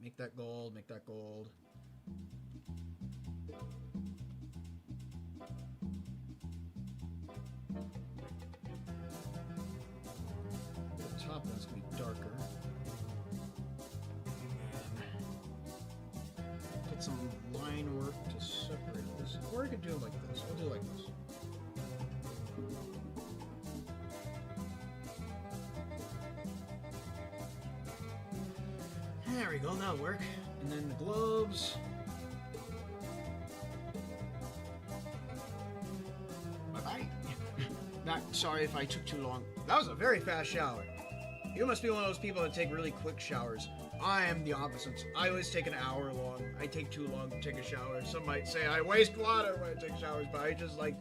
Make that gold, make that gold. The top one's gonna be darker. Put some line work to separate this. Or I could do it like this. I'll do it like this. There we go, that'll work. And then the gloves. Bye-bye. Sorry if I took too long. That was a very fast shower. You must be one of those people that take really quick showers. I am the opposite. I always take an hour long. I take too long to take a shower. Some might say I waste water when I take showers, but I just like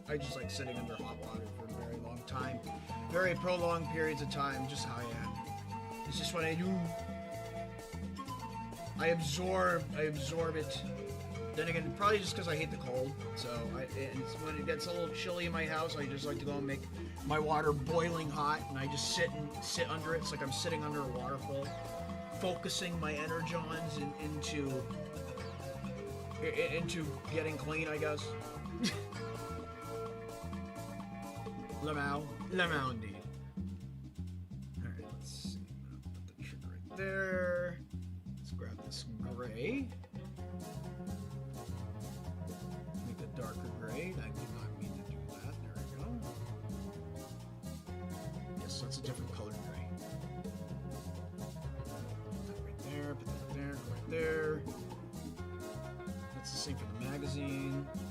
sitting under hot water for a very long time. Very prolonged periods of time, just how I am. It's just what I do. I absorb it. Then again, probably just because I hate the cold. So when it gets a little chilly in my house, I just like to go and make my water boiling hot, and I just sit under it. It's like I'm sitting under a waterfall, focusing my energons into getting clean, I guess. Lemao indeed. All right, let's see. I'm gonna put the trigger right there. Let's grab this gray. Make a darker gray. I did not mean to do that. There we go. Yes, that's a different colored gray. Put that right there, put that there, go right there. That's the same for the magazine. I'm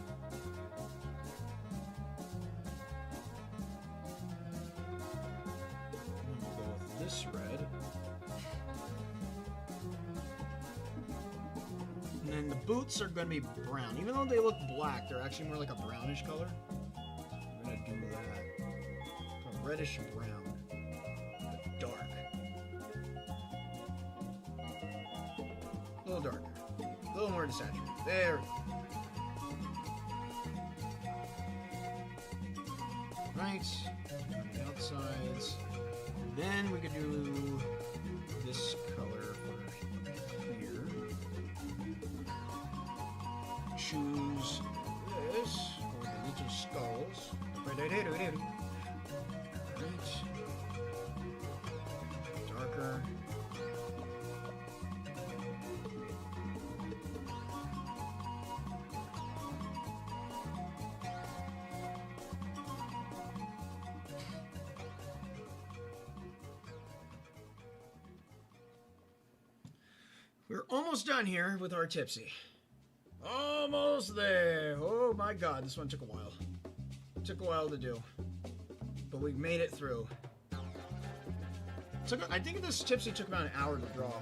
gonna go with this red. And then the boots are going to be brown. Even though they look black, they're actually more like a brownish color. I'm going to do that. A reddish brown. But dark. A little darker. A little more desaturated. There we go. Right. On the outsides. Then we could do this color for here. Choose this for the little skulls. Right. Darker. We're almost done here with our tipsy. Almost there. Oh my god, this one took a while. Took a while to do. But we made it through. I think this tipsy took about an hour to draw.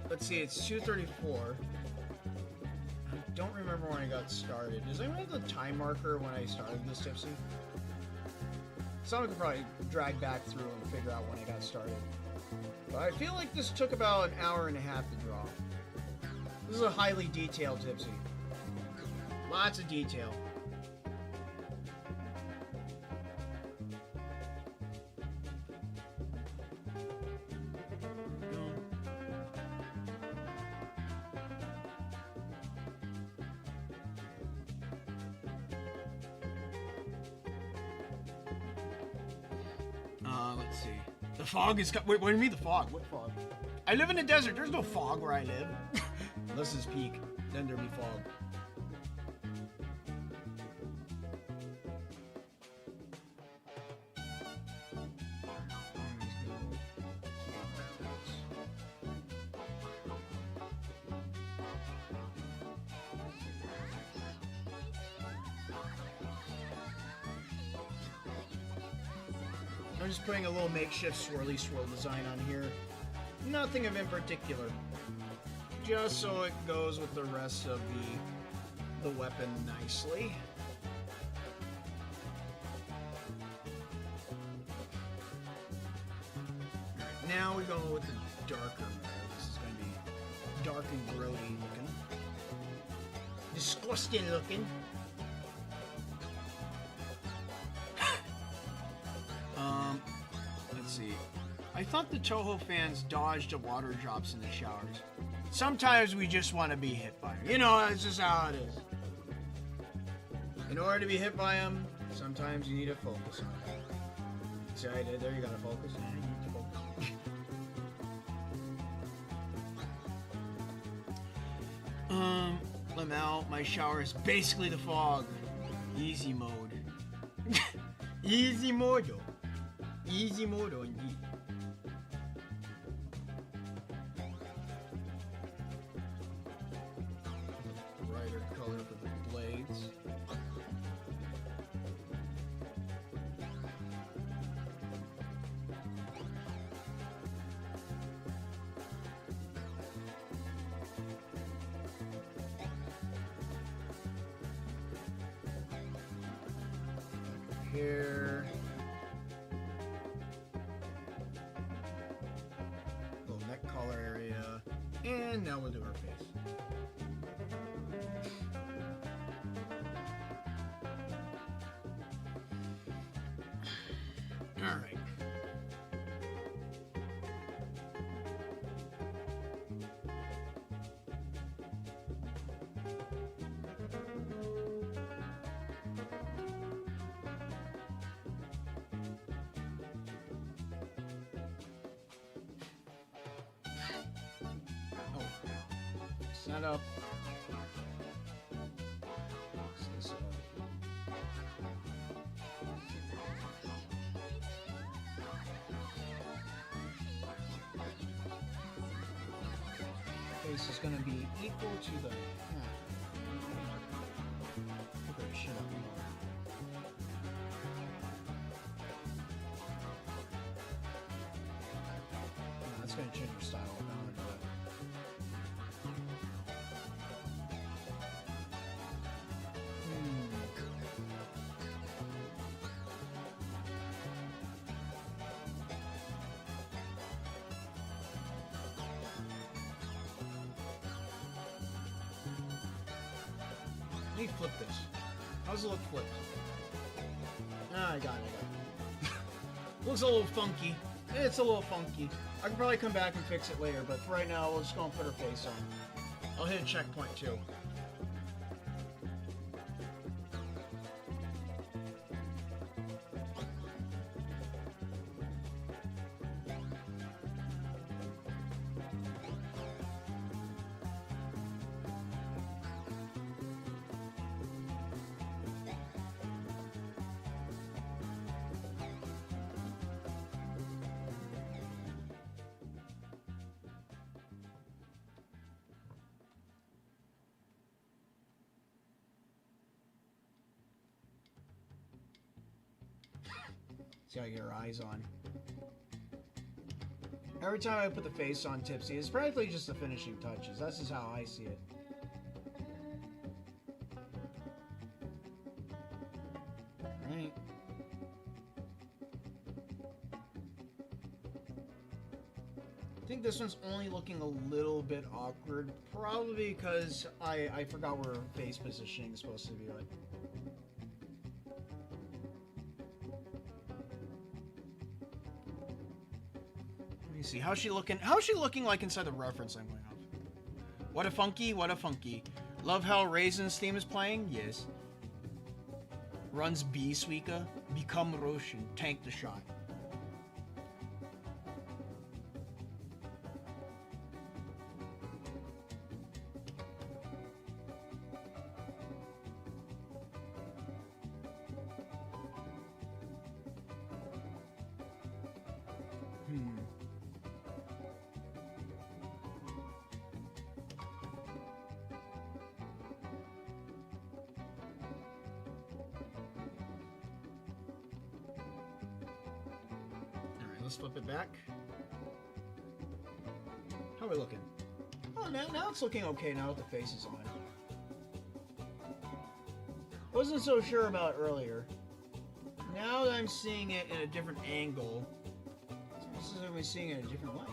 Let's see, it's 2:34. I don't remember when I got started. Does anyone have the time marker when I started this tipsy? Someone could probably drag back through and figure out when I got started. But I feel like this took about an hour and a half to draw. This is a highly detailed tipsy. Lots of detail. Let's see. The fog is... Wait, what do you mean the fog? What fog? I live in a desert. There's no fog where I live. Unless it's peak. Then there'll be fog. I'm just putting a little makeshift swirly swirl design on here. Nothing of in particular. Just so it goes with the rest of the weapon nicely. Alright, now we go with the darker mode. This is going to be dark and grody looking. Disgusting looking. Let's see. I thought the Touhou fans dodged the water drops in the showers. Sometimes we just want to be hit by them. You know, that's just how it is. In order to be hit by them, sometimes you need to focus on it. See how I did there? You gotta focus. Yeah, you need to focus. Lamau, my shower is basically the fog. Easy mode. Easy mode. Easy mode indeed. Brighter color for the blades. Hair. Little neck collar area. And now we'll do her face. Alright. Set up. Face is going to be equal to the. Shut up. That's going to change your style. Let me flip this. How's it look flipped? Ah, I got it. Looks a little funky. It's a little funky. I can probably come back and fix it later, but for right now, we'll just go and put her face on. I'll hit a checkpoint too. See how you get her eyes on. Every time I put the face on Tipsy, it's practically just the finishing touches. That's just how I see it. Alright. I think this one's only looking a little bit awkward. Probably because I forgot where face positioning is supposed to be like. See how's she looking? How's she looking like inside the reference I'm going off? What a funky, what a funky. Love how Raisin's theme is playing? Yes. Runs B, Suika. Become Roshin. Tank the shot. let's flip it back. How are we looking? Oh, now it's looking okay now with the faces on. Wasn't so sure about earlier. Now that I'm seeing it in a different angle, this is like we're seeing it in a different light.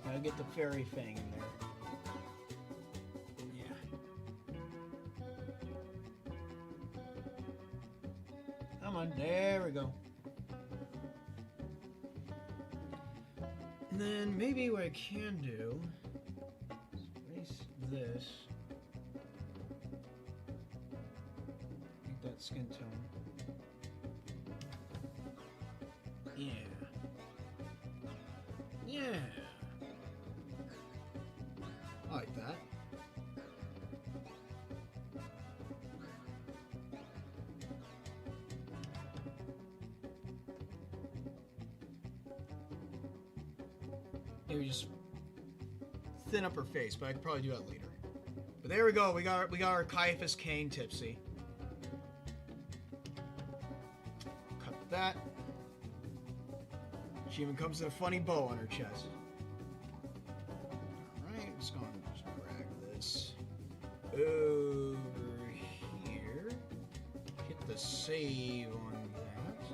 Gotta get the fairy fang in there. Yeah. Come on, there we go. And then maybe what I can do is erase this. Make that skin tone. Yeah. Yeah. I like that. Maybe just thin up her face, but I could probably do that later. But there we go. We got our Kaiaphas Kane tipsy. Cut that. She even comes with a funny bow on her chest. Alright, just gonna just drag this over here. Hit the save on that.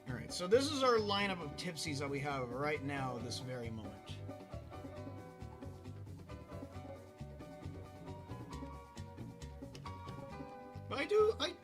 Alright, so this is our lineup of tipsies that we have right now at this very moment. But I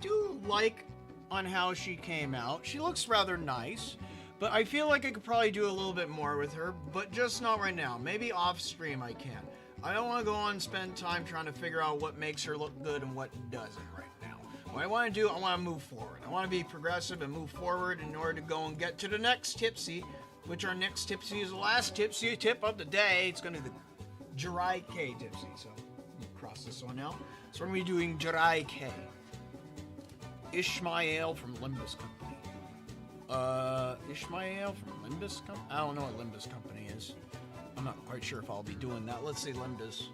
do like on how she came out. She looks rather nice, but I feel like I could probably do a little bit more with her, but just not right now. Maybe off stream I can. I don't want to go on and spend time trying to figure out what makes her look good and what doesn't right now. What I want to do, I want to move forward. I want to be progressive and move forward in order to go and get to the next tipsy, which our next tipsy is the last tipsy tip of the day. It's going to be the Jirai K tipsy, so cross this one out. So we're going to be doing Jirai K. Ishmael from Limbus Company. Ishmael from Limbus Company? I don't know what Limbus Company is. I'm not quite sure if I'll be doing that. Let's see Limbus.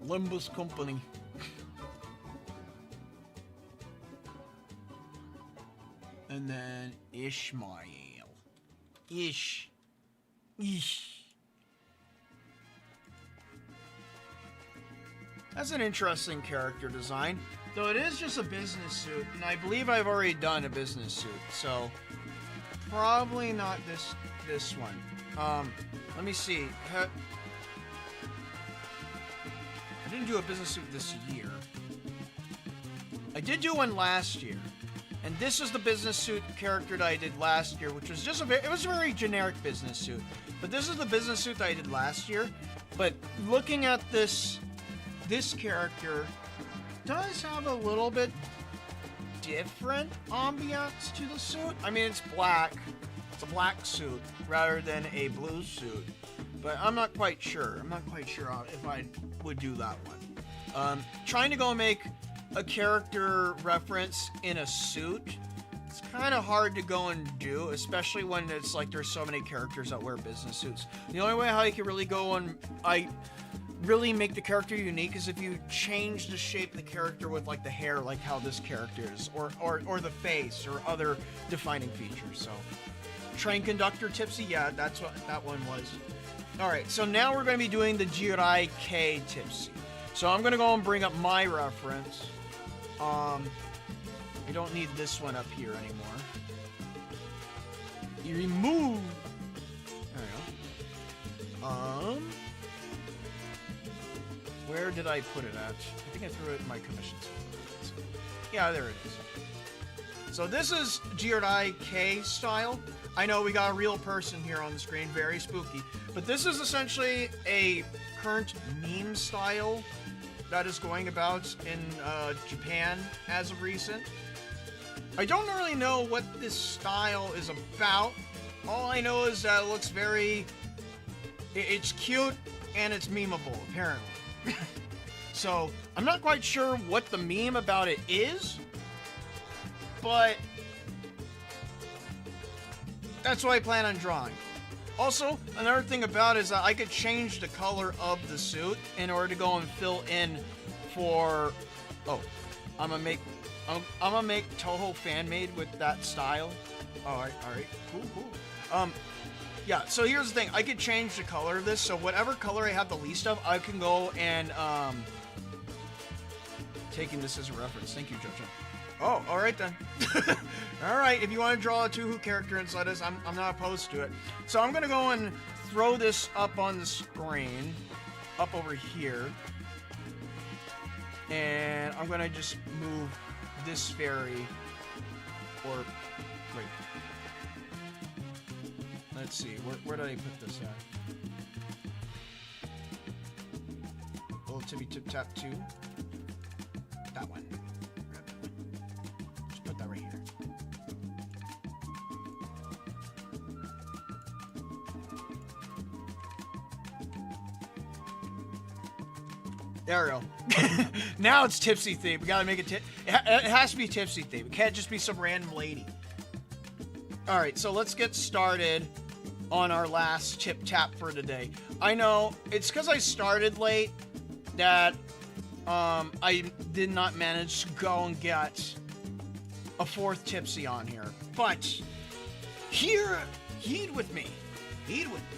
Limbus Company. And then Ishmael. Ish. That's an interesting character design, though it is just a business suit, and I believe I've already done a business suit, so probably not this one. Let me see. I didn't do a business suit this year. I did do one last year, and this is the business suit character that I did last year, which was just it was a very generic business suit. But this is the business suit that I did last year. But looking at this character does have a little bit different ambiance to the suit. I mean, it's black. It's a black suit rather than a blue suit. But I'm not quite sure. I'm not quite sure if I would do that one. Trying to go and make a character reference in a suit, it's kind of hard to go and do, especially when it's like there's so many characters that wear business suits. The only way how you can really go and really make the character unique is if you change the shape of the character with like the hair, like how this character is, or the face, or other defining features. So, train conductor tipsy, yeah, that's what that one was. All right, so now we're going to be doing the Jirai K tipsy. So I'm going to go and bring up my reference. I don't need this one up here anymore. You remove. There we go. Where did I put it at? I think I threw it in my commissions. Yeah, there it is. So this is Jirai K style. I know we got a real person here on the screen, very spooky. But this is essentially a current meme style that is going about in Japan as of recent. I don't really know what this style is about. All I know is that it looks it's cute and it's memeable, apparently. So, I'm not quite sure what the meme about it is, but That's what I plan on drawing. Also, another thing about it is that I could change the color of the suit in order to go and fill in for... Oh, I'm gonna make Touhou fan-made with that style. Alright, cool. Yeah, so here's the thing. I could change the color of this, so whatever color I have the least of, I can go and, taking this as a reference. Thank you, Jojo. Oh, alright then. Alright, if you want to draw a Touhou character inside this, I'm not opposed to it. So I'm gonna go and throw this up on the screen, up over here. And I'm gonna just move this fairy, or, wait. Let's see, where did I put this at? Little tippy tip tap 2. That one. Grab that one. Just put that right here. There we go. Now it's tipsy theme. We gotta make it it has to be tipsy theme. It can't just be some random lady. Alright, so let's get started on our last tip tap for today. I know it's because I started late that I did not manage to go and get a 4th tipsy on here. But heed with me. Heed with me.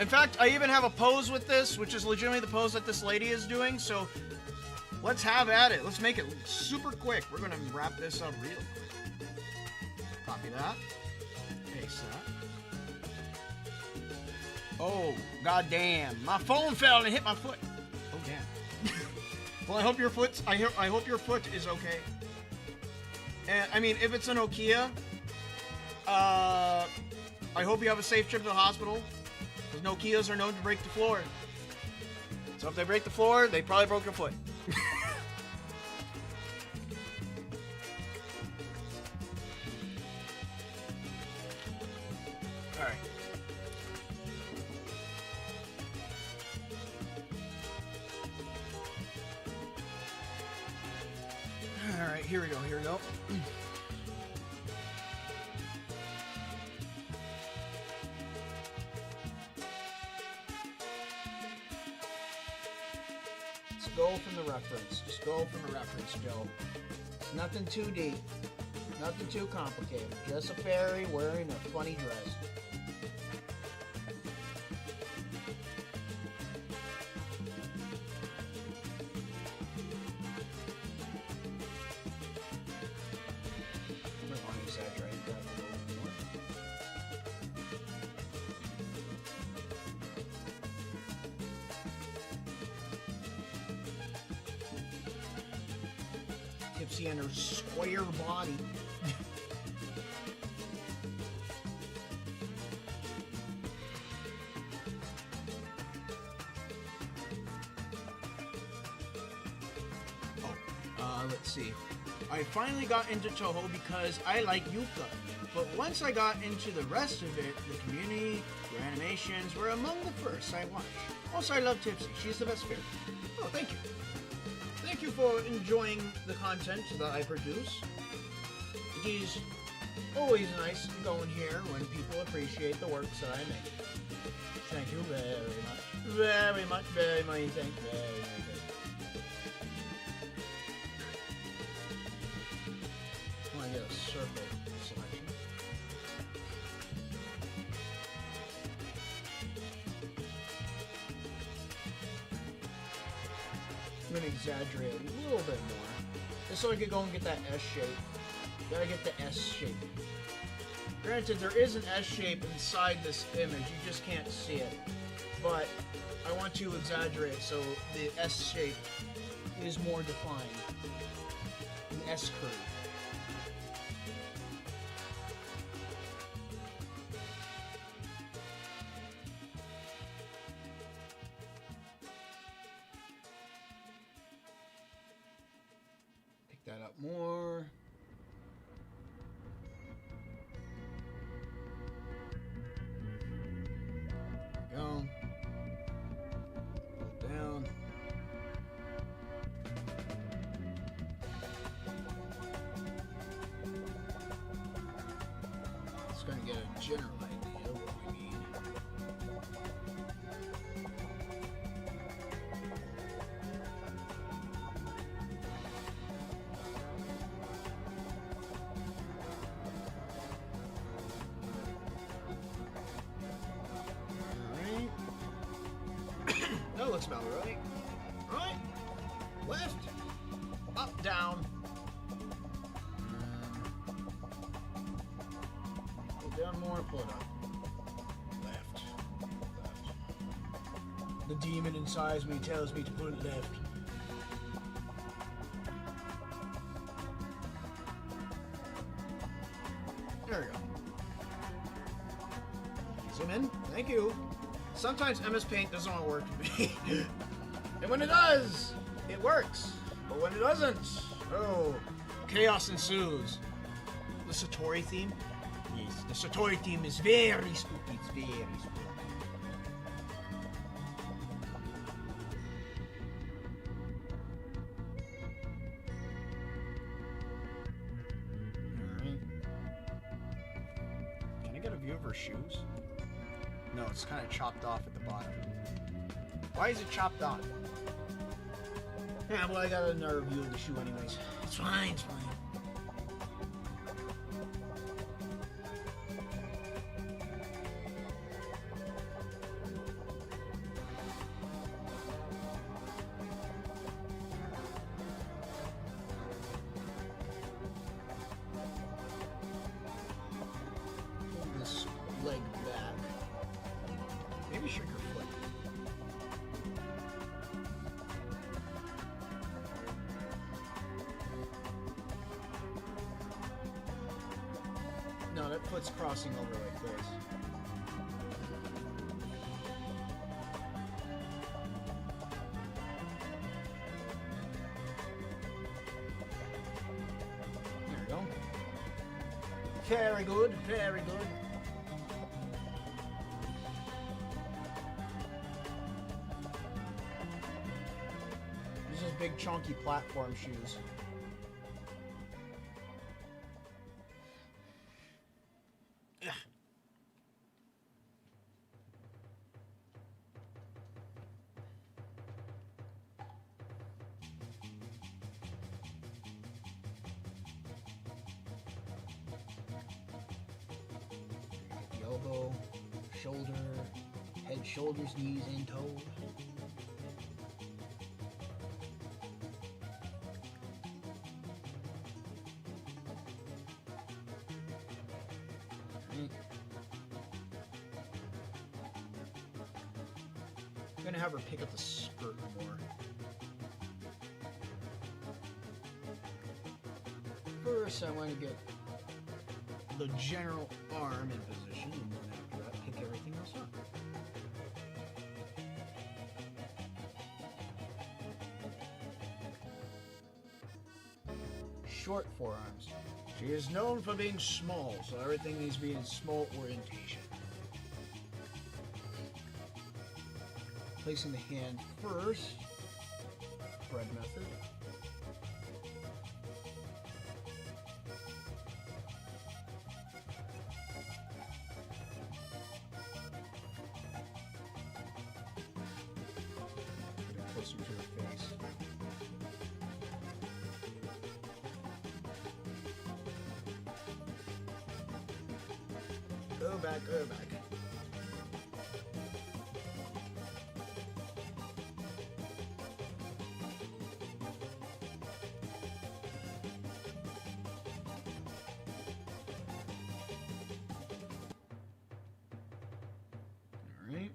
In fact, I even have a pose with this, which is legitimately the pose that this lady is doing, so let's have at it. Let's make it super quick. We're going to wrap this up real quick. Copy that. Paste that. Oh, goddamn. My phone fell and hit my foot. Oh, damn. Well, I hope your foot is okay. And, I mean, if it's an Nokia, I hope you have a safe trip to the hospital. Because Nokias are known to break the floor. So if they break the floor, they probably broke your foot. Alright. Alright, here we go. Go from the reference. Just go from the reference, Joe. Nothing too deep. Nothing too complicated. Just a fairy wearing a funny dress. I might want to exaggerate that a little more. Tipsy and her square body. Let's see. I finally got into Touhou because I like Yuka. But once I got into the rest of it, the community, the animations were among the first I watched. Also, I love Tipsy. She's the best fairy. Oh, thank you. Thank you for enjoying the content that I produce. It is always nice to go in here when people appreciate the works that I make. Thank you very much. Very much, very much. Thank you very much. I want to get a circle selection. I'm going to exaggerate a little bit more. Just so I can go and get that S shape. Gotta get the S shape. Granted, there is an S shape inside this image. You just can't see it. But I want to exaggerate so the S shape is more defined. An S curve. Pick that up more. Go. Pull down. general idea of what we need. Alright. That looks about right. Right. Left. Up, down. Down more, pull it up. Left. Left. The demon inside me tells me to put it left. There we go. Zoom in. Thank you. Sometimes MS Paint doesn't want to work for me. And when it does, it works. But when it doesn't, oh, chaos ensues. The Satori theme? Yes, the Satori theme is very spooky. It's very spooky. Alright. Can I get a view of her shoes? No, it's kind of chopped off at the bottom. Why is it chopped off? Yeah, well, I got another view of the shoe anyways. It's fine, it's fine. Pull this leg back. Maybe shrink her foot. No, that foot's crossing over like this. There we go. Very good, very good. These are big chunky platform shoes. Elbow, shoulder, head, shoulders, knees, and toes. I'm gonna have her pick up the skirt more. First, I want to get the general arm in position, and then after that, pick everything else up. Short forearms. She is known for being small, so everything needs to be in small orientation. Placing the hand first, spread method. Closer to her face. Go back, go back. All right.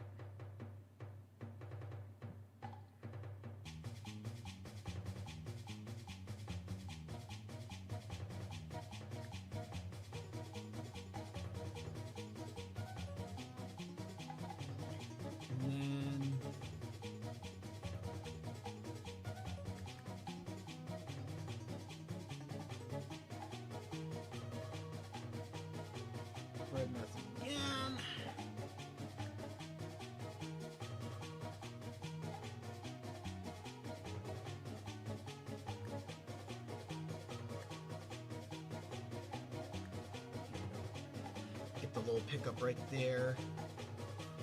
the little pickup right there.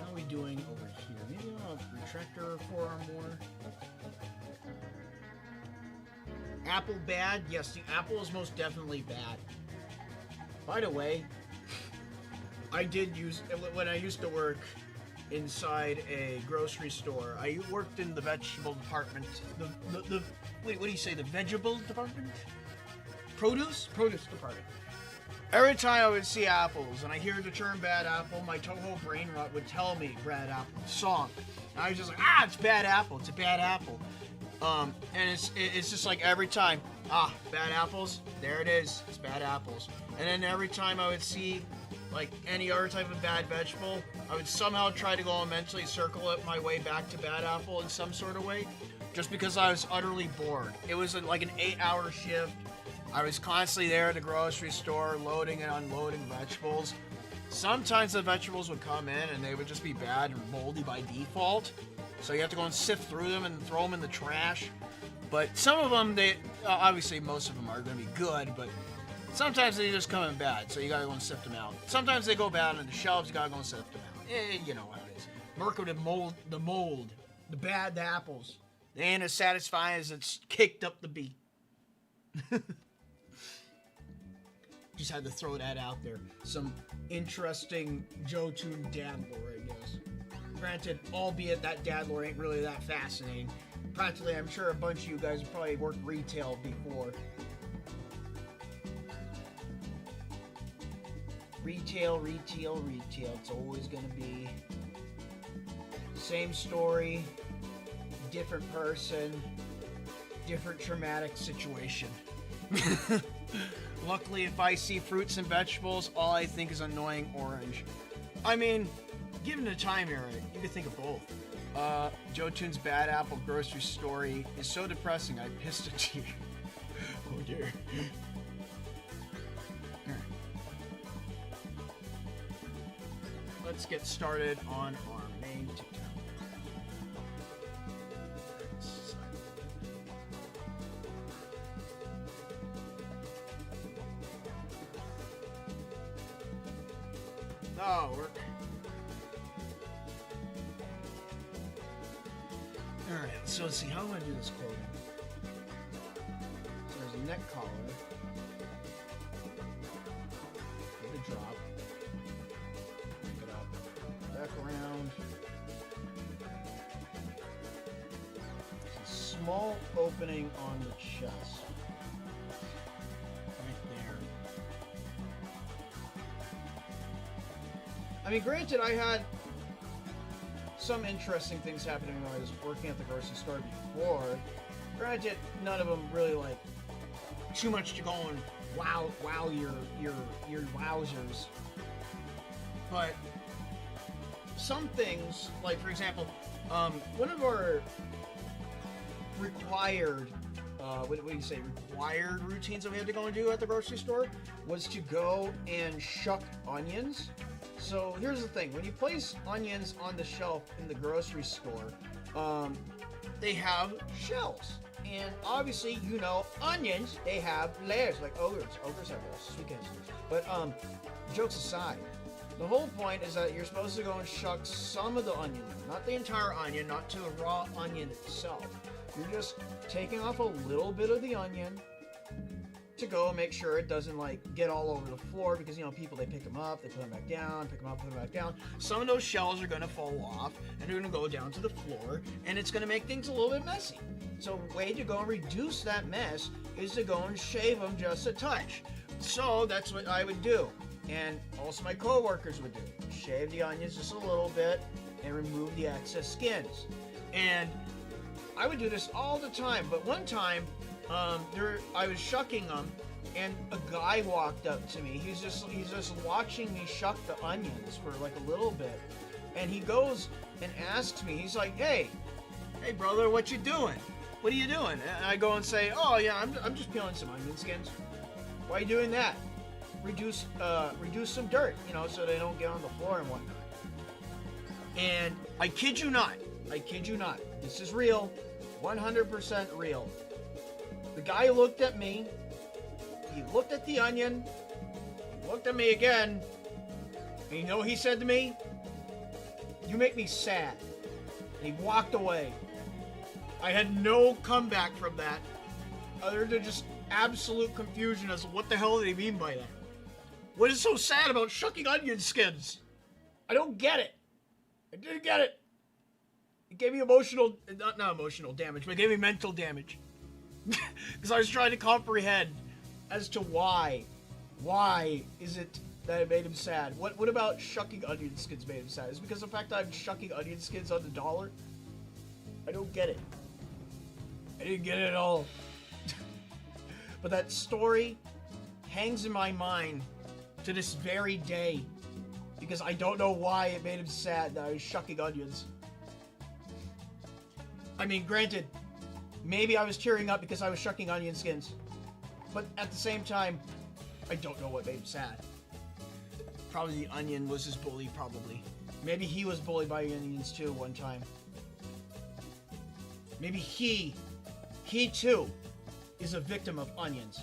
How are we doing over here? Maybe I'll retractor forearm more. Apple bad? Yes, the apple is most definitely bad. By the way, I did use, when I used to work inside a grocery store, I worked in the vegetable department. Wait, what do you say? The vegetable department? Produce department. Every time I would see apples and I hear the term bad apple, my Touhou brain rot would tell me bad apple song. And I was just like, it's bad apple. It's a bad apple. And it's just like every time, bad apples. There it is. It's bad apples. And then every time I would see like any other type of bad vegetable, I would somehow try to go and mentally circle it my way back to bad apple in some sort of way, just because I was utterly bored. It was like an 8-hour shift. I was constantly there at the grocery store, loading and unloading vegetables. Sometimes the vegetables would come in and they would just be bad and moldy by default. So you have to go and sift through them and throw them in the trash. But some of them, obviously most of them are going to be good, but sometimes they just come in bad, so you gotta go and sift them out. Sometimes they go bad on the shelves, you gotta go and sift them out. You know how it is. Merco the mold, the bad apples. They ain't as satisfying as it's kicked up the beat. Just had to throw that out there. Some interesting Jotun dad lore, I guess. Granted, albeit that dad lore ain't really that fascinating. Practically, I'm sure a bunch of you guys have probably worked retail before. Retail. It's always going to be same story, different person, different traumatic situation. Luckily, if I see fruits and vegetables, all I think is annoying orange. I mean, given the time era, you could think of both. Jotun's bad apple grocery story is so depressing, I pissed a tear. Oh dear. Let's get started on our main TikTok. Oh, work. Alright, so let's see, how am I going to do this clothing? So there's a neck collar. Get a drop. Back around. A small opening on the chest. Right there. I mean, granted, I had some interesting things happening when I was working at the grocery store before. Granted, none of them really like too much to go and wow your wowzers. But some things, like for example, one of our required, what do you say, required routines that we had to go and do at the grocery store was to go and shuck onions. So here's the thing, when you place onions on the shelf in the grocery store, they have shells. And obviously, you know, onions, they have layers, like ogres. Ogres have layers, sweet cancer. But jokes aside, the whole point is that you're supposed to go and shuck some of the onion, not the entire onion, not to the raw onion itself. You're just taking off a little bit of the onion to go and make sure it doesn't like get all over the floor, because you know people, they pick them up, they put them back down, pick them up, put them back down. Some of those shells are going to fall off and they're going to go down to the floor, and it's going to make things a little bit messy. So a way to go and reduce that mess is to go and shave them just a touch. So that's what I would do. And also my co-workers would do. Shave the onions just a little bit and remove the excess skins. And I would do this all the time, but one time, I was shucking them, and a guy walked up to me. He's just watching me shuck the onions for like a little bit, and he goes and asks me. He's like, "Hey brother, what you doing? What are you doing?" And I go and say, "Oh yeah, I'm just peeling some onion skins." "Why are you doing that?" Reduce some dirt, you know, so they don't get on the floor and whatnot. And I kid you not, this is real, 100% real. The guy looked at me, he looked at the onion, he looked at me again, And you know what he said to me? You make me sad. And he walked away. I had no comeback from that, other than just absolute confusion as to what the hell did he mean by that. What is so sad about shucking onion skins? I don't get it. I didn't get it. It gave me emotional, not emotional damage, but it gave me mental damage. Because I was trying to comprehend as to why. Why is it that it made him sad? What about shucking onion skins made him sad? Is it because of the fact that I'm shucking onion skins on the dollar? I don't get it. I didn't get it at all. But that story hangs in my mind to this very day. Because I don't know why it made him sad that I was shucking onions. I mean, granted, maybe I was tearing up because I was shucking onion skins. But at the same time, I don't know what made him sad. Probably the onion was his bully, probably. Maybe he was bullied by onions too one time. Maybe he too, is a victim of onions.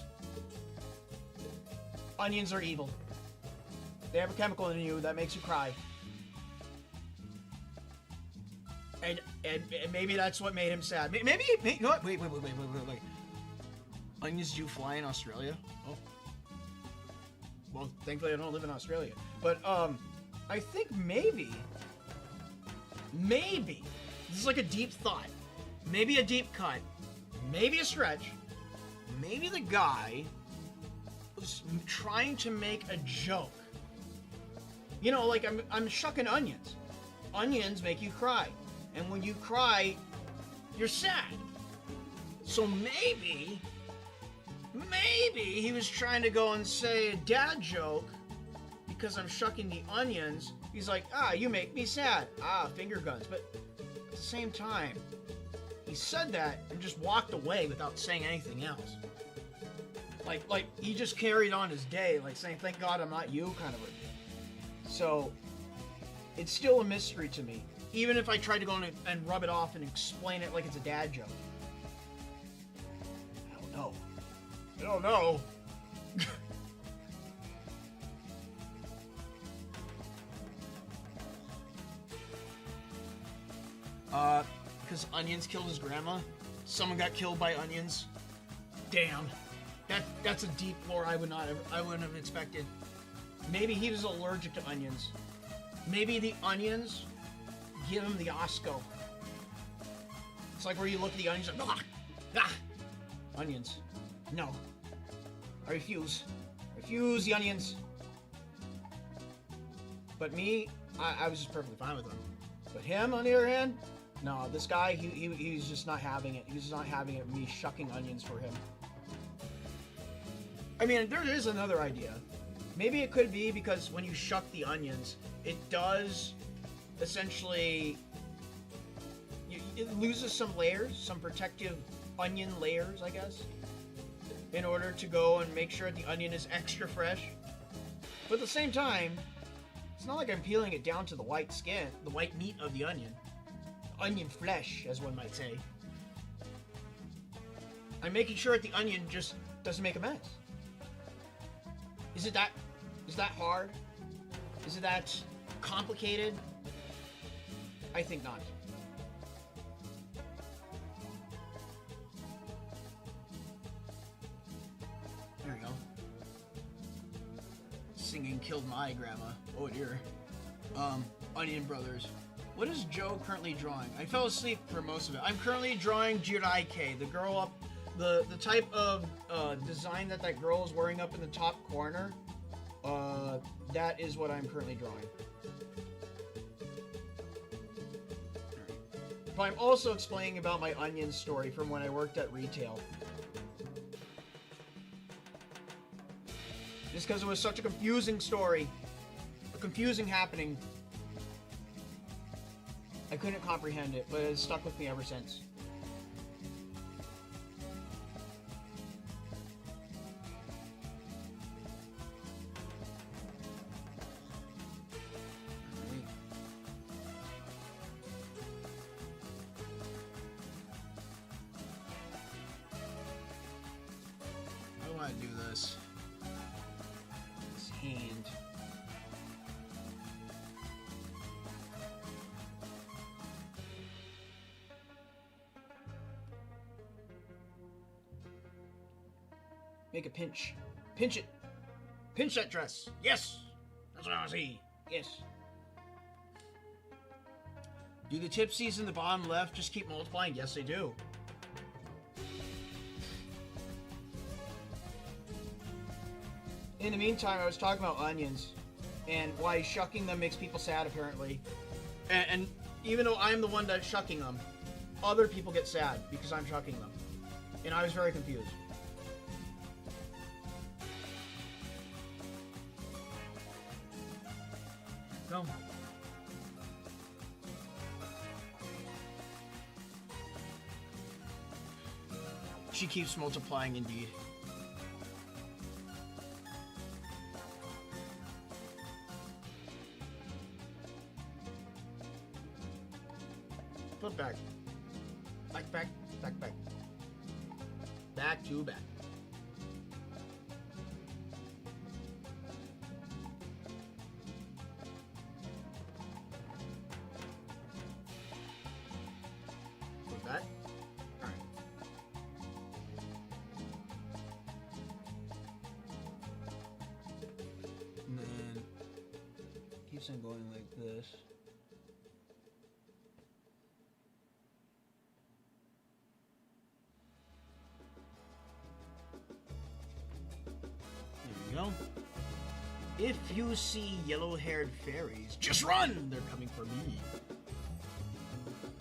Onions are evil. They have a chemical in you that makes you cry. And maybe that's what made him sad. Maybe you know what? Wait. Onions do fly in Australia? Oh. Well, thankfully I don't live in Australia. But, I think maybe, this is like a deep thought. Maybe a deep cut. Maybe a stretch. Maybe the guy was trying to make a joke. You know, like I'm shucking onions. Onions make you cry. And when you cry, you're sad. So maybe he was trying to go and say a dad joke because I'm shucking the onions. He's like, you make me sad. Finger guns. But at the same time, he said that and just walked away without saying anything else. Like he just carried on his day, like saying, thank God I'm not you, kind of a thing. So, it's still a mystery to me. Even if I tried to go and rub it off and explain it like it's a dad joke. I don't know. Because onions killed his grandma? Someone got killed by onions? Damn. That's a deep lore I wouldn't have expected. Maybe he was allergic to onions. Maybe the onions give him the Osco. It's like where you look at the onions and onions. No. I refuse. Refuse the onions. But me, I was just perfectly fine with them. But him, on the other hand, no, this guy, he was just not having it. He was just not having it, me shucking onions for him. I mean, there is another idea. Maybe it could be because when you shuck the onions, it does essentially... It loses some layers, some protective onion layers, I guess, in order to go and make sure the onion is extra fresh. But at the same time, it's not like I'm peeling it down to the white skin, the white meat of the onion. Onion flesh, as one might say. I'm making sure that the onion just doesn't make a mess. Is that hard? Is it that complicated? I think not. There we go. Singing killed my grandma. Oh dear. Onion Brothers. What is Joe currently drawing? I fell asleep for most of it. I'm currently drawing Jiraiya, the girl up, the type of design that girl is wearing up in the top corner. That is what I'm currently drawing. But I'm also explaining about my onion story from when I worked at retail. Just because it was such a confusing story, a confusing happening, I couldn't comprehend it, but it's stuck with me ever since. I want to do this. His hand. Make a pinch. Pinch it. Pinch that dress. Yes. That's what I see. Yes. Do the tipsies in the bottom left just keep multiplying? Yes, they do. In the meantime, I was talking about onions and why shucking them makes people sad, apparently. And even though I'm the one that's shucking them, other people get sad because I'm shucking them. And I was very confused. Go. She keeps multiplying indeed. Put back. Back, back, back, back. Back to back. Put that. Alright. And then keeps on going like this. Go. If you see yellow-haired fairies, just run! They're coming for me.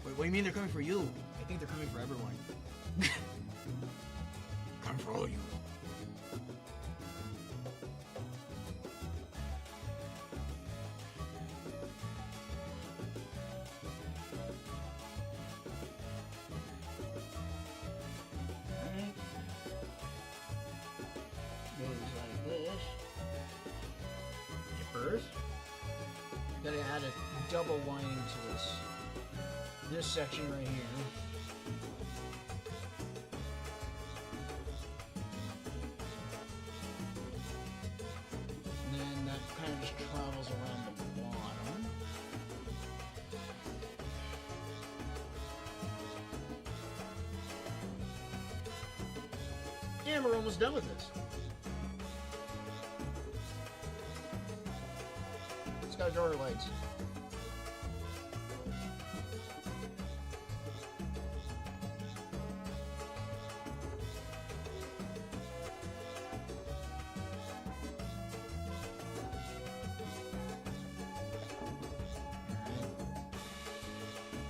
Wait, what do you mean they're coming for you? I think they're coming for everyone. Come for all you. Gotta add a double lining to this section right here. And then that kind of just travels around the bottom. And we're almost done with this. Gotta draw her legs.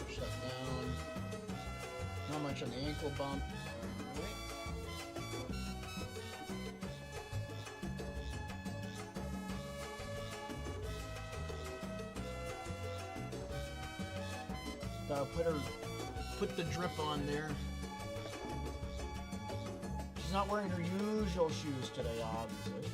Shut down. Not much on the ankle bump. Put the drip on there. She's not wearing her usual shoes today, obviously.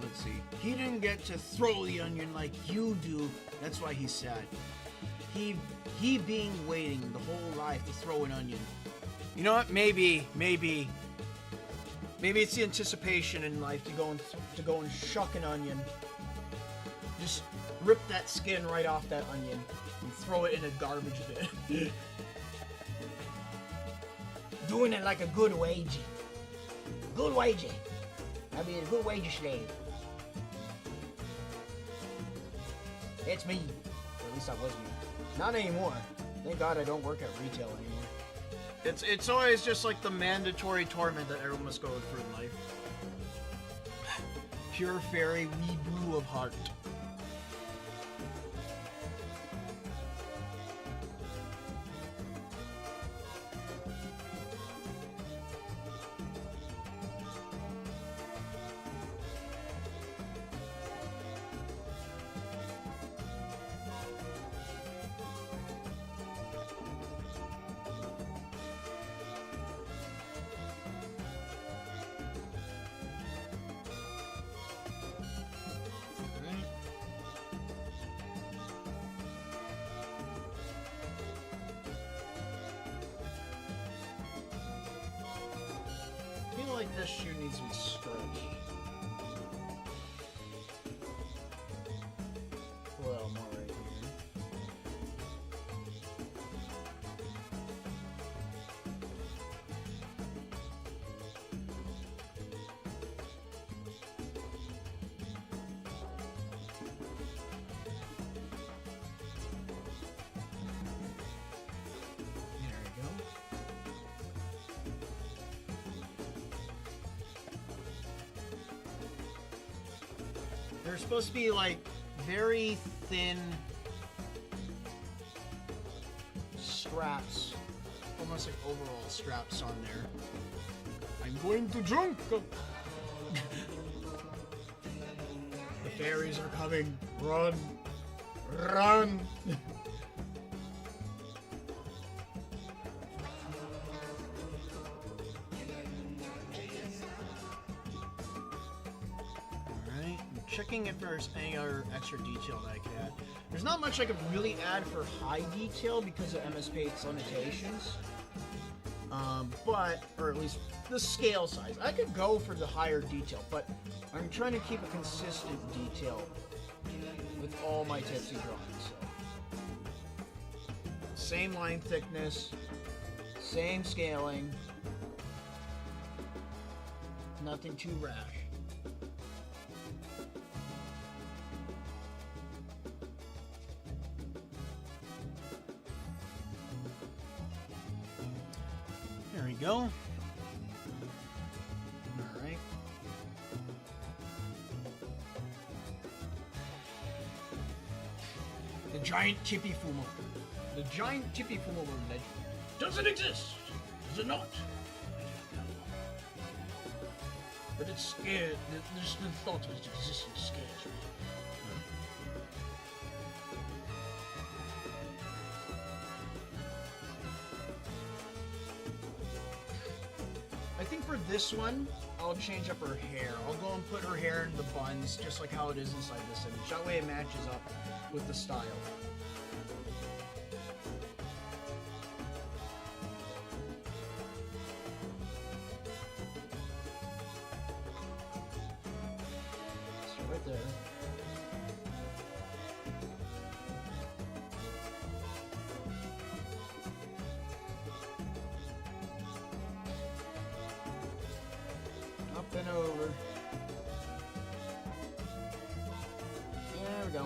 Let's see. He didn't get to throw the onion like you do. That's why he's sad. He being waiting the whole life to throw an onion. You know what? Maybe it's the anticipation in life to go and shuck an onion. Just rip that skin right off that onion and throw it in a garbage bin. Doing it like a good wage. Good wage. I mean, a good wage slave. It's me. Or at least I was me. Not anymore. Thank God I don't work at retail anymore. It's always just like the mandatory torment that everyone must go through in life. Pure fairy, wee blue of heart. I feel like this shoe needs to be stretched. They're supposed to be like very thin straps, almost like overall straps on there. I'm going to jump. The fairies are coming. Run. Run. Alright, I'm checking if there's any other extra detail that I could add. There's not much I could really add for high detail because of MS Paint's limitations. Or at least the scale size. I could go for the higher detail, but I'm trying to keep a consistent detail with all my tipsy drawings. So. Same line thickness, same scaling, nothing too rash. There we go. Alright. The giant Chippy Fumo. The giant Chippy Fumo legend. Does it exist? Does it not? But it's scared. Just the thought of its existence scares me. I think for this one, I'll change up her hair. I'll go and put her hair in the buns, just like how it is inside this image. That way it matches up with the style. So right there. Up and over. There we go.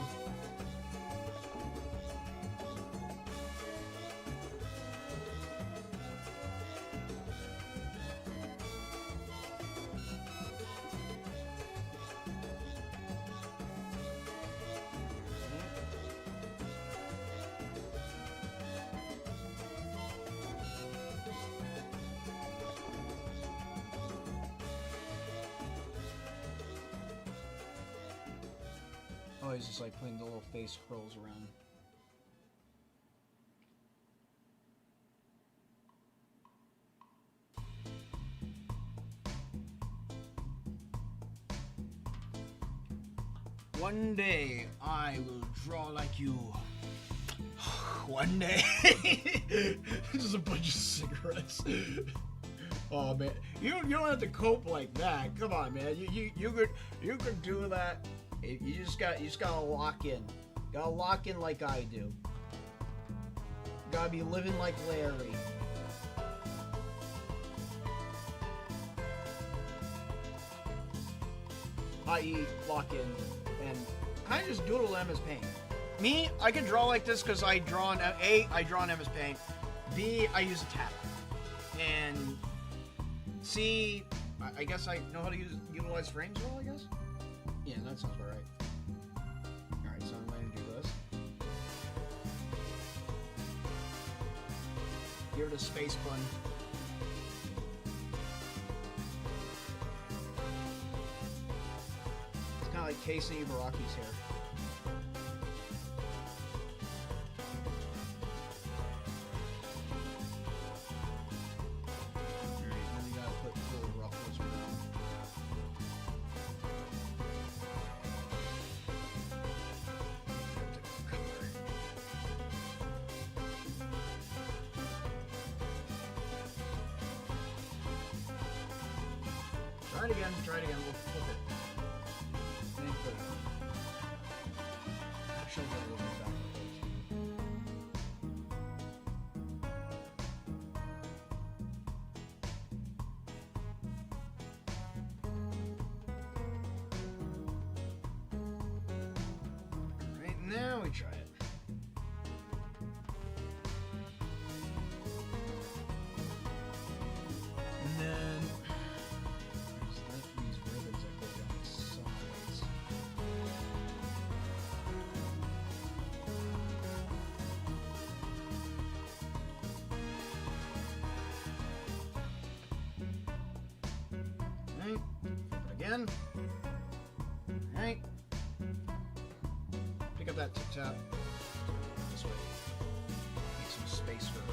Oh, he's just like putting the little face curls around. One day I will draw like you. One day. Just a bunch of cigarettes. Oh man, you don't have to cope like that. Come on, man. You could do that. You just gotta lock in. Gotta lock in like I do. Gotta be living like Larry. I.e. lock in and kind of just doodle MS Paint. Me, I can draw like this because I draw in I draw in MS Paint. B, I use a tab. And C, I guess I know how to utilize frames well, I guess? Yeah, that sounds about right. Alright, so I'm going to do this. Give it a space bun. It's kind of like Casey Ibaraki's hair. Try it again, we'll flip it. And flip it. Actually, a little bit back. Alright, now we try it. And then again. Alright. Pick up that tip tap. This way. Make some space for her.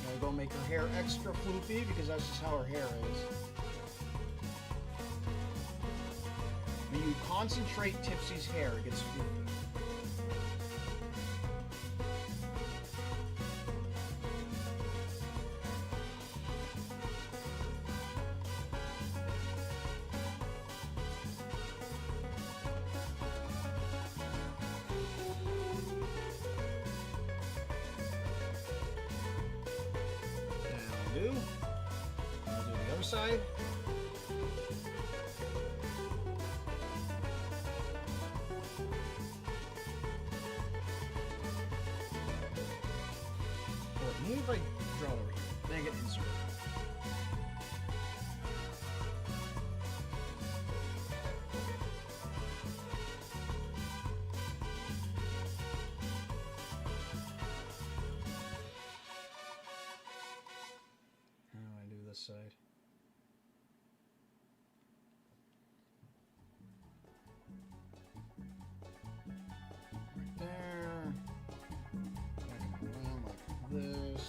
Gotta go make her hair extra floopy because that's just how her hair is. When you concentrate Tipsy's hair, it gets floopy. That'll do. I'll do the other side. Maybe if I draw over here, then I get insert. How do I do this side? Right there. Back around like this.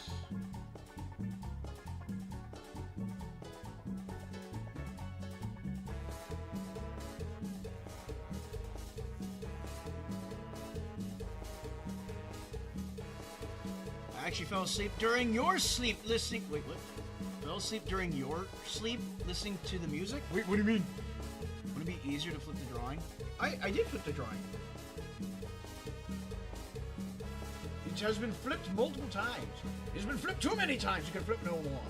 I actually fell asleep during your sleep listening. Wait, what? Fell asleep during your sleep listening to the music? Wait, what do you mean? Would it be easier to flip the drawing? I did flip the drawing. It has been flipped multiple times. It has been flipped too many times. You can flip no more.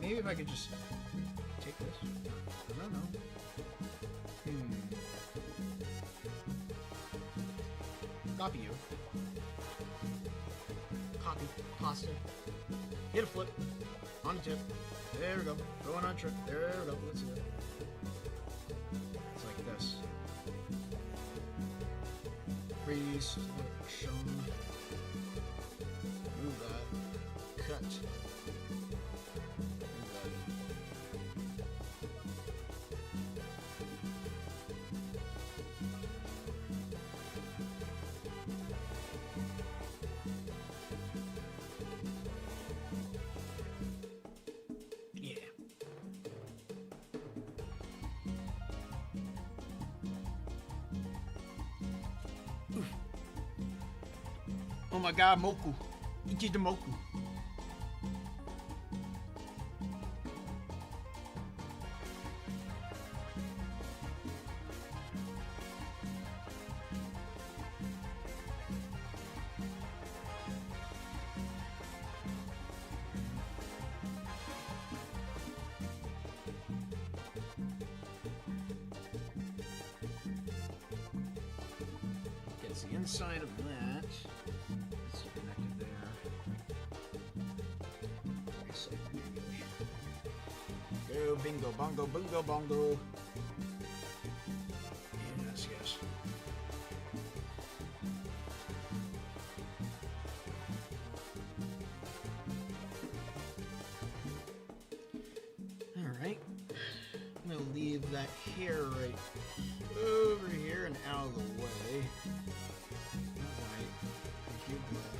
Maybe if I could just take this. I don't know. Copy you. Copy. Pasta. Hit a flip. On the tip. There we go. Going on trip. There we go. Let's do it. It's like this. Freeze. Selection. Move that. Cut. Oh my god, Moku. Ichi the Moku. Gets the inside of that. Go bingo bongo bingo bongo. Yes, yes. Alright. I'm gonna leave that hair right over here and out of the way. Alright. Thank you, black.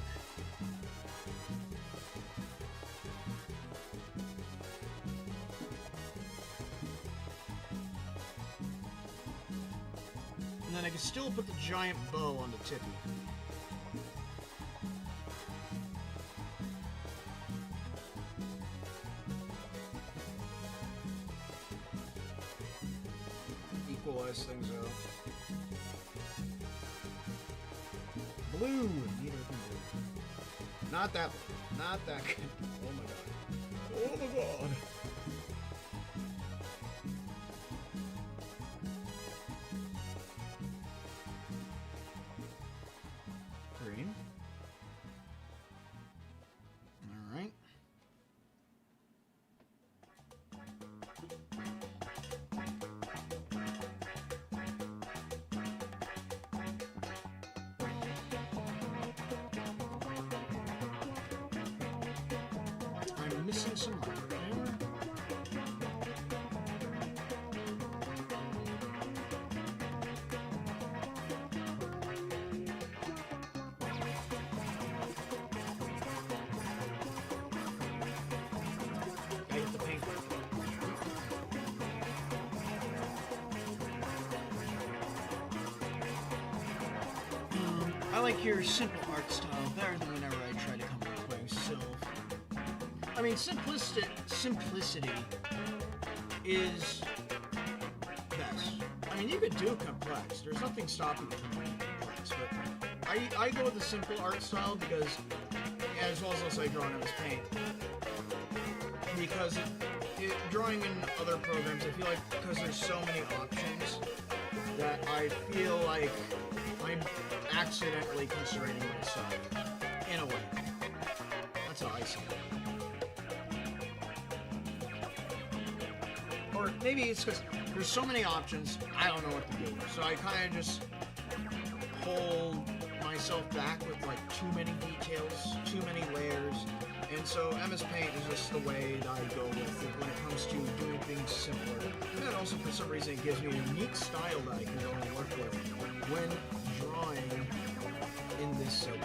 And then I can still put the giant bow on the tippy. Equalize things out. Blue! Need everything blue. Not that blue. Not that good. Oh my god. Oh my god. missing some light there. I hit the pink. I like your simple art style better than whenever I try to come up with myself. I mean, simplicity is best. I mean, you could do complex. There's nothing stopping you from doing complex, but I go with the simple art style because, as well as also I draw in MS Paint, because drawing in other programs, I feel like because there's so many options that I feel like I'm accidentally constraining myself in a way. That's how I see it. Or maybe it's because there's so many options, I don't know what to do. So I kind of just hold myself back with like too many details, too many layers. And so MS Paint is just the way that I go with it when it comes to doing things simpler. And then also for some reason it gives me a unique style that I can go and work with when drawing in this subject.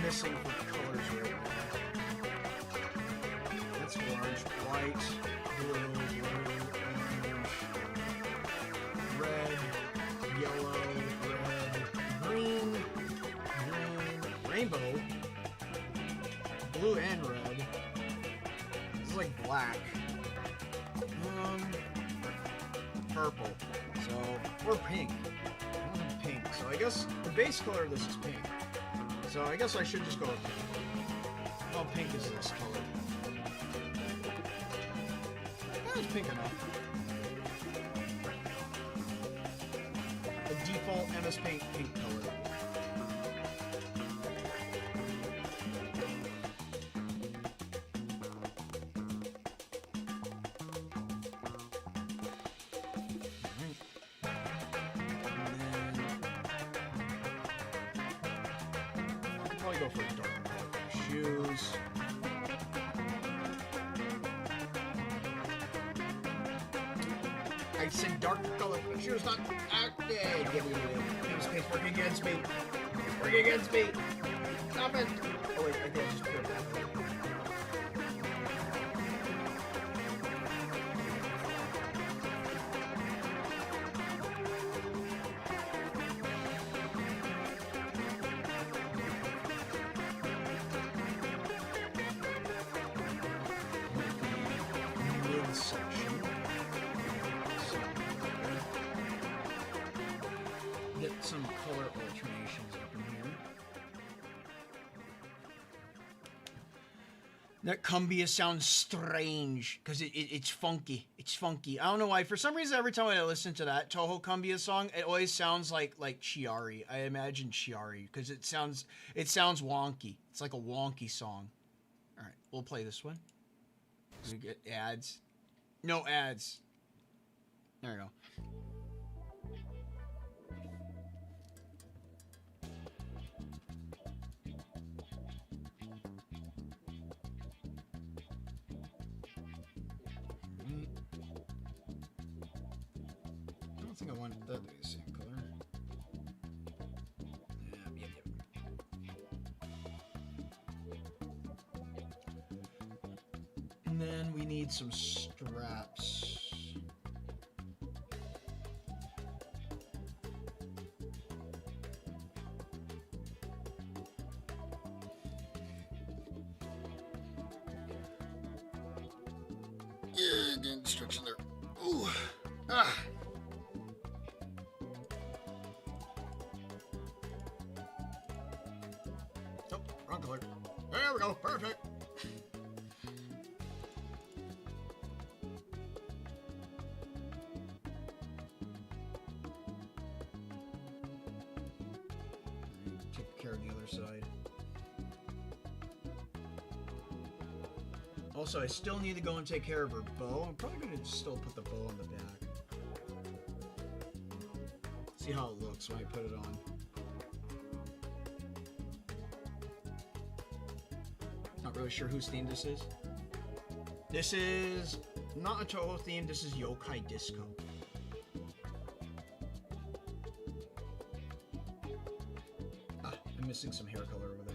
Missing for colors right now. That's orange, white, blue, orange, red, yellow, red, green, rainbow, blue and red. This is like black. Purple. So, or pink. I want pink. So I guess the base color of this is pink. So I guess I should just go with pink. Well, pink is this color. That's pink enough. The default MS Paint pink color. Go for a dark color shoes. I said dark color shoes, not active. This paint's working against me. Working against me. Stop it. Oh wait, I can't just put it back. Section. Get some color alternations up in here. That Cumbia sounds strange because it's funky. It's funky. I don't know why. For some reason, every time I listen to that Touhou Cumbia song, it always sounds like Chiari. I imagine Chiari because it sounds wonky. It's like a wonky song. All right, we'll play this one. We get ads. No ads. There we go. I don't think I want that to be the same color. Yep. And then we need some straps. Yeah, getting destruction there. Ooh. Ah. Oh, wrong color. There we go. Perfect. Take care of the other side. Also, I still need to go and take care of her bow. I'm probably going to still put the bow on the back. See how it looks when I put it on. Not really sure whose theme this is. This is not a Touhou theme, this is Yokai Disco. Ah, I'm missing some hair color over there.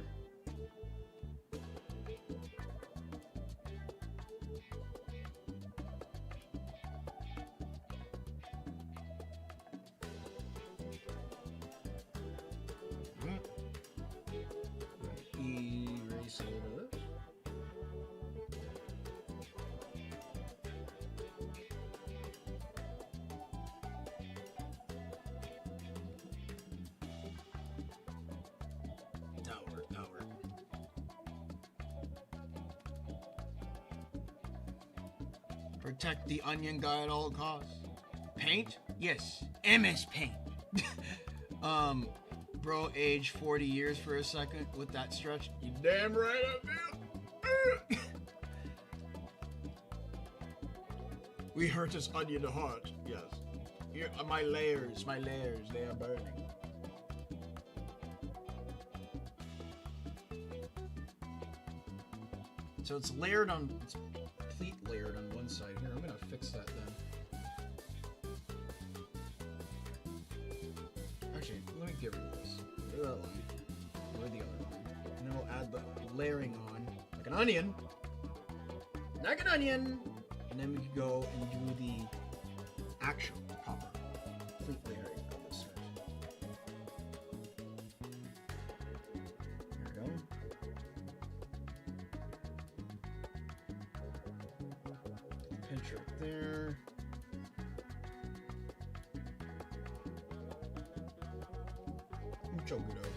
Erase a little bit. That'll work. Protect the onion guy at all costs. Paint? Yes. MS Paint. Bro, age 40 years for a second with that stretch. You damn right I do. We hurt this onion hard. Yes. Here are my layers, they are burning. So it's layered on, it's pleat layered on one side. Here, I'm gonna fix that then. Actually, let me get rid of this. Get rid of that line. Get rid of the other line. And then we'll add the layering on, like an onion. Like an onion! And then we can go and do the actual proper pleat layering of this shirt. There we go. Pinch right there. Mucho good.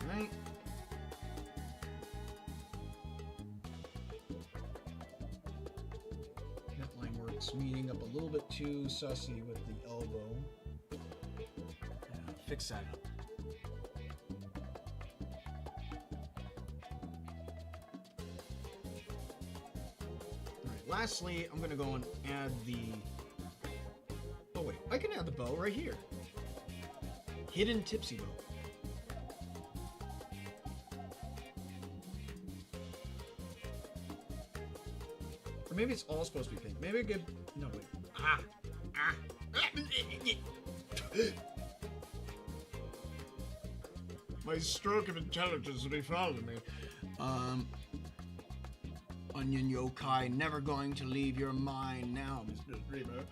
Right. That line works, meeting up a little bit too sussy with the elbow. Yeah, fix that up. Alright, lastly, I'm gonna go and add the... Oh wait, I can add the bow right here. Hidden tipsy bow. Or maybe it's all supposed to be pink. Maybe I give... No, wait. My stroke of intelligence will be following me. Onion yokai, never going to leave your mind now, Mr. Dreamer.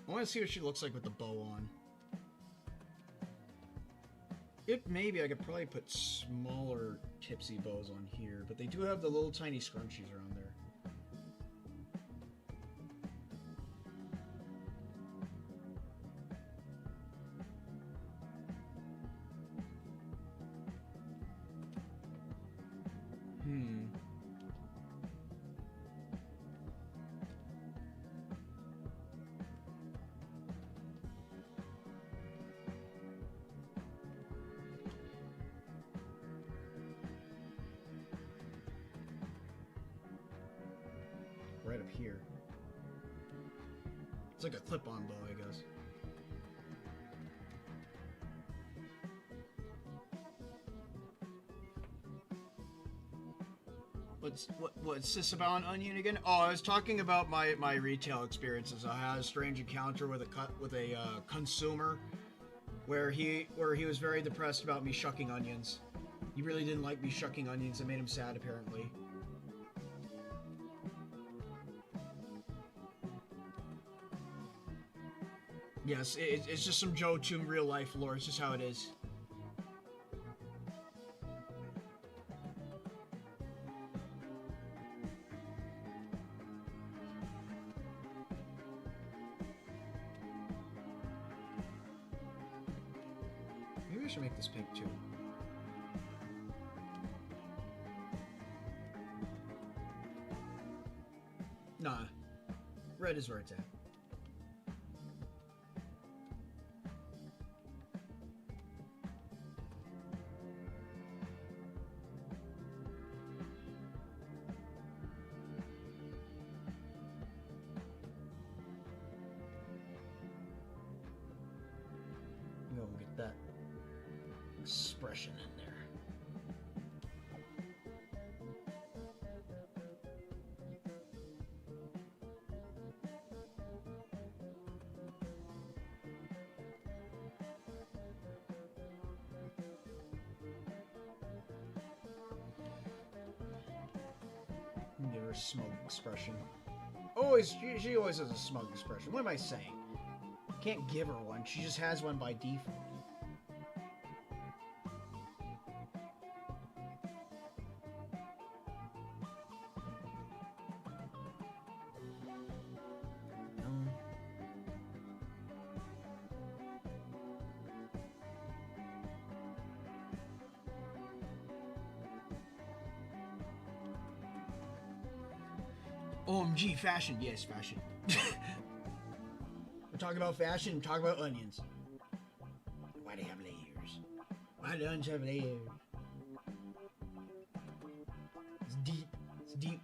I want to see what she looks like with the bow on. Maybe I could probably put smaller tipsy bows on here, but they do have the little tiny scrunchies around there. Right up here. It's like a clip-on bow, I guess. But what's this about an onion again? Oh, I was talking about my retail experiences. I had a strange encounter with a consumer where he was very depressed about me shucking onions. He really didn't like me shucking onions. It made him sad, apparently. Yes, it's just some Joe Toon real life lore. It's just how it is. Maybe I should make this pink too. Nah, red is where it's at. Go get that expression in there. Give her a smug expression. Always, she always has a smug expression. What am I saying? Can't give her one. She just has one by default. OMG, fashion. Yes, fashion. We're talking about fashion, talk about onions. Why do they have layers? Why do onions have layers? It's deep. It's deep.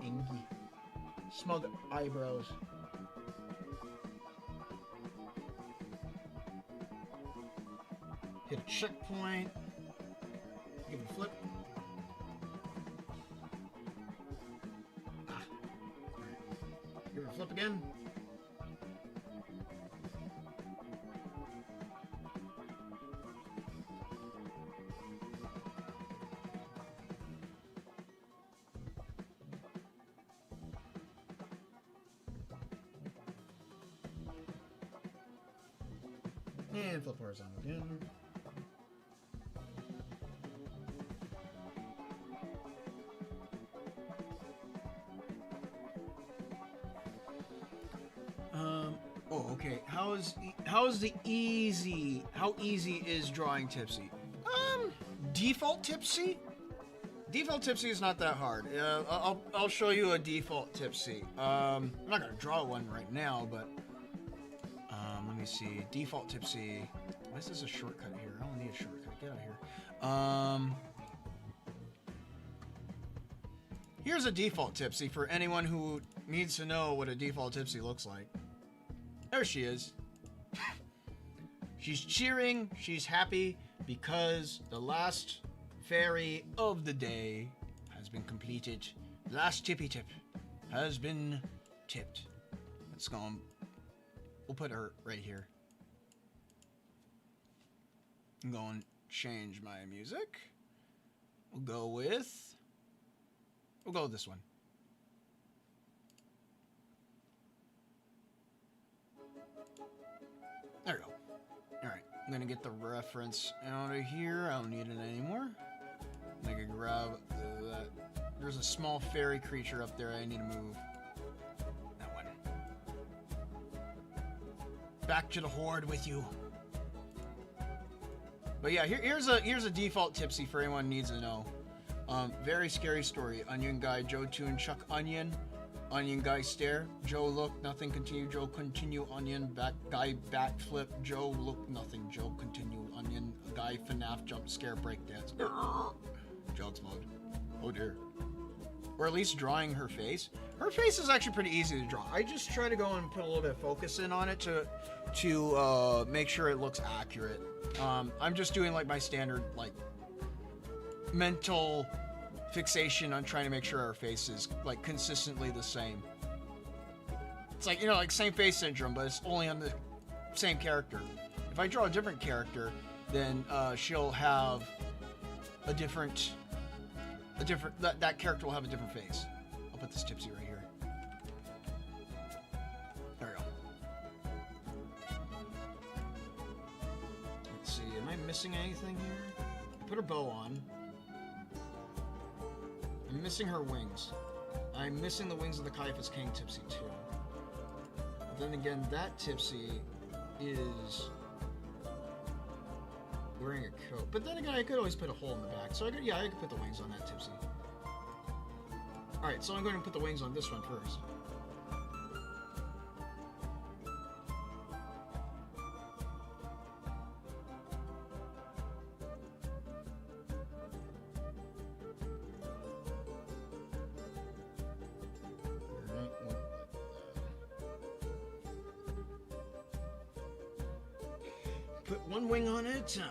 Inky. Smug eyebrows. Hit a checkpoint. Give it a flip. Ah. Give it a flip again. And flip horizontal again. Oh, okay. How easy is drawing Tipsy? Default Tipsy? Default Tipsy is not that hard. I'll show you a default Tipsy. I'm not gonna draw one right now, but let me see. Default Tipsy. Why is this a shortcut here? I don't need a shortcut. Get out of here. Here's a default Tipsy for anyone who needs to know what a default Tipsy looks like. There she is. She's cheering, she's happy, because the last fairy of the day has been completed. The last tippy tip has been tipped. Let's go. We'll put her right here. I'm going to change my music. We'll go with this one. There we go. Alright, I'm gonna get the reference out of here. I don't need it anymore. I can grab that. There's a small fairy creature up there I need to move. That one. Back to the horde with you. But yeah, here's a default Tipsy for anyone who needs to know. Very scary story. Onion guy, Joe Toon, Chuck Onion. Onion guy stare. Joe look, nothing, continue. Joe continue. Onion back guy backflip. Joe look, nothing. Joe continue. Onion guy FNAF jump scare breakdance. Jokes mode. Oh dear. or at least drawing her face. Her face is actually pretty easy to draw. I just try to go and put a little bit of focus in on it to make sure it looks accurate. I'm just doing like my standard like mental fixation on trying to make sure our face is like consistently the same. It's like, you know, like same face syndrome, but it's only on the same character. If I draw a different character, then she'll have a different that character will have a different face. I'll put this Tipsy right here. There we go. Let's see, am I missing anything here? Put her bow on. I'm missing her wings. I'm missing the wings of the Kaiaphas Kane Tipsy too. But then again, that Tipsy is wearing a coat. But then again, I could always put a hole in the back. So I could put the wings on that Tipsy. Alright, so I'm going to put the wings on this one first. Put one wing on at a time.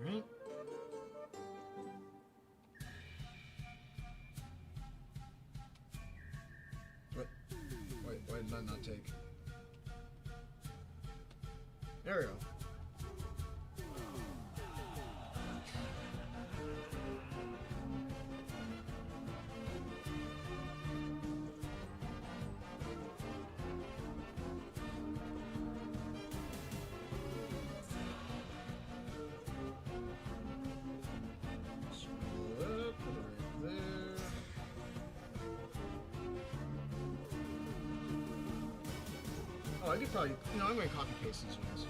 Alright. What? Wait, why did that not take? There we go. Oh, I could probably, you know, I'm going to copy paste these ones.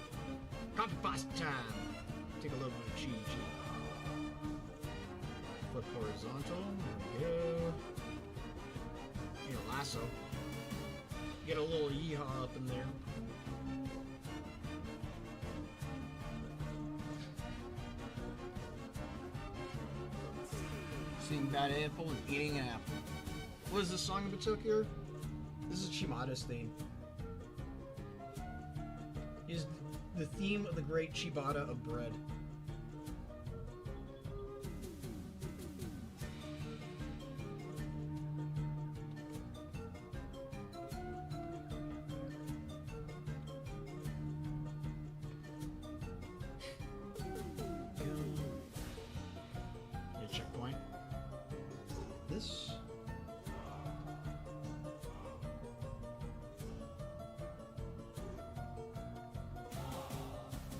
Copy paste time. Take a little bit of chicha. Flip horizontal. There we go. Need a lasso. Get a little yeehaw up in there. Seeing bad apple and eating an apple. What is this song we took here? This is Shimata's theme. Is the theme of the great ciabatta of bread. Get a checkpoint. This.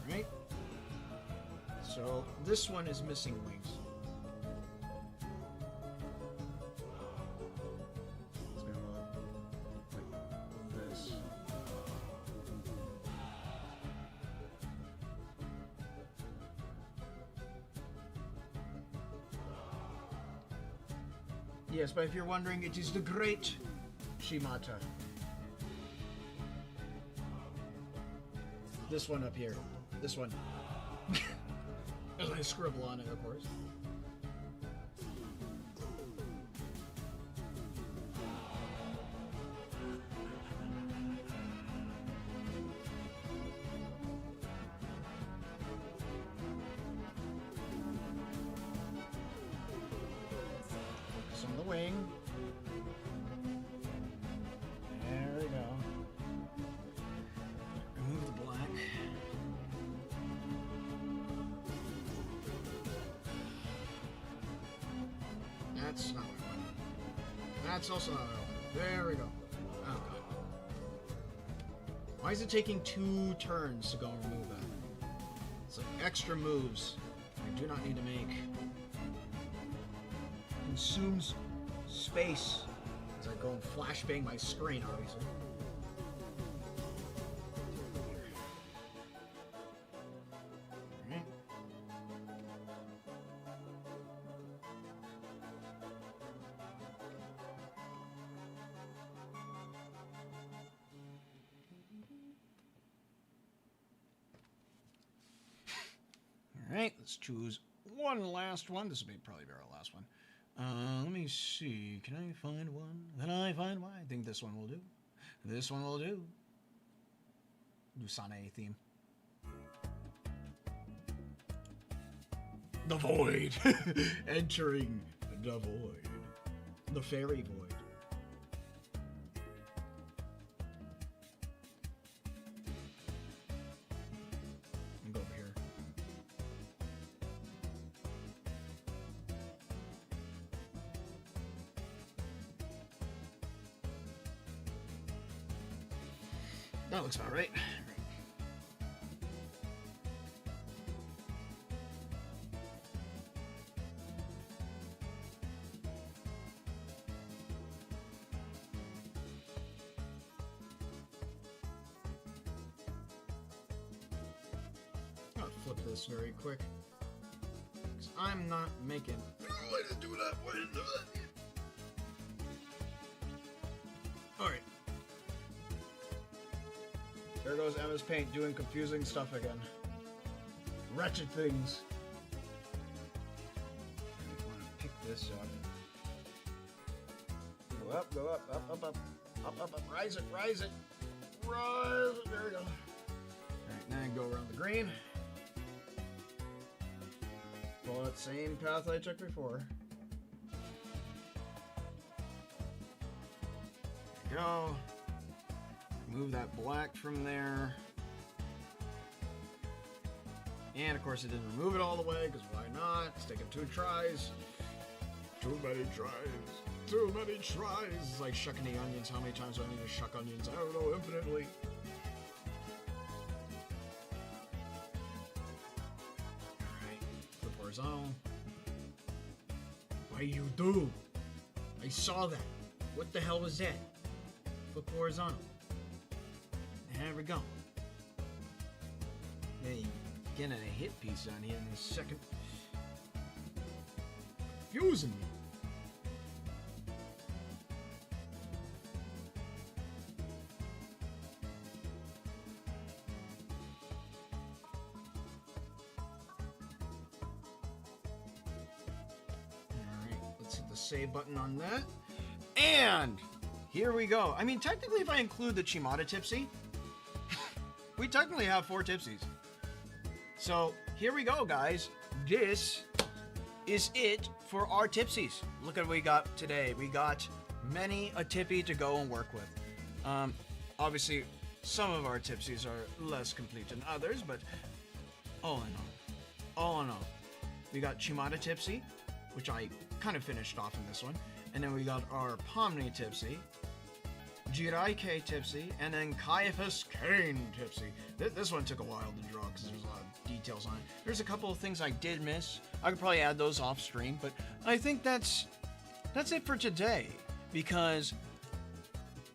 Right? So this one is missing wings. It's gonna look like this. Yes, but if you're wondering, it is the great Shimata. This one up here. This one. There's a scribble on it, of course. Focus on the wing. There we go. Remove the black. That's not what I wanted. That's also not what I wanted. There we go. Oh, God. Why is it taking 2 turns to go and remove that? It's like extra moves I do not need to make. Consumes space as I go and flashbang my screen, obviously. Alright. Alright, let's choose one last one. This will probably be our last one. Let me see. Can I find one? Can I find one? I think this one will do. This one will do. Do Sanae theme. The void. Entering the void. The fairy void. Go over here. That looks about right. I'll flip this very quick. 'Cause I'm not making. Why did it do that? Why did it do that? Alright. There goes Emma's paint doing confusing stuff again. Wretched things. I want to pick this up. Go up, go up, up, up, up, up, up, up. Rise it, rise it. Rise it. There we go. Alright, now go around the green. Follow that same path I took before. There you go. Remove that black from there. And of course it didn't remove it all the way, because why not? It's taken 2 tries. Too many tries. Too many tries. It's like shucking the onions. How many times do I need to shuck onions? I don't know, infinitely. Alright, flip horizontal. What you do? I saw that. What the hell was that? Flip horizontal. There we go. Hey, getting a hit piece on here in a second. Confusing me. Alright, let's hit the save button on that. And here we go. I mean, technically, if I include the Shimata Tipsy, we technically have 4 Tipsies. So, here we go, guys. This is it for our Tipsies. Look at what we got today. We got many a tippy to go and work with. Obviously, some of our Tipsies are less complete than others, but all in all, we got Shimata Tipsy, which I kind of finished off in this one. And then we got our Pomni Tipsy, Guaracha Tipsy, and then Kaiaphas Kane Tipsy. This one took a while to draw because there's a lot of details on it. There's a couple of things I did miss. I could probably add those off stream, but I think that's it for today, because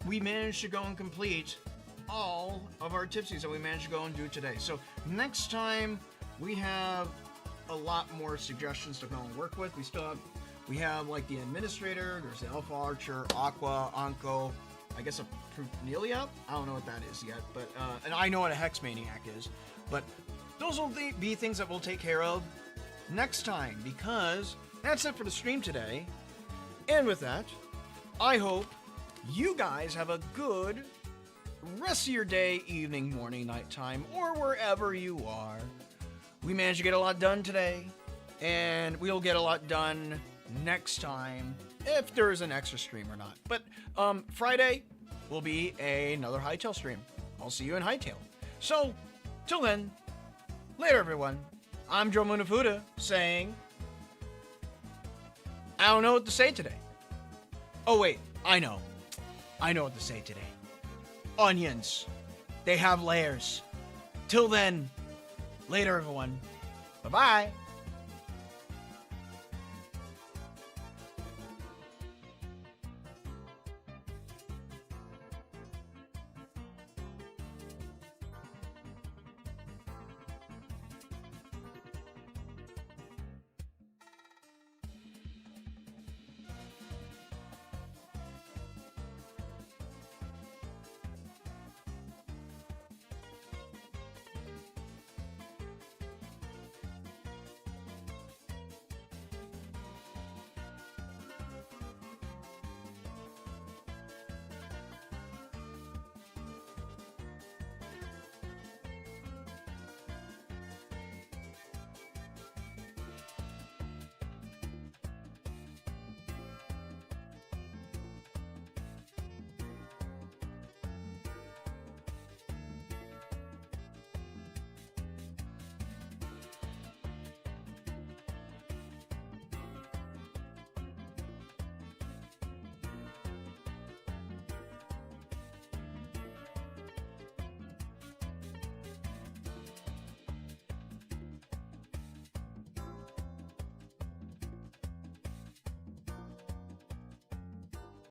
we managed to go and complete all of our Tipsies that we managed to go and do today. So next time we have a lot more suggestions to go and work with. We have like the Administrator, there's the Alpha Archer, Aqua, Anko, I guess a Prunelia? I don't know what that is yet, but and I know what a Hex Maniac is, but those will be things that we'll take care of next time, because that's it for the stream today. And with that, I hope you guys have a good rest of your day, evening, morning, nighttime, or wherever you are. We managed to get a lot done today, and we'll get a lot done next time, if there's an extra stream or not. But Friday will be another Hytale stream. I'll see you in Hytale. So, till then, later everyone. I'm Joe Munafuda saying, I don't know what to say today. Oh wait, I know. I know what to say today. Onions. They have layers. Till then, later everyone. Bye-bye.